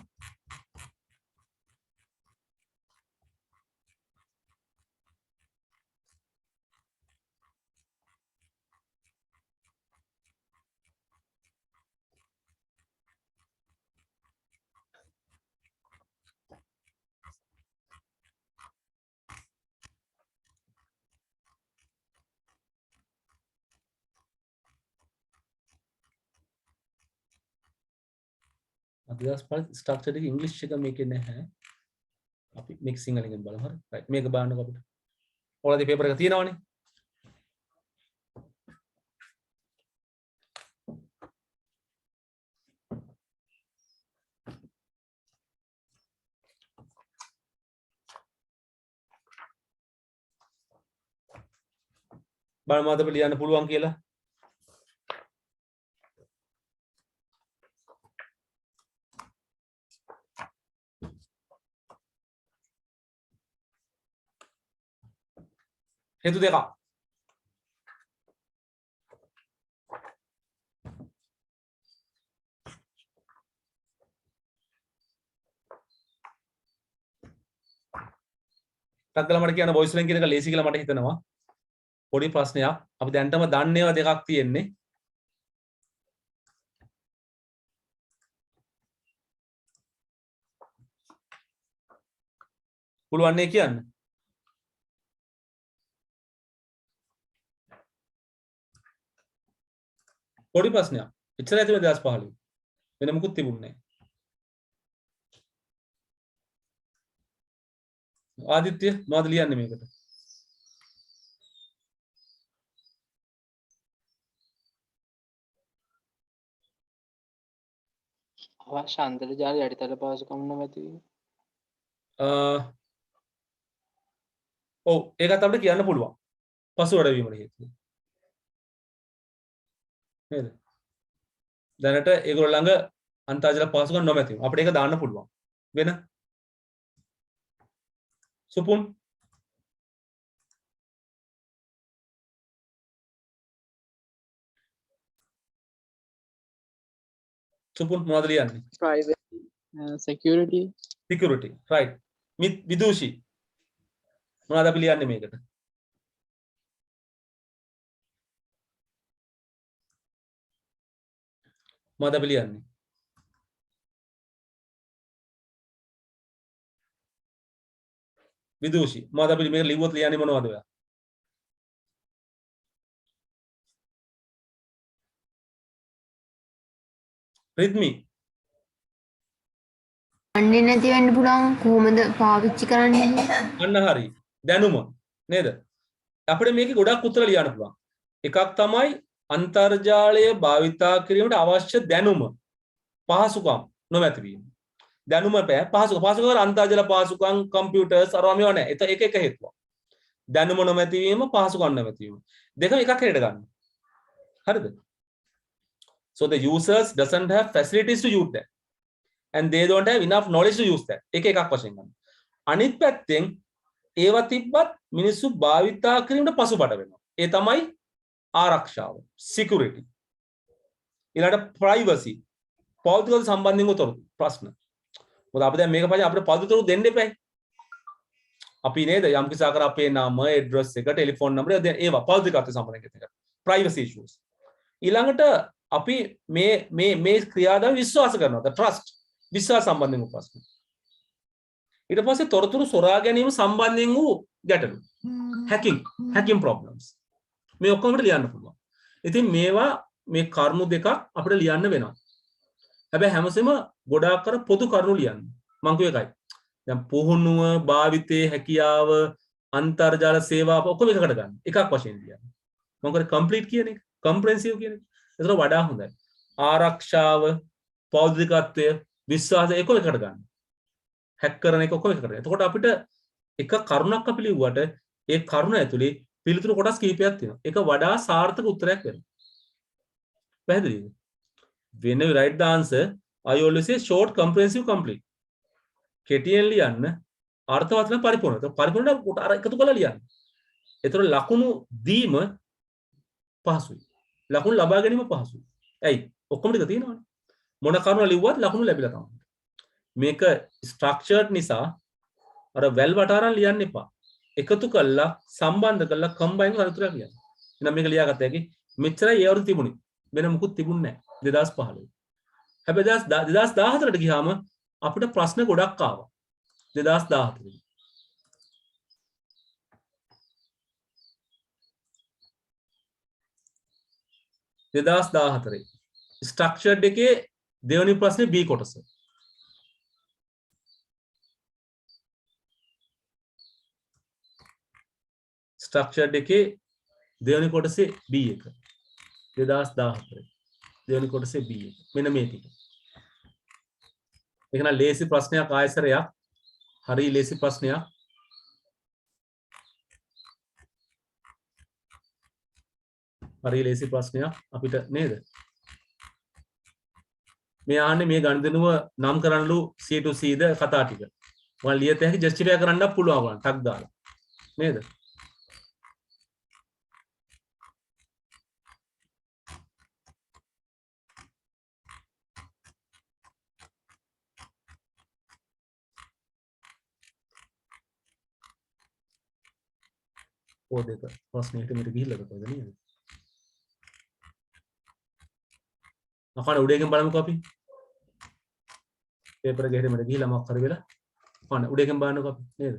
අදහස් පළ ස්ට්‍රක්චර්ඩ් එකේ ඉංග්‍රීසි එක මේකේ නැහැ. අපි මේක සිංහලෙන් බලමු හරි. රයිට් මේක බලන්නකො අපිට. ඔයාලගේ පේපර් එක තියෙනවනේ. බලමු අද අපිට ලියන්න පුළුවන් කියලා. හේතු දෙකක්. ටක් ගාලා මට කියන්න වොයිස් ලෙන් කියන එක ලේසි කියලා මට හිතෙනවා. පොඩි ප්‍රශ්නයක්. අපි දැන්ටම දන්නේවා දෙකක් තියෙන්නේ. පුළුවන් නේ කියන්න. පොඩි ප්‍රශ්නයක්. එච්චරයි තිබුණේ 2015. වෙන මොකුත් තිබුණේ නැහැ. ආදිත්‍ය මොනවද ලියන්නේ මේකට? අවශ්‍ය අන්තර්ජාල යටිතල පහසුකම් නොමැති වීම. ඔව් ඒකත් අපිට කියන්න පුළුවන්. පසුබට වීමට හේතුව. නේද? දැනට ඒගොල්ලෝ ළඟ අන්තර්ජාල පහසුකම් නොමැති වීම. අපිට ඒක දාන්න පුළුවන්. වෙන සුපුන් මොනවද ලියන්නේ? privacy security security right. විදූෂි මොනවද අපි ලියන්නේ මේකට? මොනවද අපි ලියන්නේ? විදූෂි මොනවද අපි මේක ලිව්වොත් ලියන්නේ මොනවද ඔයා? රිද්මි අන්නේ නැති වෙන්න පුළුවන් කොහොමද පාවිච්චි කරන්නේ කියලා. අන්න හරි. දැනුම නේද? අපිට මේකේ ගොඩක් උත්තර ලියන්න පුළුවන්. එකක් තමයි අන්තර්ජාලය භාවිතා කිරීමට අවශ්‍ය දැනුම පහසුකම් නොමැති වීම. දැනුම බෑ පහසුකම් අන්තර්ජාල පහසුකම් කම්පියුටර්ස් අරවා මේවා නැහැ. ඒක එක හේතුවක්. දැනුම නොමැති වීම පහසුකම් නොමැති වීම. දෙකම එකක් හැරෙට ගන්න. හරිද? So the users doesn't have facilities to use that and they don't have enough knowledge to use that. එක එකක් වශයෙන් ගන්න. අනිත් පැත්තෙන් ඒවා තිබ්බත් මිනිස්සු භාවිතා කිරීමට පසුබට වෙනවා. ඒ තමයි ආරක්ෂාව, security. ඊළඟට privacy. පෞද්ගලික සම්බන්ධයෙන් උතරු ප්‍රශ්න. මොකද අපි දැන් මේක පස්සේ අපිට පෞද්ගලිකව දෙන්න එපා. අපි නේද යම් කිසි ආකාර අපේ නම, ඇඩ්‍රස් එක, ටෙලිෆෝන් නම්බර් ඒවා පෞද්ගලිකත්වයට සම්බන්ධයෙන් එක. privacy issues. ඊළඟට අපි මේ ක්‍රියාදාම විශ්වාස කරනවා. the trust විශ්වාස සම්බන්ධයෙන් වූ ප්‍රශ්න. ඊට පස්සේ තොරතුරු සොරා ගැනීම සම්බන්ධයෙන් වූ ගැටලු. hacking problems. මේ ඔක්කොම අපිට ලියන්න පුළුවන්. ඉතින් මේවා මේ කරුණු දෙකක් අපිට ලියන්න වෙනවා. හැබැයි හැමසෙම ගොඩාක් කර පොදු කරුණු ලියන්න. මං කිව්ව එකයි. දැන් පුහුණුව, භාවිතයේ හැකියාව, අන්තර්ජාල සේවා ඔක්කොම එකකට ගන්න. එකක් වශයෙන් ලියන්න. මං කරේ complete කියන එක, comprehensive කියන එක. ඒතර වඩා හොඳයි. ආරක්ෂාව, පෞද්ගලිකත්වය, විශ්වාසය එක එකට ගන්න. හැක් කරන එක ඔක්කොම එකට ගන්න. එතකොට අපිට එක කරුණක් අපි ලිව්වට ඒ කරුණ ඇතුලේ පිළිතුරු කොටස් කීපයක් තියෙනවා. ඒක වඩා සාර්ථක උත්තරයක් වෙනවා. පැහැදිලිද? When you write the answer, I always say short, comprehensive, complete. කෙටියෙන් ලියන්න අර්ථවත් නැ පරිපූර්ණ. ඒක පරිපූර්ණ කොට අර එකතු කරලා ලියන්න. ඒතර ලකුණු දීම පහසුයි. ලකුණු ලබා ගැනීම පහසුයි. ඇයි? ඔක්කොම ටික තියෙනවනේ. මොන කරුණ ලිව්වත් ලකුණු ලැබිලා තමයි. මේක ස්ට්‍රක්චර්ඩ් නිසා අර වැල් වටාරන් ලියන්න එපා. එකතු කළා සම්බන්ධ කළා කම්බයින් කරලා උත්තර ලියන්න. එහෙනම් මේක ලියාගත්ත හැකි මෙච්චරයි ඒ අවුරුදු තිබුණේ. වෙන මොකුත් තිබුණේ නැහැ 2015. හැබැයි 2014ට ගියාම අපිට ප්‍රශ්න ගොඩක් ආවා. 2014. 2014 ස්ට්‍රක්චර්ඩ් එකේ දෙවෙනි ප්‍රශ්නේ B කොටස. ස්ට්‍රක්චර්ඩ් එකේ දෙවෙනි කොටසේ B එක. 2014. දෙවෙනි කොටසේ B එක. මෙන්න මේ ටික. ඒක නම් ලේසි ප්‍රශ්නයක් ආයසරයක්. හරි ලේසි ප්‍රශ්නයක්. හරි ලේසි ප්‍රශ්නයක් අපිට නේද? මේ ආන්නේ මේ ගණිතනුව නම් කරන්නලු C to C ද කතා ටික. ඔයාලා ලියත හැකි ජස්ටිෆයි කරන්නත් පුළුවන් ඔයාලා ටක් දාලා. නේද? ඕ දෙක ප්‍රශ්නෙට මෙතන ගිහිල්ලාද කොහෙද නේද? අකන උඩේකින් බලමුකෝ අපි. පේපර් එක ගෙහෙට මට ගිහිල්ලා මොකක් හරි වෙලා. අකන උඩේකින් බලන්නකෝ අපි නේද?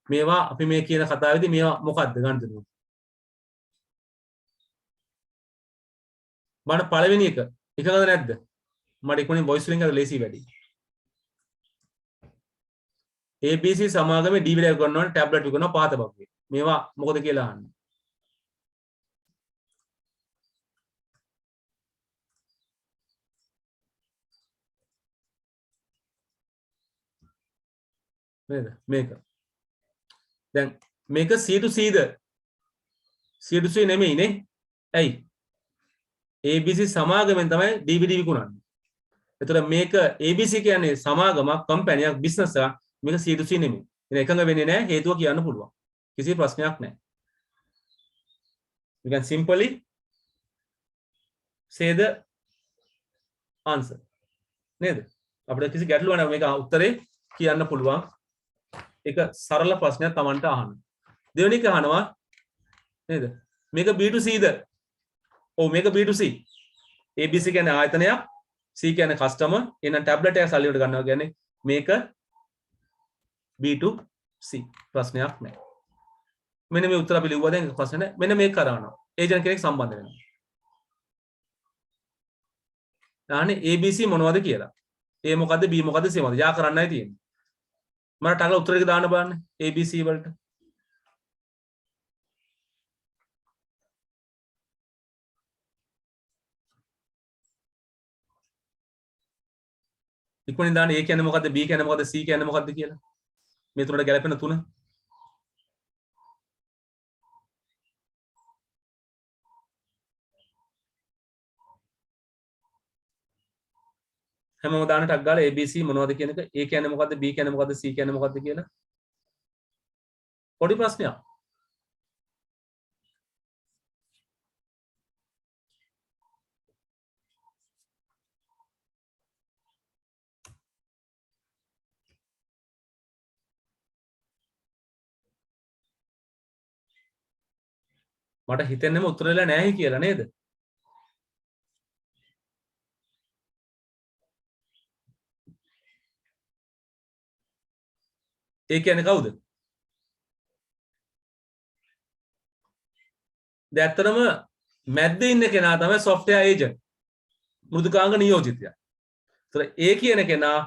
මේවා අපි මේ කියන කතාවේදී මේවා මොකක්ද ගන්න දෙන්නේ? බලන්න පළවෙනි එක එකගද නැද්ද? මට ඉක්මනින් වොයිස් ලින්ක් එක ලේසි වැඩි. ABC සමාගමේ DVD එක ගන්න ඕනේ ටැබ්ලට් එක ගන්නවා පහත බක්කේ. මේවා මොකද කියලා අහන්නේ. නේද? මේක. දැන් මේක C2C ද? C2C නෙමෙයිනේ. ඇයි? ABC සමාගමෙන් තමයි DVD විකුණන්නේ. එතකොට මේක ABC කියන්නේ සමාගමක්, කම්පැනියක්, බිස්නස් එකක්. මේක C2C නෙමෙයි. එන එකඟ වෙන්නේ නැහැ හේතුව කියන්න පුළුවන්. කිසි ප්‍රශ්නයක් නැහැ. You can simply say the answer. නේද? අපිට කිසි ගැටලුවක් නැහැ මේක උත්තරේ කියන්න පුළුවන්. ඒක සරල ප්‍රශ්නයක් Tamanට අහන්න. දෙවෙනි එක අහනවා නේද? මේක B2C ද? ඔව් මේක B2C. ABC කියන්නේ ආයතනයක්, C කියන්නේ කස්ටමර්. එහෙනම් ටැබ්ලට් එක සල්ලි වලට ගන්නවා කියන්නේ මේක B2C. ප්‍රශ්නයක් නැහැ. මෙන්න මේ උත්තර අපි ලිව්වා දැන් ප්‍රශ්න නැහැ. මෙන්න මේක කරනවා. ඒජන්ට් කෙනෙක් සම්බන්ධ වෙනවා. දාන්නේ ABC මොනවද කියලා. A මොකද්ද B මොකද්ද C මොකද්ද? යා කරන්නයි තියෙන්නේ. මම ටගල උත්තර ටික දාන්න බලන්න ABC වලට. ඉක්මනින් දාන්න A කියන්නේ මොකද්ද B කියන්නේ මොකද්ද C කියන්නේ මොකද්ද කියලා. මේ තුනට ගැලපෙන තුන. හැමෝම දාන්න ටක් ගාලා ABC මොනවද කියන එක A කියන්නේ මොකද්ද B කියන්නේ මොකද්ද C කියන්නේ මොකද්ද කියලා. පොඩි ප්‍රශ්නයක්. මට හිතෙන්නේම උත්තර දෙලා නැහැ කියලා නේද? ඒ කියන්නේ කවුද? දැන් ඇත්තටම මැද්දේ ඉන්න කෙනා තමයි software agent. මෘදුකාංග නියෝජිතයා. ඒතර A කියන කෙනා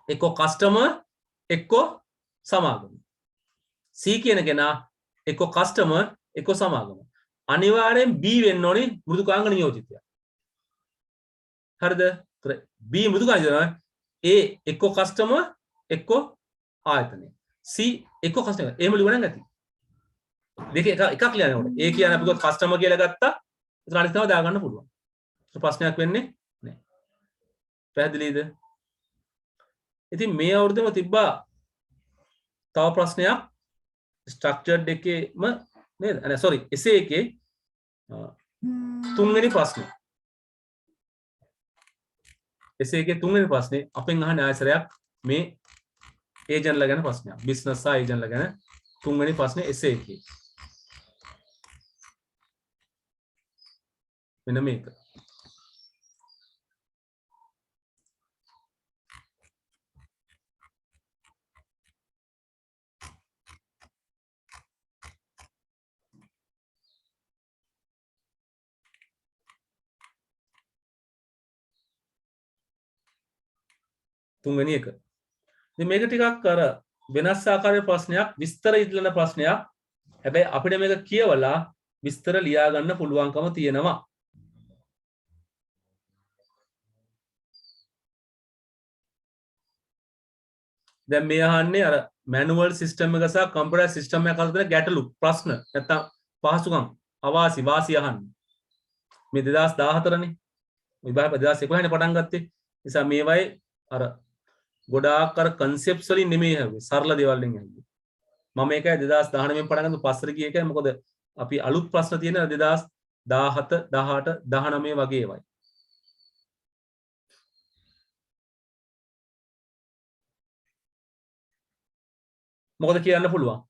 එක්ක කස්ටමර් එක්ක සමාගම. C කියන කෙනා එක්ක කස්ටමර් එක්ක සමාගම. අනිවාර්යෙන් B වෙන්න ඕනේ මෘදුකාංග නියෝජිතයා. හරිද? ඒතර B මෘදුකාංග නියෝජිතයා A එක්ක කස්ටමර් එක්ක ආයතනය. C එක්ක කස්ටමර්. එහෙම ලියුවනම් ඇති. දෙක එකක් ලියන්න ඕනේ. A කියන්නේ අපි කස්ටමර් කියලා ගත්තා. ඒතර අනිත් ඒවා දාගන්න පුළුවන්. ප්‍රශ්නයක් වෙන්නේ නැහැ. පැහැදිලිද? ඉතින් මේ අවුරුද්දේම තිබ්බා තව ප්‍රශ්නයක් ස්ට්‍රක්චර්ඩ් එකේම නේද? අනේ sorry essay එකේ තුන්වෙනි ප්‍රශ්නේ. essay එකේ තුන්වෙනි ප්‍රශ්නේ අපෙන් අහන ආයසරයක් මේ ඒජන්ට්ලා ගැන ප්‍රශ්නයක්. බිස්නස් සහ ඒජන්ට්ලා ගැන තුන්වෙනි ප්‍රශ්නේ essay එකේ. මෙන්න මේක. තුන්වෙනි එක. ඉතින් මේක ටිකක් අර වෙනස් ආකාරයේ ප්‍රශ්නයක්, විස්තර ඉදලන ප්‍රශ්නයක්. හැබැයි අපිට මේක කියවලා විස්තර ලියා ගන්න පුළුවන්කම තියෙනවා. දැන් මේ අහන්නේ අර මැනුවල් සිස්ටම් එක සහ කම්පියුටර් සිස්ටම් එක අතර ගැටලු ප්‍රශ්න නැත්තම් පහසුකම් අවාසි වාසි අහන්නේ. මේ 2014 නේ. විභාග 2011 නේ පටන් ගත්තේ. නිසා මේවයි අර ගොඩාක් අර කන්සෙප්ට්ස් වලින් නෙමෙයි හැව්වේ. සරල දේවල් වලින් හැව්වේ. මම මේකයි 2019 පටන් ගත්ත පස්සට ගිය එකයි. මොකද අපි අලුත් ප්‍රශ්න තියෙන 2017 18 19 වගේ ඒවායි. මොකද කියන්න පුළුවන්?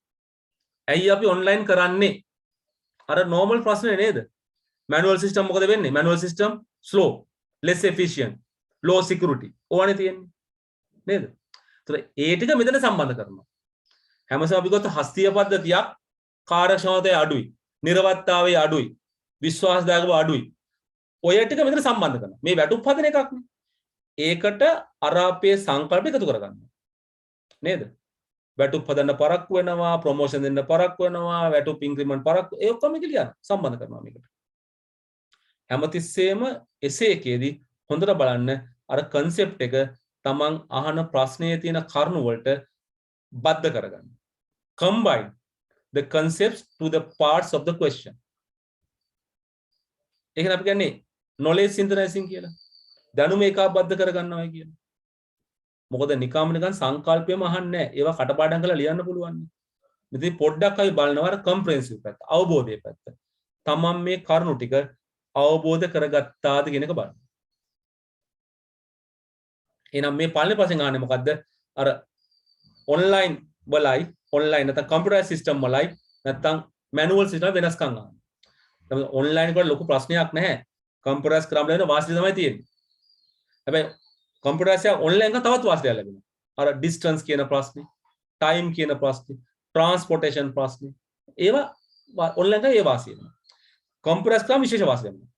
ඇයි අපි ඔන්ලයින් කරන්නේ? අර normal ප්‍රශ්නේ නේද? manual system මොකද වෙන්නේ? manual system slow, less efficient, low security. ඕවනේ තියෙන්නේ. නේද? ඒතර ඒ ටික මෙතන සම්බන්ධ කරනවා. හැමසම අපි ගත්ත හස්තිය පද්ධතියක් කාර්යක්ෂමතාවය අඩුයි, නිර්වත්තාවය අඩුයි, විශ්වාසදායකව අඩුයි. ඔය ටික මෙතන සම්බන්ධ කරනවා. මේ වැටුප් හදන එකක් නේ. ඒකට අර අපේ සංකල්ප එකතු කරගන්නවා. නේද? වැටුප් හදන්න පරක්කු වෙනවා, ප්‍රොමෝෂන් දෙන්න පරක්කු වෙනවා, වැටුප් ඉන්ක්‍රිමන්ට් පරක්කු, ඒ ඔක්කොම කියලා සම්බන්ධ කරනවා මේකට. හැමතිස්සෙම එසේ එකේදී හොඳට බලන්න අර concept එක තමන් අහන ප්‍රශ්නයේ තියෙන කරුණු වලට බද්ධ කරගන්න. Combine the concepts to the parts of the question. ඒකන අපි කියන්නේ knowledge synthesizing කියලා. දැනුම ඒකාබද්ධ කරගන්නවයි කියන්නේ. මොකද නිකම් සංකල්පයම අහන්නේ නැහැ. ඒවා කටපාඩම් කරලා ලියන්න පුළුවන්. ඉතින් පොඩ්ඩක් අපි බලනවා අර comprehensive පැත්ත, අවබෝධයේ පැත්ත. තමන් මේ කරුණු ටික අවබෝධ කරගත්තාද කියන එක බලන්න. එහෙනම් මේ පළවෙනි ප්‍රශ්නේ අහන්නේ මොකද්ද? අර online වලයි නැත්නම් computer system වලයි නැත්නම් manual system වෙනස්කම් අහන්නේ. තමයි online එකට ලොකු ප්‍රශ්නයක් නැහැ. computerized කරාම ලැබෙන වාසිය තමයි තියෙන්නේ. හැබැයි computerized online එක තවත් වාසියක් ලැබෙනවා. අර distance කියන ප්‍රශ්නේ, time කියන ප්‍රශ්නේ, transportation ප්‍රශ්නේ. ඒවා online එකේ ඒ වාසිය එනවා. computerized කරාම විශේෂ වාසියක් ලැබෙනවා.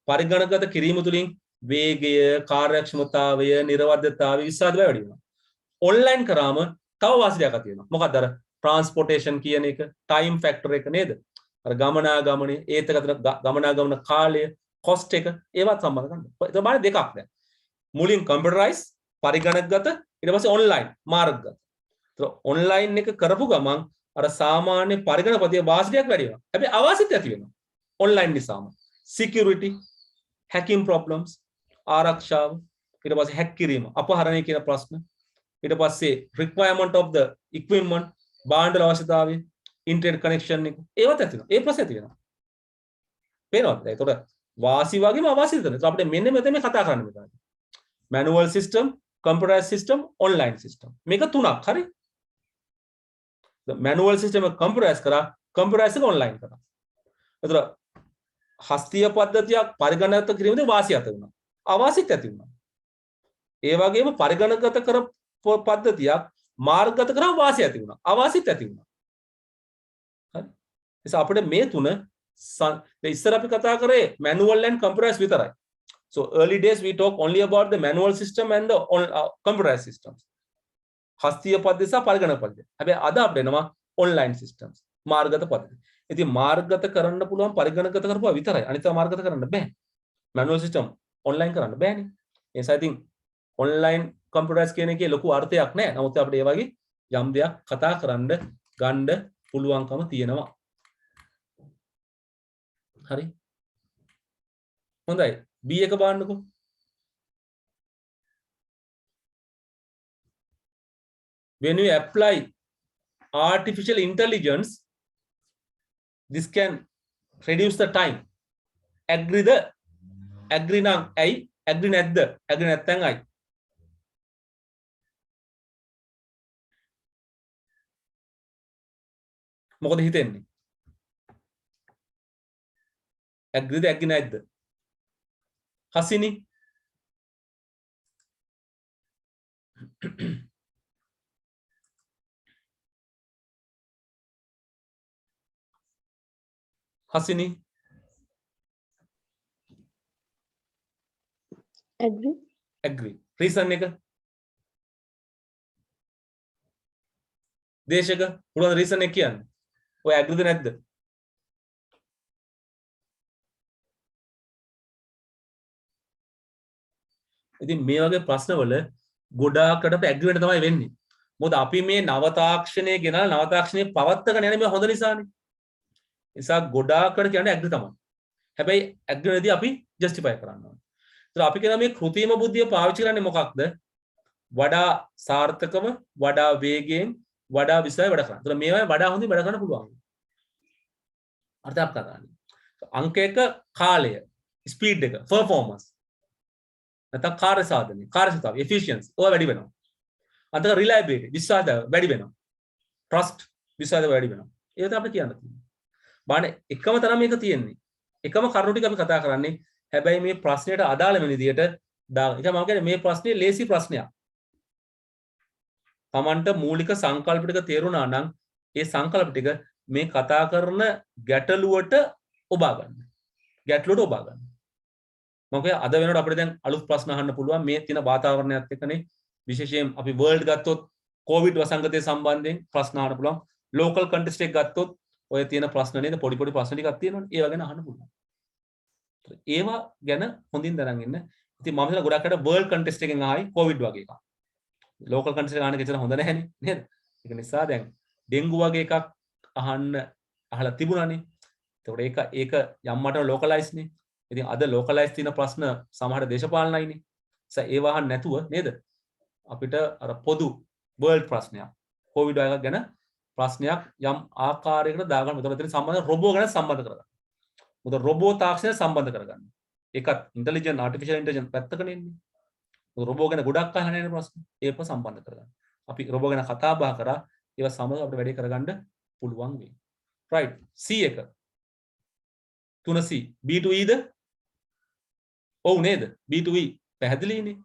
පරිගණකගත කිරීම තුළින් වේගය, කාර්යක්ෂමතාවය, නිර්වද්‍යතාවය විශ්වාසය වැඩි වෙනවා. online කරාම තව වාසියක් තියෙනවා. මොකක්ද අර transportation කියන එක, time factor එක නේද? අර ගමනාගමනේ, ඒත් අතර ගමනාගමන කාලය, cost එක ඒවත් සම්බන්ධ කරනවා. ඒක බාර දෙකක් දැන්. මුලින් computerized පරිගණකගත, ඊට පස්සේ online මාර්ගගත. ඒතර online එක කරපු ගමන් අර සාමාන්‍ය පරිගණකපතිය වාසියක් වැඩි වෙනවා. හැබැයි අවාසිත් ඇති වෙනවා. online නිසාම. security, hacking problems, ආරක්ෂාව, ඊට පස්සේ hack කිරීම, අපහරණය කියන ප්‍රශ්න, ඊට පස්සේ requirement of the equipment, බාණ්ඩවල අවශ්‍යතාවය, internet connection එක ඒවත් ඇති වෙනවා. ඒ ප්‍රශ්න ඇති වෙනවා. පේනවද? ඒතකොට වාසි වගේම අවාසි දෙන. ඒත් අපිට මෙන්න මෙතන මේ කතා කරන්න මෙතන. manual system, computerized system, online system. මේක තුනක් හරි. manual system එක computerized කරා, computerized එක online කරා. ඒතකොට හස්තිය පද්ධතියක් පරිගණකගත කිරීමේදී වාසිය ඇති වුණා. අවාසිත් ඇති වුණා. ඒ වගේම පරිගණකගත කර පද්ධතියක් මාර්ගගත කරා වාසිය ඇති වුණා. අවාසිත් ඇති වුණා. හරි. එස අපිට මේ තුන ඉස්සර අපි කතා කරේ manual and computerized විතරයි. So early days we talk only about the manual system and the computerized systems. හස්තිය පද්ධතිය සහ පරිගණක පද්ධතිය. හැබැයි අද අපිට එනවා online systems. මාර්ගගත පද්ධතිය. ඉතින් මාර්ගගත කරන්න පුළුවන් පරිගණකගත කරපුවා විතරයි. අනිත් ඒවා මාර්ගගත කරන්න බෑ. manual system online කරන්න බෑනේ. ඒ නිසා ඉතින් online computerized කියන එකේ ලොකු අර්ථයක් නැහැ. නමුත් අපිට ඒ වගේ යම් දෙයක් කතා කරන්න ගන්න පුළුවන්කම තියෙනවා. හරි. හොඳයි. B එක බලන්නකෝ. When you apply artificial intelligence, this can reduce the time. Agree නම් ඇයි? agree නැද්ද? agree නැත්නම් ඇයි? මොකද හිතෙන්නේ? agreed agree නැද්ද? හසිනි හසිනි agree reason එක දේශක පුළුවන් reason එක කියන්න. ඔය agreed නැද්ද? ඉතින් මේ වගේ ප්‍රශ්නවල ගොඩාක්කට අපි agree වෙන්න තමයි වෙන්නේ. මොකද අපි මේ නව තාක්ෂණය ගෙනලා නව තාක්ෂණය පවත්තගෙන යන්නේ මේ හොඳ නිසානේ. නිසා ගොඩාක්කට කියන්නේ agree තමයි. හැබැයි agree නැති අපි justify කරන්න ඕනේ. ඒත් අපි කියන මේ කෘත්‍රිම බුද්ධිය පාවිච්චි කරන්නේ මොකක්ද? වඩා සාර්ථකව, වඩා වේගයෙන්, වඩා විශ්වාසයෙන් වැඩ කරන්න. ඒත් මේවා වඩා හොඳින් වැඩ කරන්න පුළුවන්. අර්ථයක් කරගන්න. අංක 1 කාලය, ස්පීඩ් එක, performance. නැත්නම් කාර්ය සාධනය, කාර්යසතාව, efficiency ඔය වැඩි වෙනවා. අන්තික reliability, විශ්වාසය වැඩි වෙනවා. trust විශ්වාසය වැඩි වෙනවා. ඒක තමයි අපිට කියන්න තියෙන්නේ. බලන්න එකම තරම මේක තියෙන්නේ. එකම කරුණු ටික අපි කතා කරන්නේ. හැබැයි මේ ප්‍රශ්නයට අදාළ වෙන විදිහට දාන. ඒක මම කියන්නේ මේ ප්‍රශ්නේ ලේසි ප්‍රශ්නයක්. Tamanට මූලික සංකල්ප ටික තේරුණා නම් ඒ සංකල්ප ටික මේ කතා කරන ගැටලුවට ඔබා ගන්න. ගැටලුවට ඔබා ගන්න. මොකද අද වෙනකොට අපිට දැන් අලුත් ප්‍රශ්න අහන්න පුළුවන් මේ තියෙන වාතාවරණයත් එක්කනේ. විශේෂයෙන් අපි වර්ල්ඩ් ගත්තොත් කොවිඩ් වසංගතය සම්බන්ධයෙන් ප්‍රශ්න අහන්න පුළුවන්. ලෝකල් කන්ටෙක්ස්ට් එක ගත්තොත් ඔය තියෙන ප්‍රශ්න නේද පොඩි පොඩි ප්‍රශ්න ටිකක් තියෙනවනේ. ඒවා ගැන අහන්න පුළුවන්. ඒවා ගැන හොඳින් දැනගෙන ඉන්න. ඉතින් මම හිතලා ගොඩක් අයට වර්ල්ඩ් කන්ටෙක්ස්ට් එකෙන් ආයි කොවිඩ් වගේ එකක්. ලෝකල් කන්ටෙක්ස්ට් එක අහන්න කිසිම හොඳ නැහැනේ නේද? ඒක නිසා දැන් ඩෙන්ගු වගේ එකක් අහලා තිබුණානේ. ඒකට ඒක යම් මට්ටමක ලෝකලයිස් නේ. ඉතින් අද ලෝකලයිස් තියෙන ප්‍රශ්න සමහර දේශපාලනයිනේ. ඒව අහන්න නැතුව නේද? අපිට අර පොදු වර්ල්ඩ් ප්‍රශ්නයක් කොවිඩ් එකක් ගැන ප්‍රශ්නයක් යම් ආකාරයකට දාගන්න. මෙතන සම්බන්ධ රොබෝ ගැන සම්බන්ධ කරගන්න. මොකද රොබෝ තාක්ෂණය සම්බන්ධ කරගන්න. ඒකත් ඉන්ටෙලිජන්ට් ආටිෆිෂල් ඉන්ටෙලිජන්ස් පැත්තකනේ ඉන්නේ. මොකද රොබෝ ගැන ගොඩක් අහලා නැහැ ප්‍රශ්න. ඒක සම්බන්ධ කරගන්න. අපි රොබෝ ගැන කතා බහ කරා. ඒව සමග අපිට වැඩේ කරගන්න පුළුවන් වෙයි. right C එක 3C B2E ද? ඔව් නේද? B2E පැහැදිලිනේ.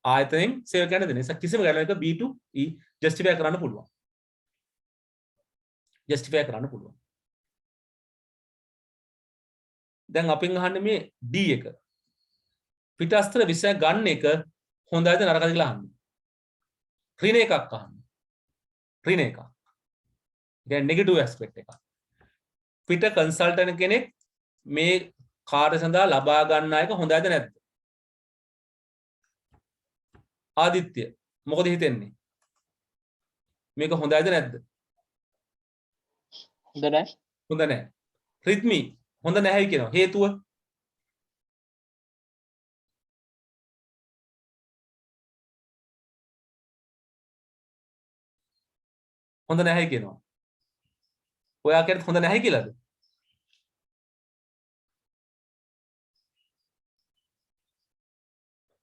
ආයතනයෙන් සේවක යන දෙන නිසා කිසිම ගැටලුවක B2E ජස්ටිෆයි කරන්න පුළුවන්. ජස්ටිෆයි කරන්න පුළුවන්. දැන් අපෙන් අහන්නේ මේ D එක. පිටස්තර විෂය ගන්න එක හොඳයිද නරකද කියලා අහන්නේ. ඍණ එකක් අහන්නේ. ඍණ එකක්. ඒ නෙගටිව් ඇස්පෙක්ට් එකක්. පිට කන්සල්ටන්ට් කෙනෙක් මේ කාර්ය සඳහා ලබා ගන්න එක හොඳයිද නැද්ද? ආදිත්‍ය මොකද හිතෙන්නේ? මේක හොඳයිද නැද්ද? හොඳ නැහැ. හොඳ නැහැ. රිද්මි හොඳ නැහැයි කියනවා. හේතුව? හොඳ නැහැයි කියනවා. ඔයා කියත් හොඳ නැහැ කියලාද?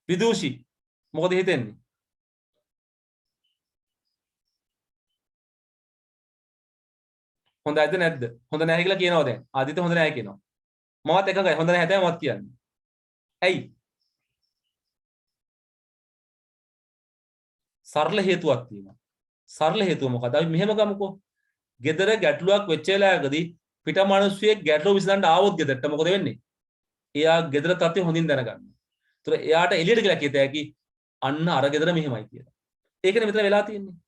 විදූෂි මොකද හිතෙන්නේ? හොඳයිද නැද්ද? හොඳ නැහැ කියලා කියනවා දැන්. ආදිත්‍ය හොඳ නැහැ කියනවා. මමත් එකඟයි හොඳ නැහැ තමයි මමත් කියන්නේ. ඇයි? සරල හේතුවක් තියෙනවා. සරල හේතුව මොකද? අපි මෙහෙම ගමුකෝ. ගෙදර ගැටලුවක් වෙච්ච වෙලාවකදී පිට මිනිස්සුයෙක් ගැටලුව විසඳන්න ආවොත් ගෙදරට මොකද වෙන්නේ? එයා ගෙදර තත්ත්වය හොඳින් දැනගන්නවා. ඒතර එයාට එළියට ගිහලා කියත හැකි අන්න අර ගෙදර මෙහෙමයි කියලා. ඒකනේ මෙතන වෙලා තියෙන්නේ.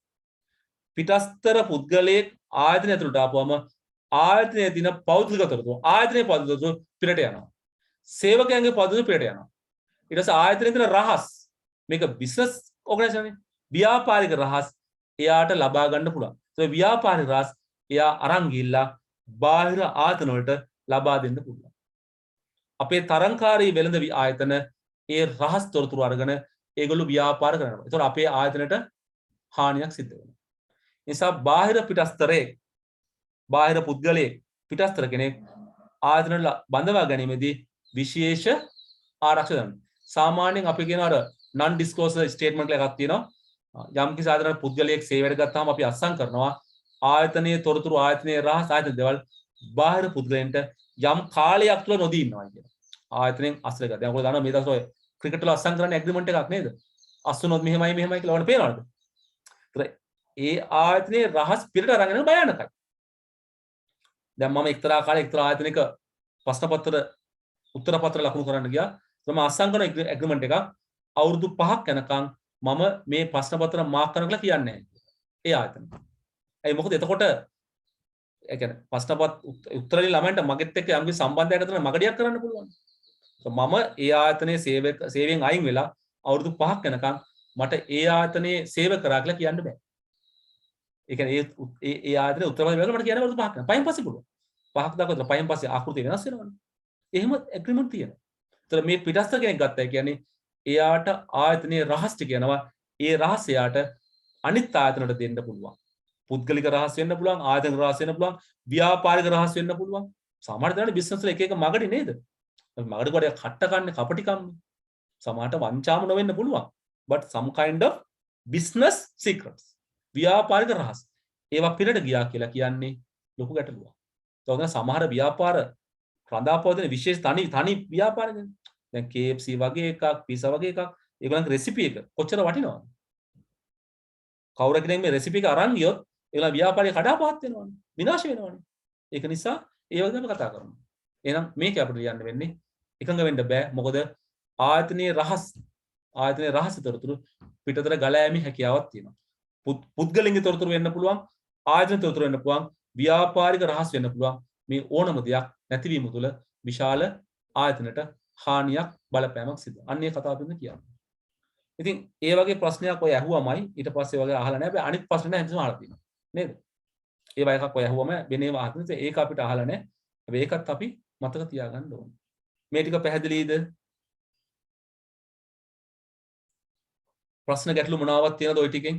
පිටස්තර පුද්ගලයෙක් ආයතනය ඇතුළට ආපුවම ආයතනයේ දින පෞද්ගලික තොරතුරු ආයතනයේ පෞද්ගලික තොරතුරු පිටට යනවා. සේවකයන්ගේ පෞද්ගලික තොරතුරු පිටට යනවා. ඊට පස්සේ ආයතනයේ දින රහස් මේක බිස්නස් ඕගනයිසේෂන් ව්‍යාපාරික රහස් එයාට ලබා ගන්න පුළුවන්. ඒ ව්‍යාපාරික රහස් එයා අරන් ගිහිල්ලා බාහිර ආයතන වලට ලබා දෙන්න පුළුවන්. අපේ තරංකාරී වෙළඳ ආයතන ඒ රහස් තොරතුරු අරගෙන ඒගොල්ලෝ ව්‍යාපාර කරනවා. ඒතකොට අපේ ආයතනට හානියක් සිද්ධ වෙනවා. නිසා බාහිර පිටස්තරයේ බාහිර පුද්ගලයෙක් පිටස්තර කෙනෙක් ආයතන බඳවා ගැනීමේදී විශේෂ ආරක්ෂා ගන්න. සාමාන්‍යයෙන් අපි කියන අර non disclosure statement එකක් තියෙනවා. යම් කිසි ආයතනයක පුද්ගලයෙක් සේවයට ගත්තාම අපි අත්සන් කරනවා ආයතනයේ තොරතුරු ආයතනයේ රහස් ආයතන දේවල් බාහිර පුද්ගලයන්ට යම් කාලයක් තුළ නොදී ඉන්නවා කියන. ආයතනයෙන් අස්සේ ගත්තා. දැන් ඔයගොල්ලෝ දන්නවා මේ දවස්වල ක්‍රිකට් වල අත්සන් කරන්නේ ඇග්‍රීමන්ට් එකක් නේද? අස්සුනොත් මෙහෙමයි කියලා ඔයාලට පේනවද? ඒ ආයතනයේ රහස් පිටට අරගෙන යන භයානකයි. දැන් මම එක්තරා කාලයක එක්තරා ආයතනයක ප්‍රශ්න පත්‍ර උත්තර පත්‍ර ලකුණු කරන්න ගියා. මම අත්සන් කරන ඇග්‍රීමන්ට් එකක් අවුරුදු 5ක් යනකම් මම මේ ප්‍රශ්න පත්‍ර මාක් කරන කියලා කියන්නේ නැහැ. ඒ ආයතන. ඒ මොකද එතකොට ඒ කියන්නේ ප්‍රශ්න උත්තරේ ළමයින්ට මගෙත් එක්ක යම්කිසි සම්බන්ධයක් ඇතිවෙන මගඩියක් කරන්න පුළුවන්. මම ඒ ආයතනයේ සේවයෙන් අයින් වෙලා අවුරුදු 5ක් යනකම් මට ඒ ආයතනයේ සේවය කරා කියලා කියන්න බෑ. ඒ කියන්නේ ඒ ආයතනයේ උත්තරපත්‍ර වල මට කියන්න අවුරුදු 5ක් යනවා. පහෙන් පස්සේ පුළුවන්. 5ක් දක්වා පහෙන් පස්සේ ආකෘතිය වෙනස් වෙනවනේ. එහෙම ඇග්‍රීමන්ට් තියෙනවා. ඒතර මේ පිටස්තර කෙනෙක් ගත්තා කියන්නේ එයාට ආයතනයේ රහස් ටික යනවා. ඒ රහස් එයාට අනිත් ආයතනවලට දෙන්න පුළුවන්. පුද්ගලික රහස් වෙන්න පුළුවන්, ආයතන රහස් වෙන්න පුළුවන්, ව්‍යාපාරික රහස් වෙන්න පුළුවන්. සමහර දෙනාට බිස්නස් වල එක එක මගඩි නේද? මගඩ කොට කට්ට කන්නේ කපටිකම්නේ. සමහරට වංචාම නොවෙන්න පුළුවන්. but some kind of business secrets. ව්‍යාපාරික රහස්. ඒවා පිටට ගියා කියලා කියන්නේ ලොකු ගැටලුවක්. ඒ වගේ සමහර ව්‍යාපාර රඳාපවතින විශේෂ තනි ව්‍යාපාරද දැන් KFC වගේ එකක් pizza වගේ එකක් ඒගොල්ලන්ගේ රෙසිපි එක කොච්චර වටිනවද කවුරු කෙනෙක් මේ රෙසිපි එක අරන් ගියොත් ඒගොල්ලන් ව්‍යාපාරය කඩාපහත් වෙනවනේ විනාශ වෙනවනේ ඒක නිසා ඒ වගේ අපි කතා කරමු එහෙනම් මේක අපිට ලියන්න වෙන්නේ එකඟ වෙන්න බෑ මොකද ආයතනයේ රහස් තොරතුරු පිටතට ගලා යෑමේ හැකියාවක් තියෙනවා පුද්ගලික තොරතුරු වෙන්න පුළුවන් ආයතන තොරතුරු වෙන්න පුළුවන් ව්‍යාපාරික රහස් වෙන්න පුළුවන් මේ ඕනම දෙයක් නැතිවීම තුළ විශාල ආයතනට හානියක් බලපෑමක් සිදු වෙනවා. අන්න ඒ කතාව පින්න කියන්නේ. ඉතින් ඒ වගේ ප්‍රශ්නයක් ඔය ඇහුවමයි ඊට පස්සේ වගේ අහලා නැහැ. හැබැයි අනිත් ප්‍රශ්න හැමතිස්සම අහලා තියෙනවා. නේද? ඒ වගේ එකක් ඔය ඇහුවම වෙනේම අහන්න. ඒක අපිට අහලා නැහැ. හැබැයි ඒකත් අපි මතක තියාගන්න ඕනේ. මේ ටික පැහැදිලිද? ප්‍රශ්න ගැටලු මොනවාවත් තියෙනවද ওই ටිකෙන්?